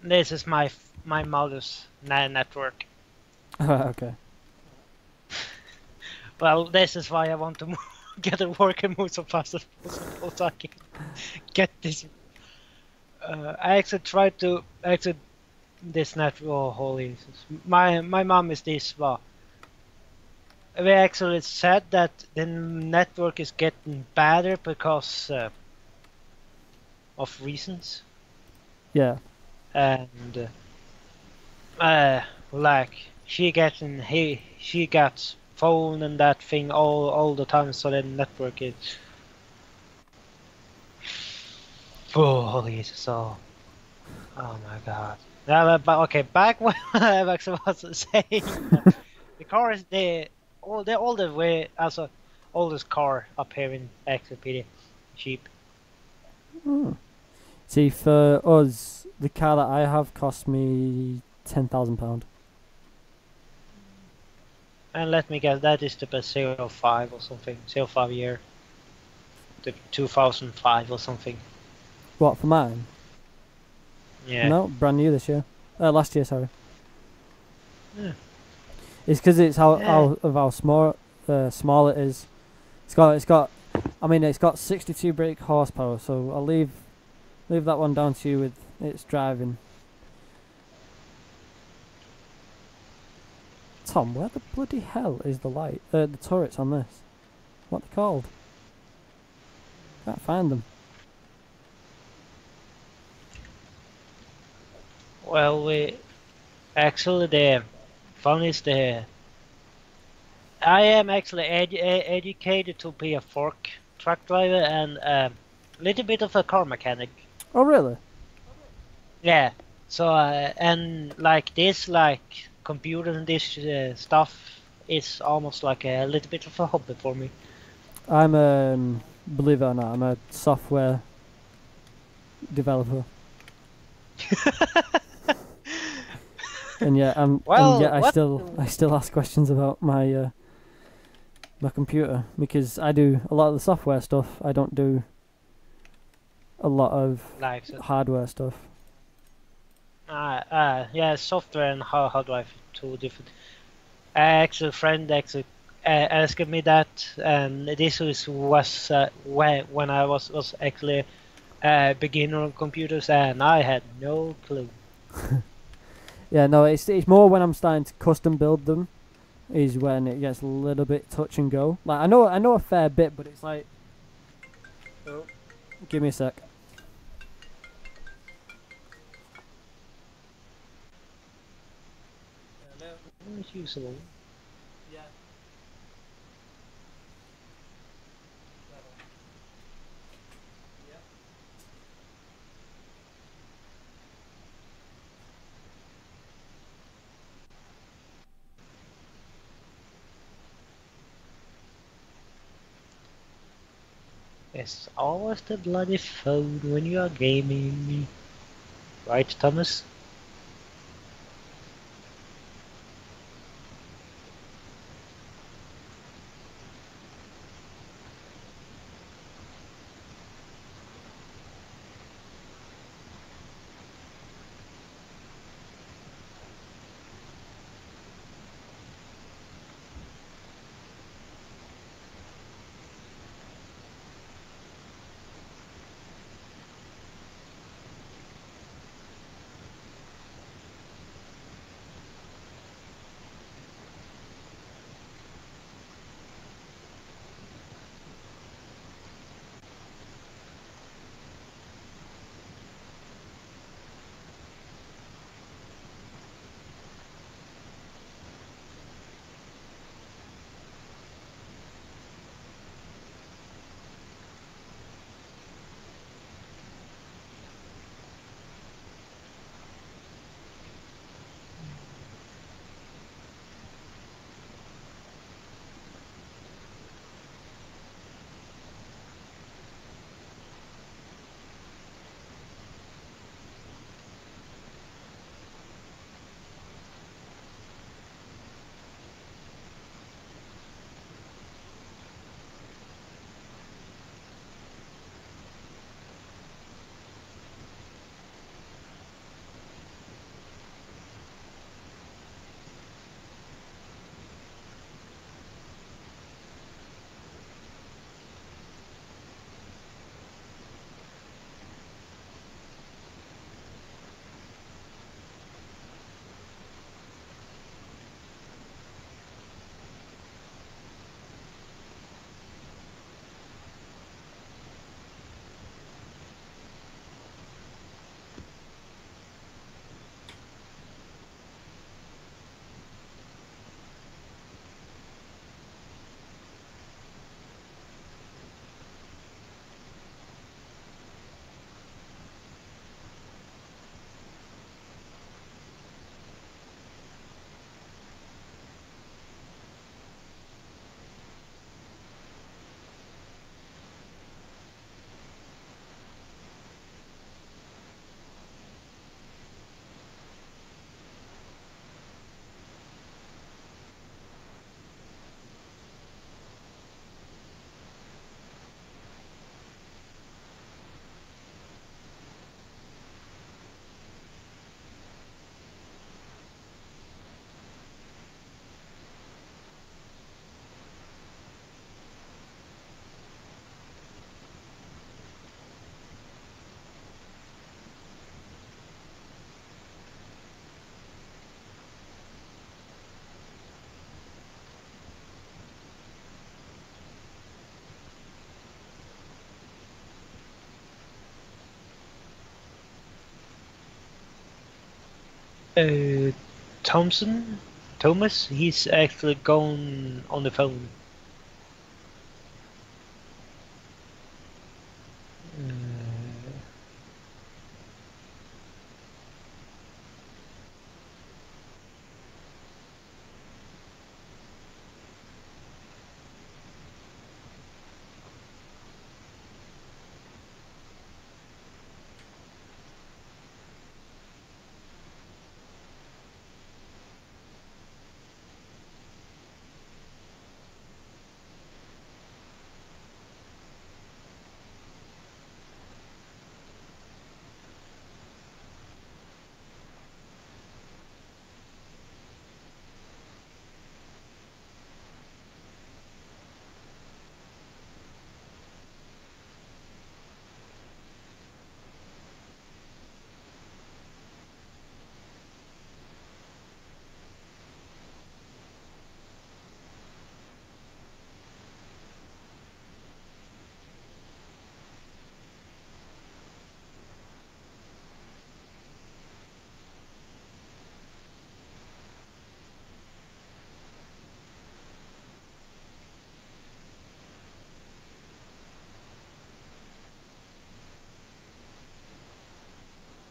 This is my mother's network. Okay. Well, this is why I want to get a working move so fast as possible so I can get this. I actually tried to exit this network. Oh, holy Jesus. My mom is this. Well, we actually said that the network is getting better because of reasons, Yeah. and like she gets phone and that thing all the time, so the network is. Oh, holy Jesus! Oh my God. Yeah, but okay, back when I actually was saying, the car is all the way as a oldest car up here in actually pretty cheap. See, for us, the car that I have cost me £10,000. And let me guess, that is the best 05 or something, 05 year, the 2005 or something. What, for mine? Yeah. No, brand new this year. Last year, sorry. Yeah. It's because it's how small it is. It's got. I mean, it's got 62 brake horsepower. So I'll leave that one down to you with its driving. Tom, where the bloody hell is the light? The turrets on this. What are they called? Can't find them. Well, the fun is I am actually educated to be a fork truck driver and a little bit of a car mechanic. Oh, really? Yeah. So and like this, like computer and this stuff is almost like a little bit of a hobby for me. I'm believe it or not, I'm a software developer. And yeah, I still ask questions about my my computer because I do a lot of the software stuff. I don't do a lot of Like hardware stuff. yeah, software and hard drive two different. Actually, a friend actually asked me that, and this was when I was actually a beginner on computers, and I had no clue. Yeah, no, it's more when I'm starting to custom build them, is when it gets a little bit touch and go. Like I know a fair bit, but it's like, oh, give me a sec. It's usable. Yeah. It's always the bloody phone when you are gaming, right, Thomas? Thomas, he's actually gone on the phone.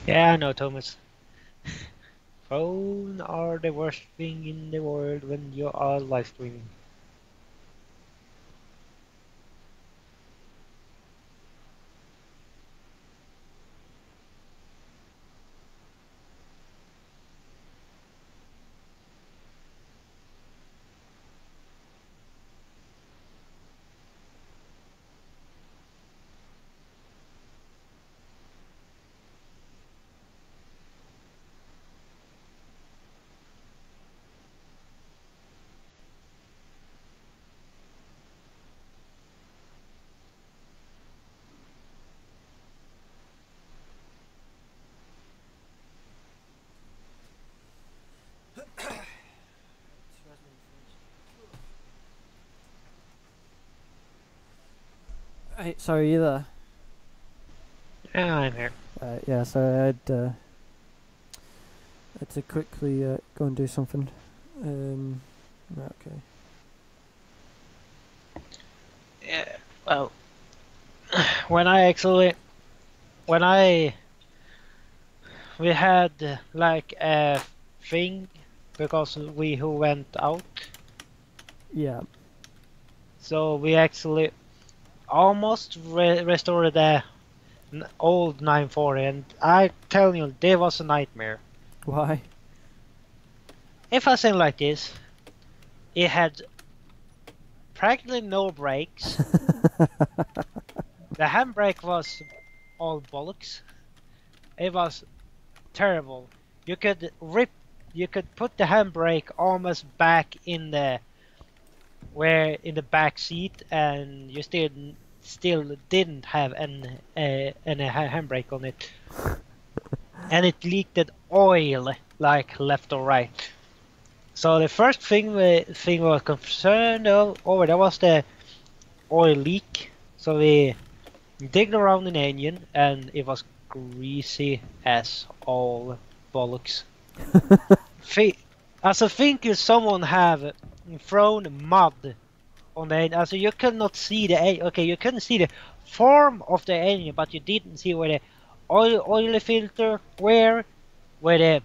Yeah, I know, Thomas. Phone are the worst thing in the world when you are live streaming. Hey, sorry, are you there? Yeah, I'm here. Yeah, so I had to quickly go and do something. Right, okay. Yeah, well, when we had like a thing because we who went out, Yeah. so we actually almost restored the old 940, and I tell you, there was a nightmare. Why? If I say like this, it had practically no brakes. The handbrake was all bollocks. It was terrible. You could put the handbrake almost back in the back seat, and you still didn't have any handbrake on it, and it leaked oil like left or right. So the first thing we were concerned over there was the oil leak. So we digged around in the engine, and it was greasy as all bollocks. Also, think if someone have thrown mud on the engine. Also, you could not see you couldn't see the form of the engine, but you didn't see where the oil filter where the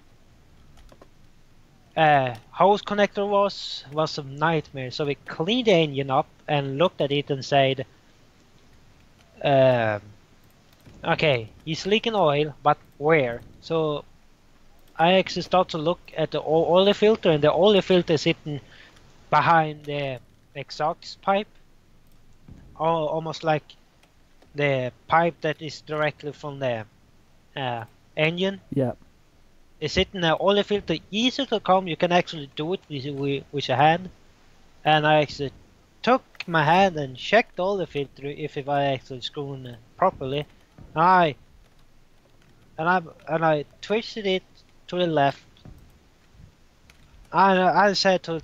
hose connector was a nightmare. So we cleaned the engine up and looked at it and said, okay, he's leaking oil, but where? So I actually start to look at the oil filter, and the oil filter is sitting behind the exhaust pipe, almost like the pipe that is directly from the engine. Yeah. Is sitting the oil filter easy to come? You can actually do it with your hand, and I actually took my hand and checked all the filter if I actually screwed properly. I twisted it to the left. I said to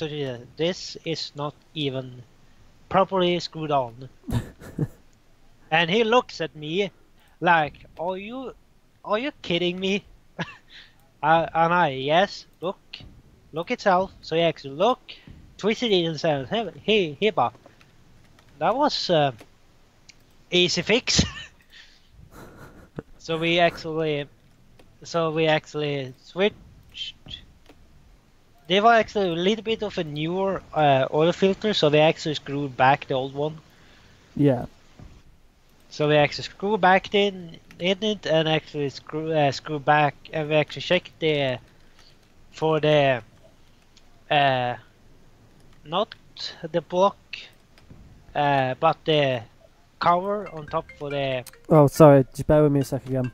this is not even properly screwed on. And he looks at me like, are you kidding me? Yes, look itself. So you actually look, twist it in and say, hey, Bob. That was easy fix. so we actually, switched. They were actually a little bit of a newer oil filter, so we actually screwed back the old one. Yeah. So we actually screw back in it and actually screw back, and we actually checked the for the uh, not the block, but the cover on top for the. Oh, sorry. Just bear with me a sec again.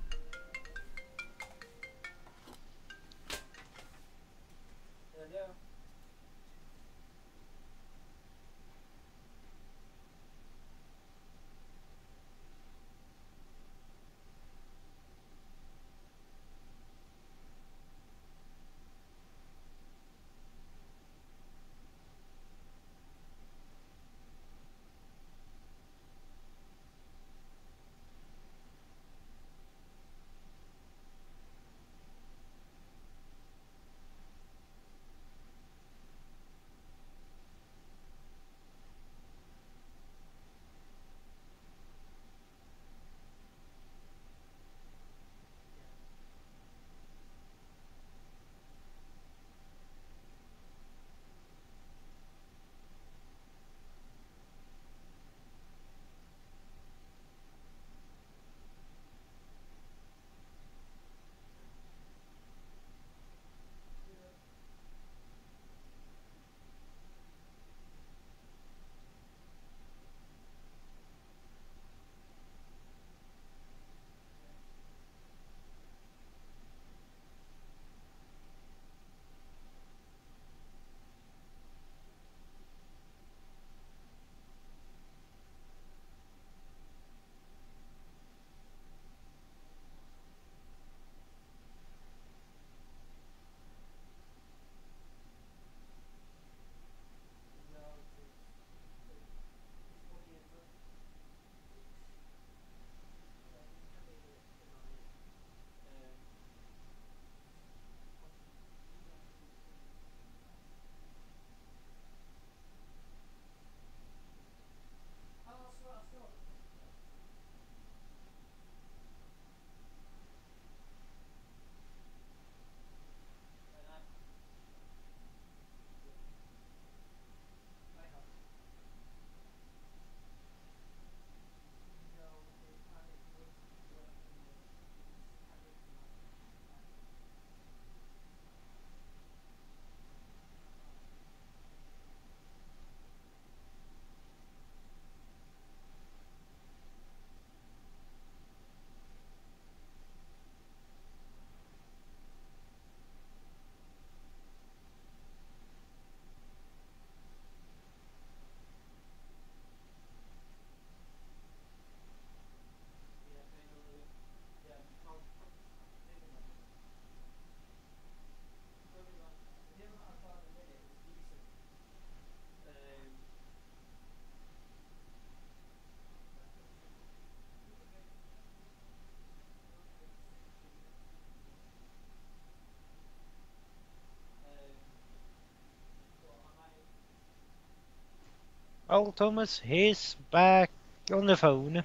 Oh, Thomas, he's back on the phone.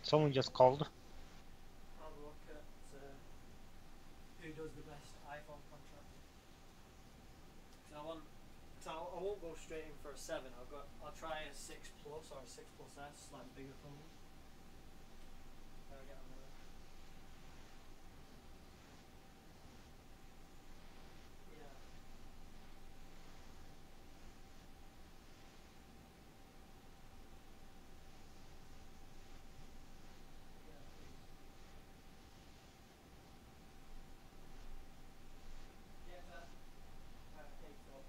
Someone just called. Have a look at who does the best iPhone contract. So I won't go straight in for a 7. I'll try a 6 Plus or a 6 Plus S, like the bigger phones. I'll get on with it. Yeah. Yeah, please. Get that caked up.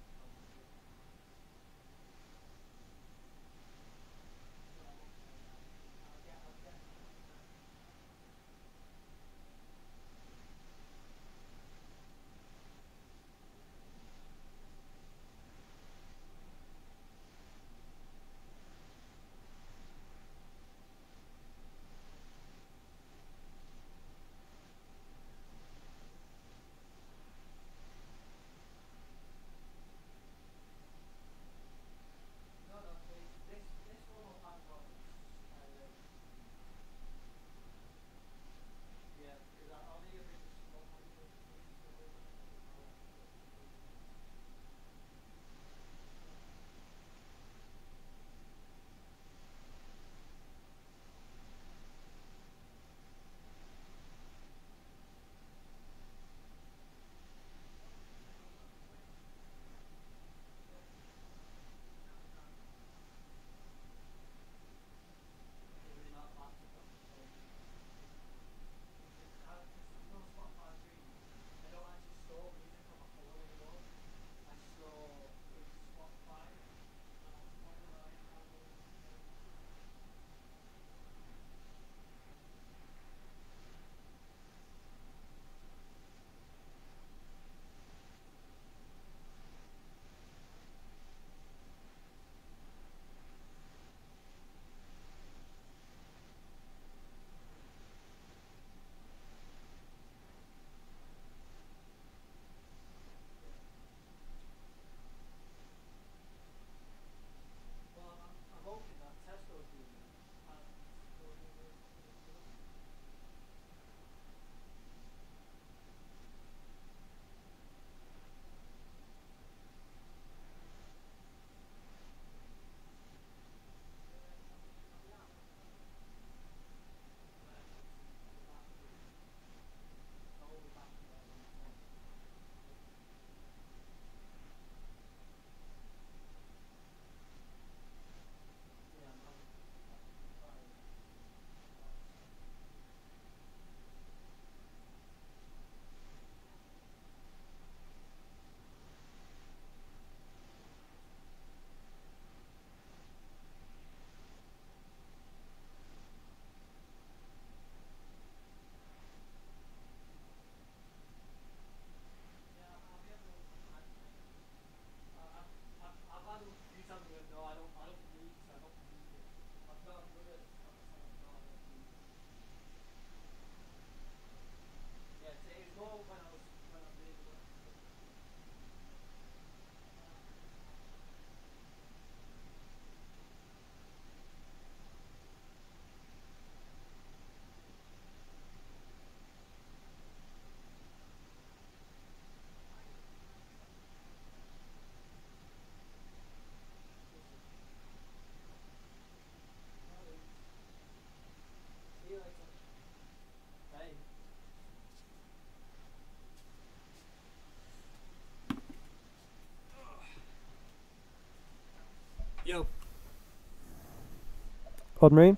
Old Marine?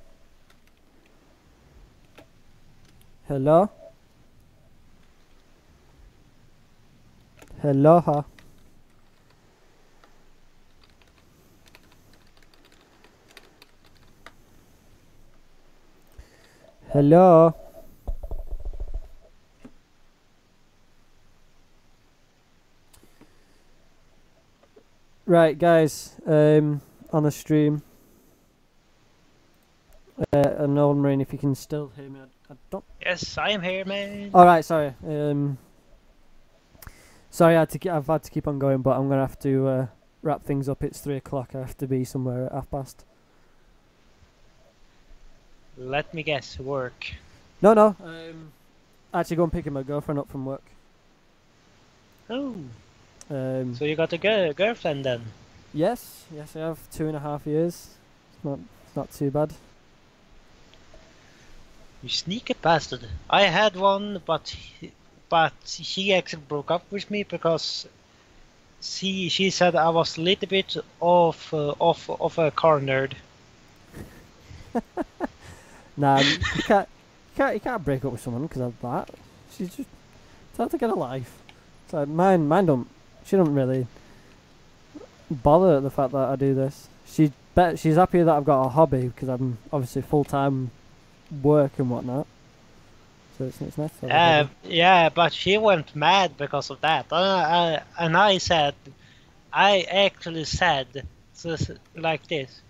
Hello? Hello? Hello? Right, guys, on the stream, an Old Marine, if you can still hear me, I don't. Yes, I am here, man. All right, sorry. Sorry, I've had to keep on going, but I'm gonna have to wrap things up. It's 3 o'clock. I have to be somewhere at 1:30. Let me guess, work. No. Actually, go and pick my girlfriend up from work. Oh, So you got a girlfriend then? yes, I have 2.5 years. It's not too bad. You sneaky bastard. I had one, but she actually broke up with me because she said I was a little bit of a car nerd. Nah, you can't break up with someone because of that. She's just trying to get a life. So mine don't. She don't really bother at the fact that I do this. She's happy that I've got a hobby because I'm obviously full-time work and whatnot. So it's nice to have a hobby. Yeah, but she went mad because of that. And I actually said like this.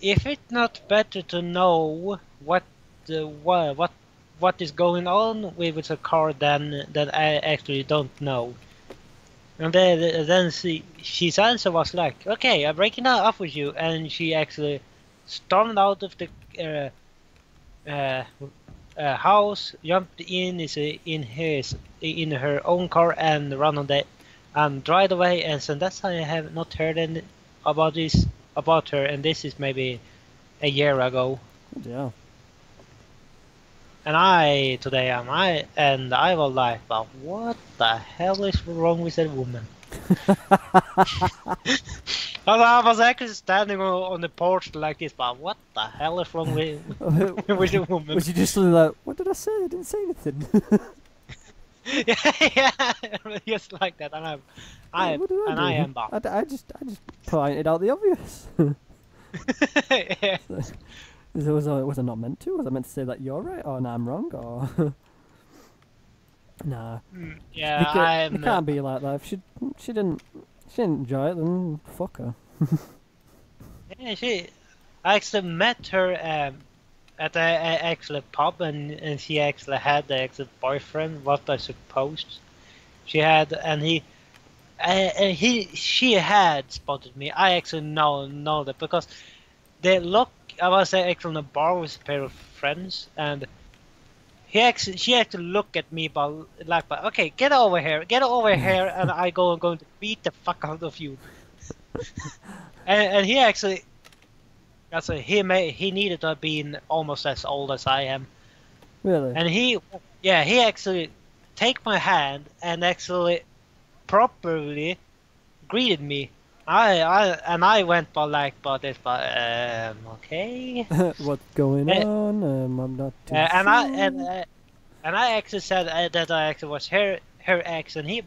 If it's not better to know what is going on with a car than I actually don't know. And then she's answer was like, okay, I'm breaking up with you, and she actually stormed out of the house, jumped in her own car, and ran on the drive away. And so that's how I have not heard any about her, and this is maybe a year ago. Yeah. And I was like, but what the hell is wrong with that woman? I was actually standing on the porch like this, but what the hell is wrong with the woman? Was you just like, what did I say? I didn't say anything. yeah, just like that, and I am bad. I just pointed out the obvious. Yeah. Was I not meant to? Was I meant to say that you're right, or no, I'm wrong, or nah? Yeah, it can't be like that. If she didn't enjoy it, then fuck her. Yeah, I actually met her at a actual pub, and she actually had the actual boyfriend. What I supposed she had, and she had spotted me. I actually know that because they look. I was actually in a bar with a pair of friends, and she actually looked at me, but okay, get over here, and I'm going to beat the fuck out of you. and he actually, he needed to have been almost as old as I am. Really? And he actually take my hand and actually properly greeted me. I went okay. What's going on? I'm not too And sure. I actually said that I actually was her ex, and he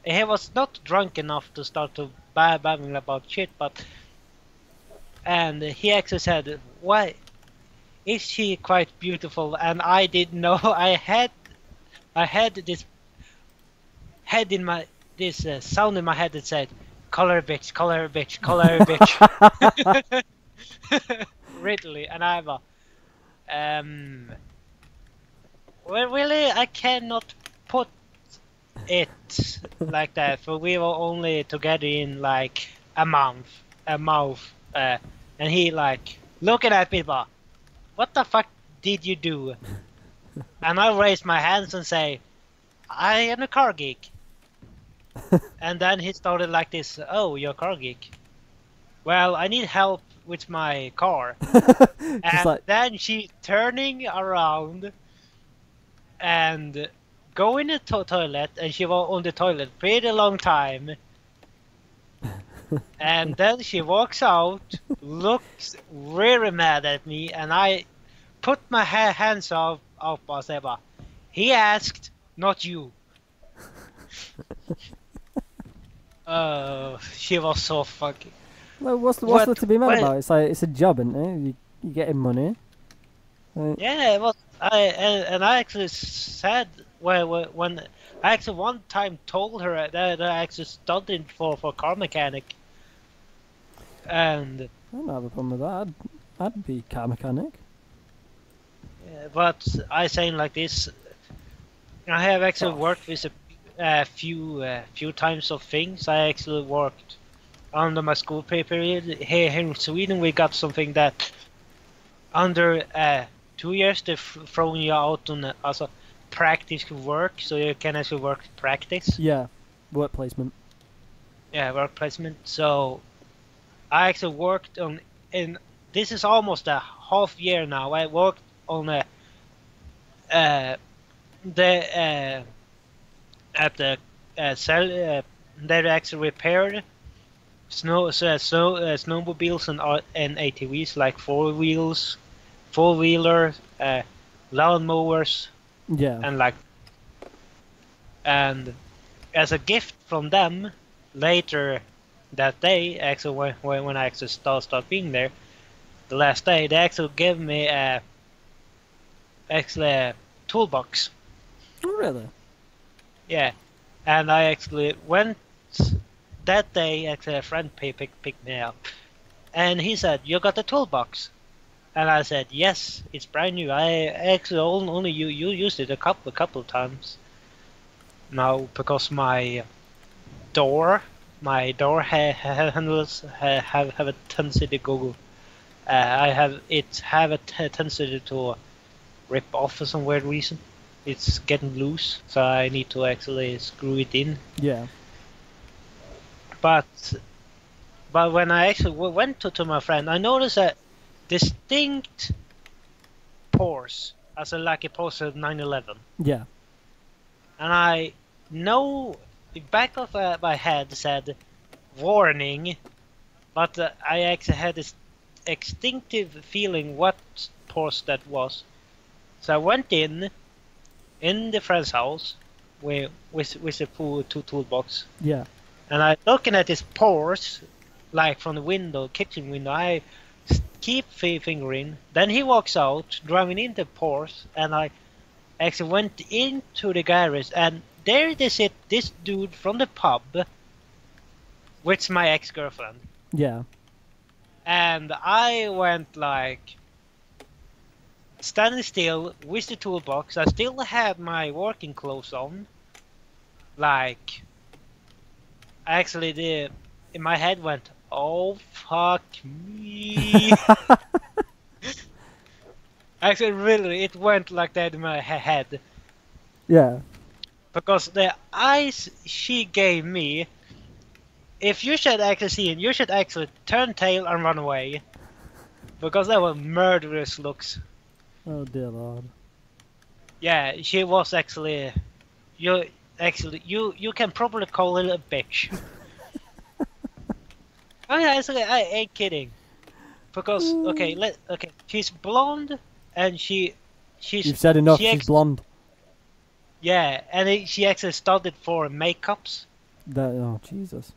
was not drunk enough to start to babbling about shit, and he actually said, why is she quite beautiful? And I didn't know. I had this head in my sound in my head that said, call her bitch, call her bitch, call her bitch. Literally, and I was well, really, I cannot put it like that, for we were only together in like a month, and he like looking at me, but what the fuck did you do? And I raise my hands and say, I am a car geek. And then he started like this, oh, you're a car geek. Well, I need help with my car. And then she turning around and going to the toilet, and she was on the toilet pretty long time. And then she walks out, looks very mad at me, and I put my hands up och säger bara, he asked, not you. She was so fucking... Well, what's What- there to be mad what- about? It's like it's a job, isn't it? You getting money. Yeah, it was. And I actually said when I actually one time told her that I actually studied for car mechanic, and I don't have a problem with that. I'd be car mechanic. but I saying like this, I have actually worked with a few times of things. I actually worked under my school period here in Sweden. We got something that under 2 years they're throwing you out on also practice work, so you can actually work practice. Yeah, work placement. Yeah, work placement. So I actually worked on in this is almost a half year now. I worked on a at the cell they actually repaired snowmobiles and ATVs like four wheelers, lawn mowers, Yeah. and as a gift from them later that day, actually when I actually start being there, the last day they actually gave me a toolbox. Oh, really? Yeah, and I actually went that day. Actually, a friend picked me up, and he said, "You got the toolbox," and I said, "Yes, it's brand new. I actually only you used it a couple times now because my door handles have a tendency to go. I have a tendency to rip off for some weird reason. It's getting loose, so I need to actually screw it in. Yeah. But when I actually went to my friend, I noticed a distinct pores, as a like a pores of 9/11, Yeah. and I know the back of my head said warning, but I actually had this instinctive feeling what pores that was. So I went in the friend's house with the toolbox, Yeah. and I looking at his pores, like from the kitchen window. I keep fingering. Then he walks out, driving in the pores, and I actually went into the garage, and there they sit this dude from the pub, with my ex-girlfriend, Yeah. and I went like standing still with the toolbox. I still had my working clothes on, like. Actually, in my head went, oh fuck me. Actually, really, it went like that in my head. Yeah. Because the eyes she gave me, if you should actually see it, you should actually turn tail and run away. Because they were murderous looks. Oh dear Lord. Yeah, she was actually. You can probably call her a bitch. Oh yeah, actually, I ain't kidding. Because okay, she's blonde and she's. You've said enough. she She's blonde. Yeah, and she actually studied for makeups Oh Jesus.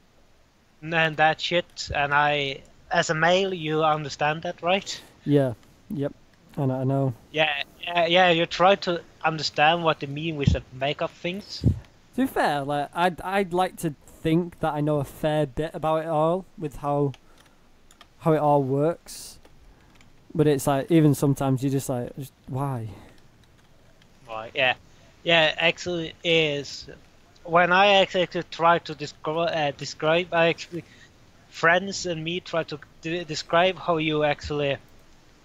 and that shit. And I, as a male, you understand that, right? Yeah. Yep. I know. Yeah. You try to understand what they mean with the makeup things. To be fair, like I'd like to think that I know a fair bit about it all, with how it all works. But it's like even sometimes you just why? Right. Yeah. Actually, is when I actually try to describe, I actually friends and me try to describe how you actually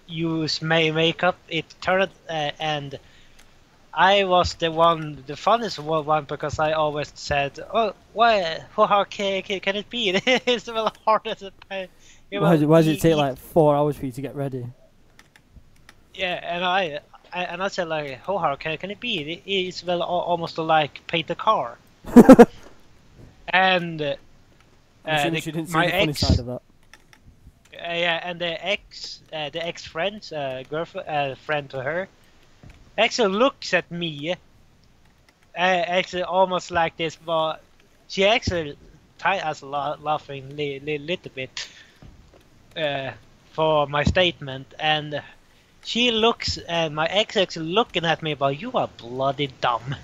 use makeup. It turned and I was the funniest one because I always said, "Oh, why? How hard can it be? It's well hard as a pain." Why does it take like 4 hours for you to get ready? Yeah, and I said like, "How hard can it be? It's well almost like paint a car." And I'm assuming she didn't see my the funny ex, side of that. yeah, and the ex friend's girlfriend, friend to her, actually looks at me, actually almost like this, but she actually tied us laughing little bit for my statement, and she looks, my ex actually looking at me, but you are bloody dumb.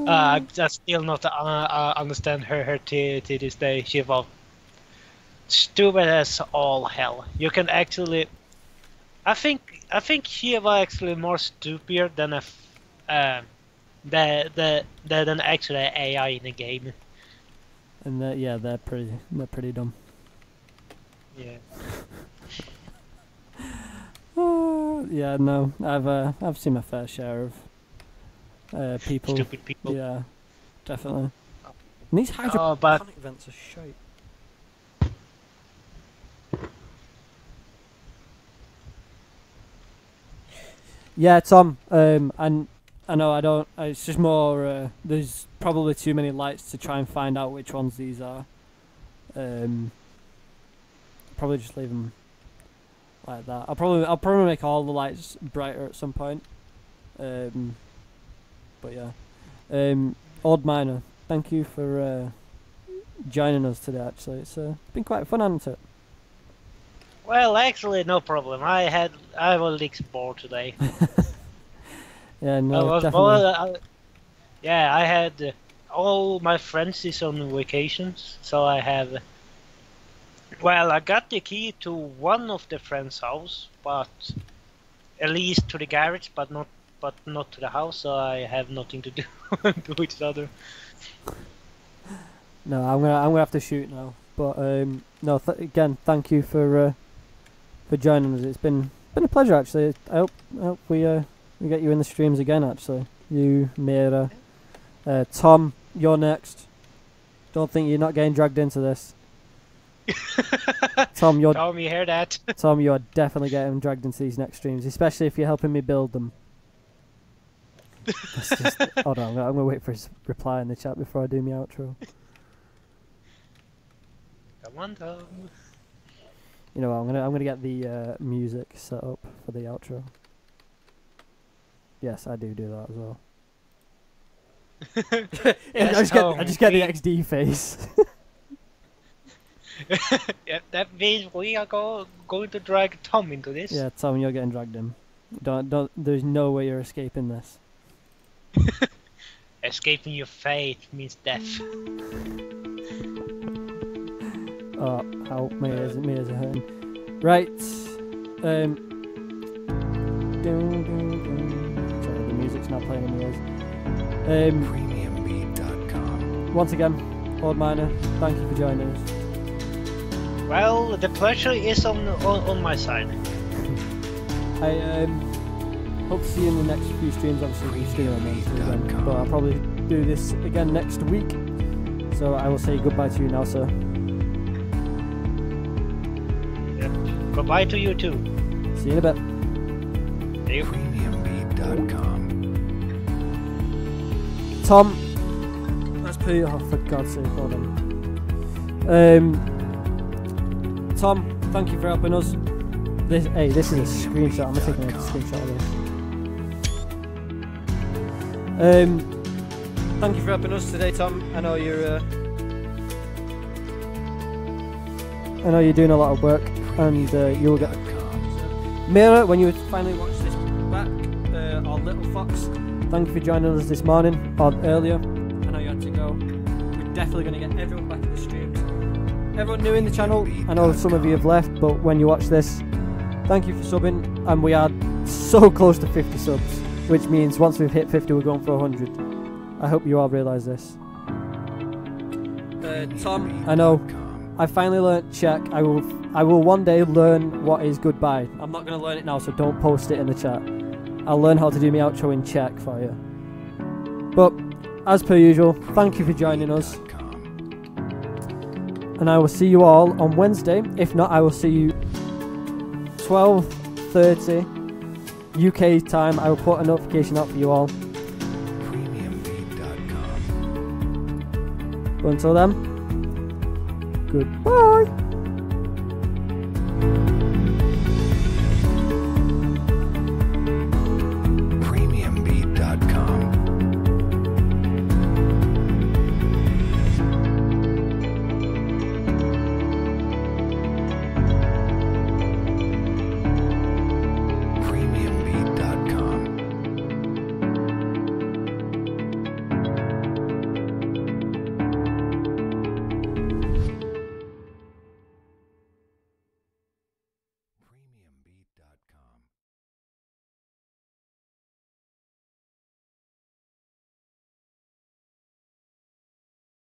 I just still not understand her to this day. She was stupid as all hell. You can actually, I think she was actually more stupid than than actually AI in the game. And yeah, they're pretty dumb. Yeah. Yeah, no, I've seen my fair share of people. Stupid people. Yeah, definitely. And these but hydroponic vents are shite. Yeah, Tom. And I know I don't. It's just more. There's probably too many lights to try and find out which ones these are. Probably just leave them like that. I'll probably make all the lights brighter at some point. But yeah, Old Miner, thank you for joining us today. Actually, it's been quite fun, hasn't it? Well, actually, no problem. I was bored today. Yeah, no, I was definitely. yeah, I had all my friends is on vacations, so I have. Well, I got the key to one of the friends' house, but at least to the garage, but not to the house. So I have nothing to do to each other. No, I'm gonna have to shoot now. But no, again, thank you for joining us. It's been a pleasure actually. I hope we get you in the streams again. Actually, you, Mira, Tom, you're next. Don't think you're not getting dragged into this. Tom, you hear that? Tom, you are definitely getting dragged into these next streams, especially if you're helping me build them. Hold on, I'm gonna wait for his reply in the chat before I do my outro. Come on, Tom. You know what, I'm gonna get the music set up for the outro. Yes, I do that as well. Yes, I just get the XD face. Yeah, that means we are going to drag Tom into this. Yeah, Tom, you're getting dragged in. Don't. There's no way you're escaping this. Escaping your fate means death. Oh, how my ears are hurting. Right. Sorry, the music's not playing in my ears. Premiumbeat.com. Once again, Old Miner, thank you for joining us. Well, the pleasure is on my side. I hope to see you in the next few streams. Obviously, we're still on Wednesday again, but I'll probably do this again next week. So I will say goodbye to you now, sir. Yeah. Goodbye to you too. See you in a bit. See you. Premiumbeat.com. Tom, let's put you. Oh, for God's sake, hold on. Tom, thank you for helping us. This is a screenshot. I'm taking a screenshot of this. Thank you for helping us today, Tom. I know you're doing a lot of work, and you'll get. Mira, when you finally watch this back, our little fox, thank you for joining us this morning or earlier. I know you had to go. We're definitely going to get everyone back in the streams. Everyone new in the channel, I know some of you have left, but when you watch this, thank you for subbing, and we are so close to 50 subs, which means once we've hit 50 we're going for 100. I hope you all realise this. Tom, I know, I finally learnt Czech. I will one day learn what is goodbye. I'm not going to learn it now, so don't post it in the chat. I'll learn how to do my outro in Czech for you. But, as per usual, thank you for joining us. And I will see you all on Wednesday. If not, I will see you 12:30 UK time. I will put a notification out for you all. Premiumbeat.com. But until then, goodbye.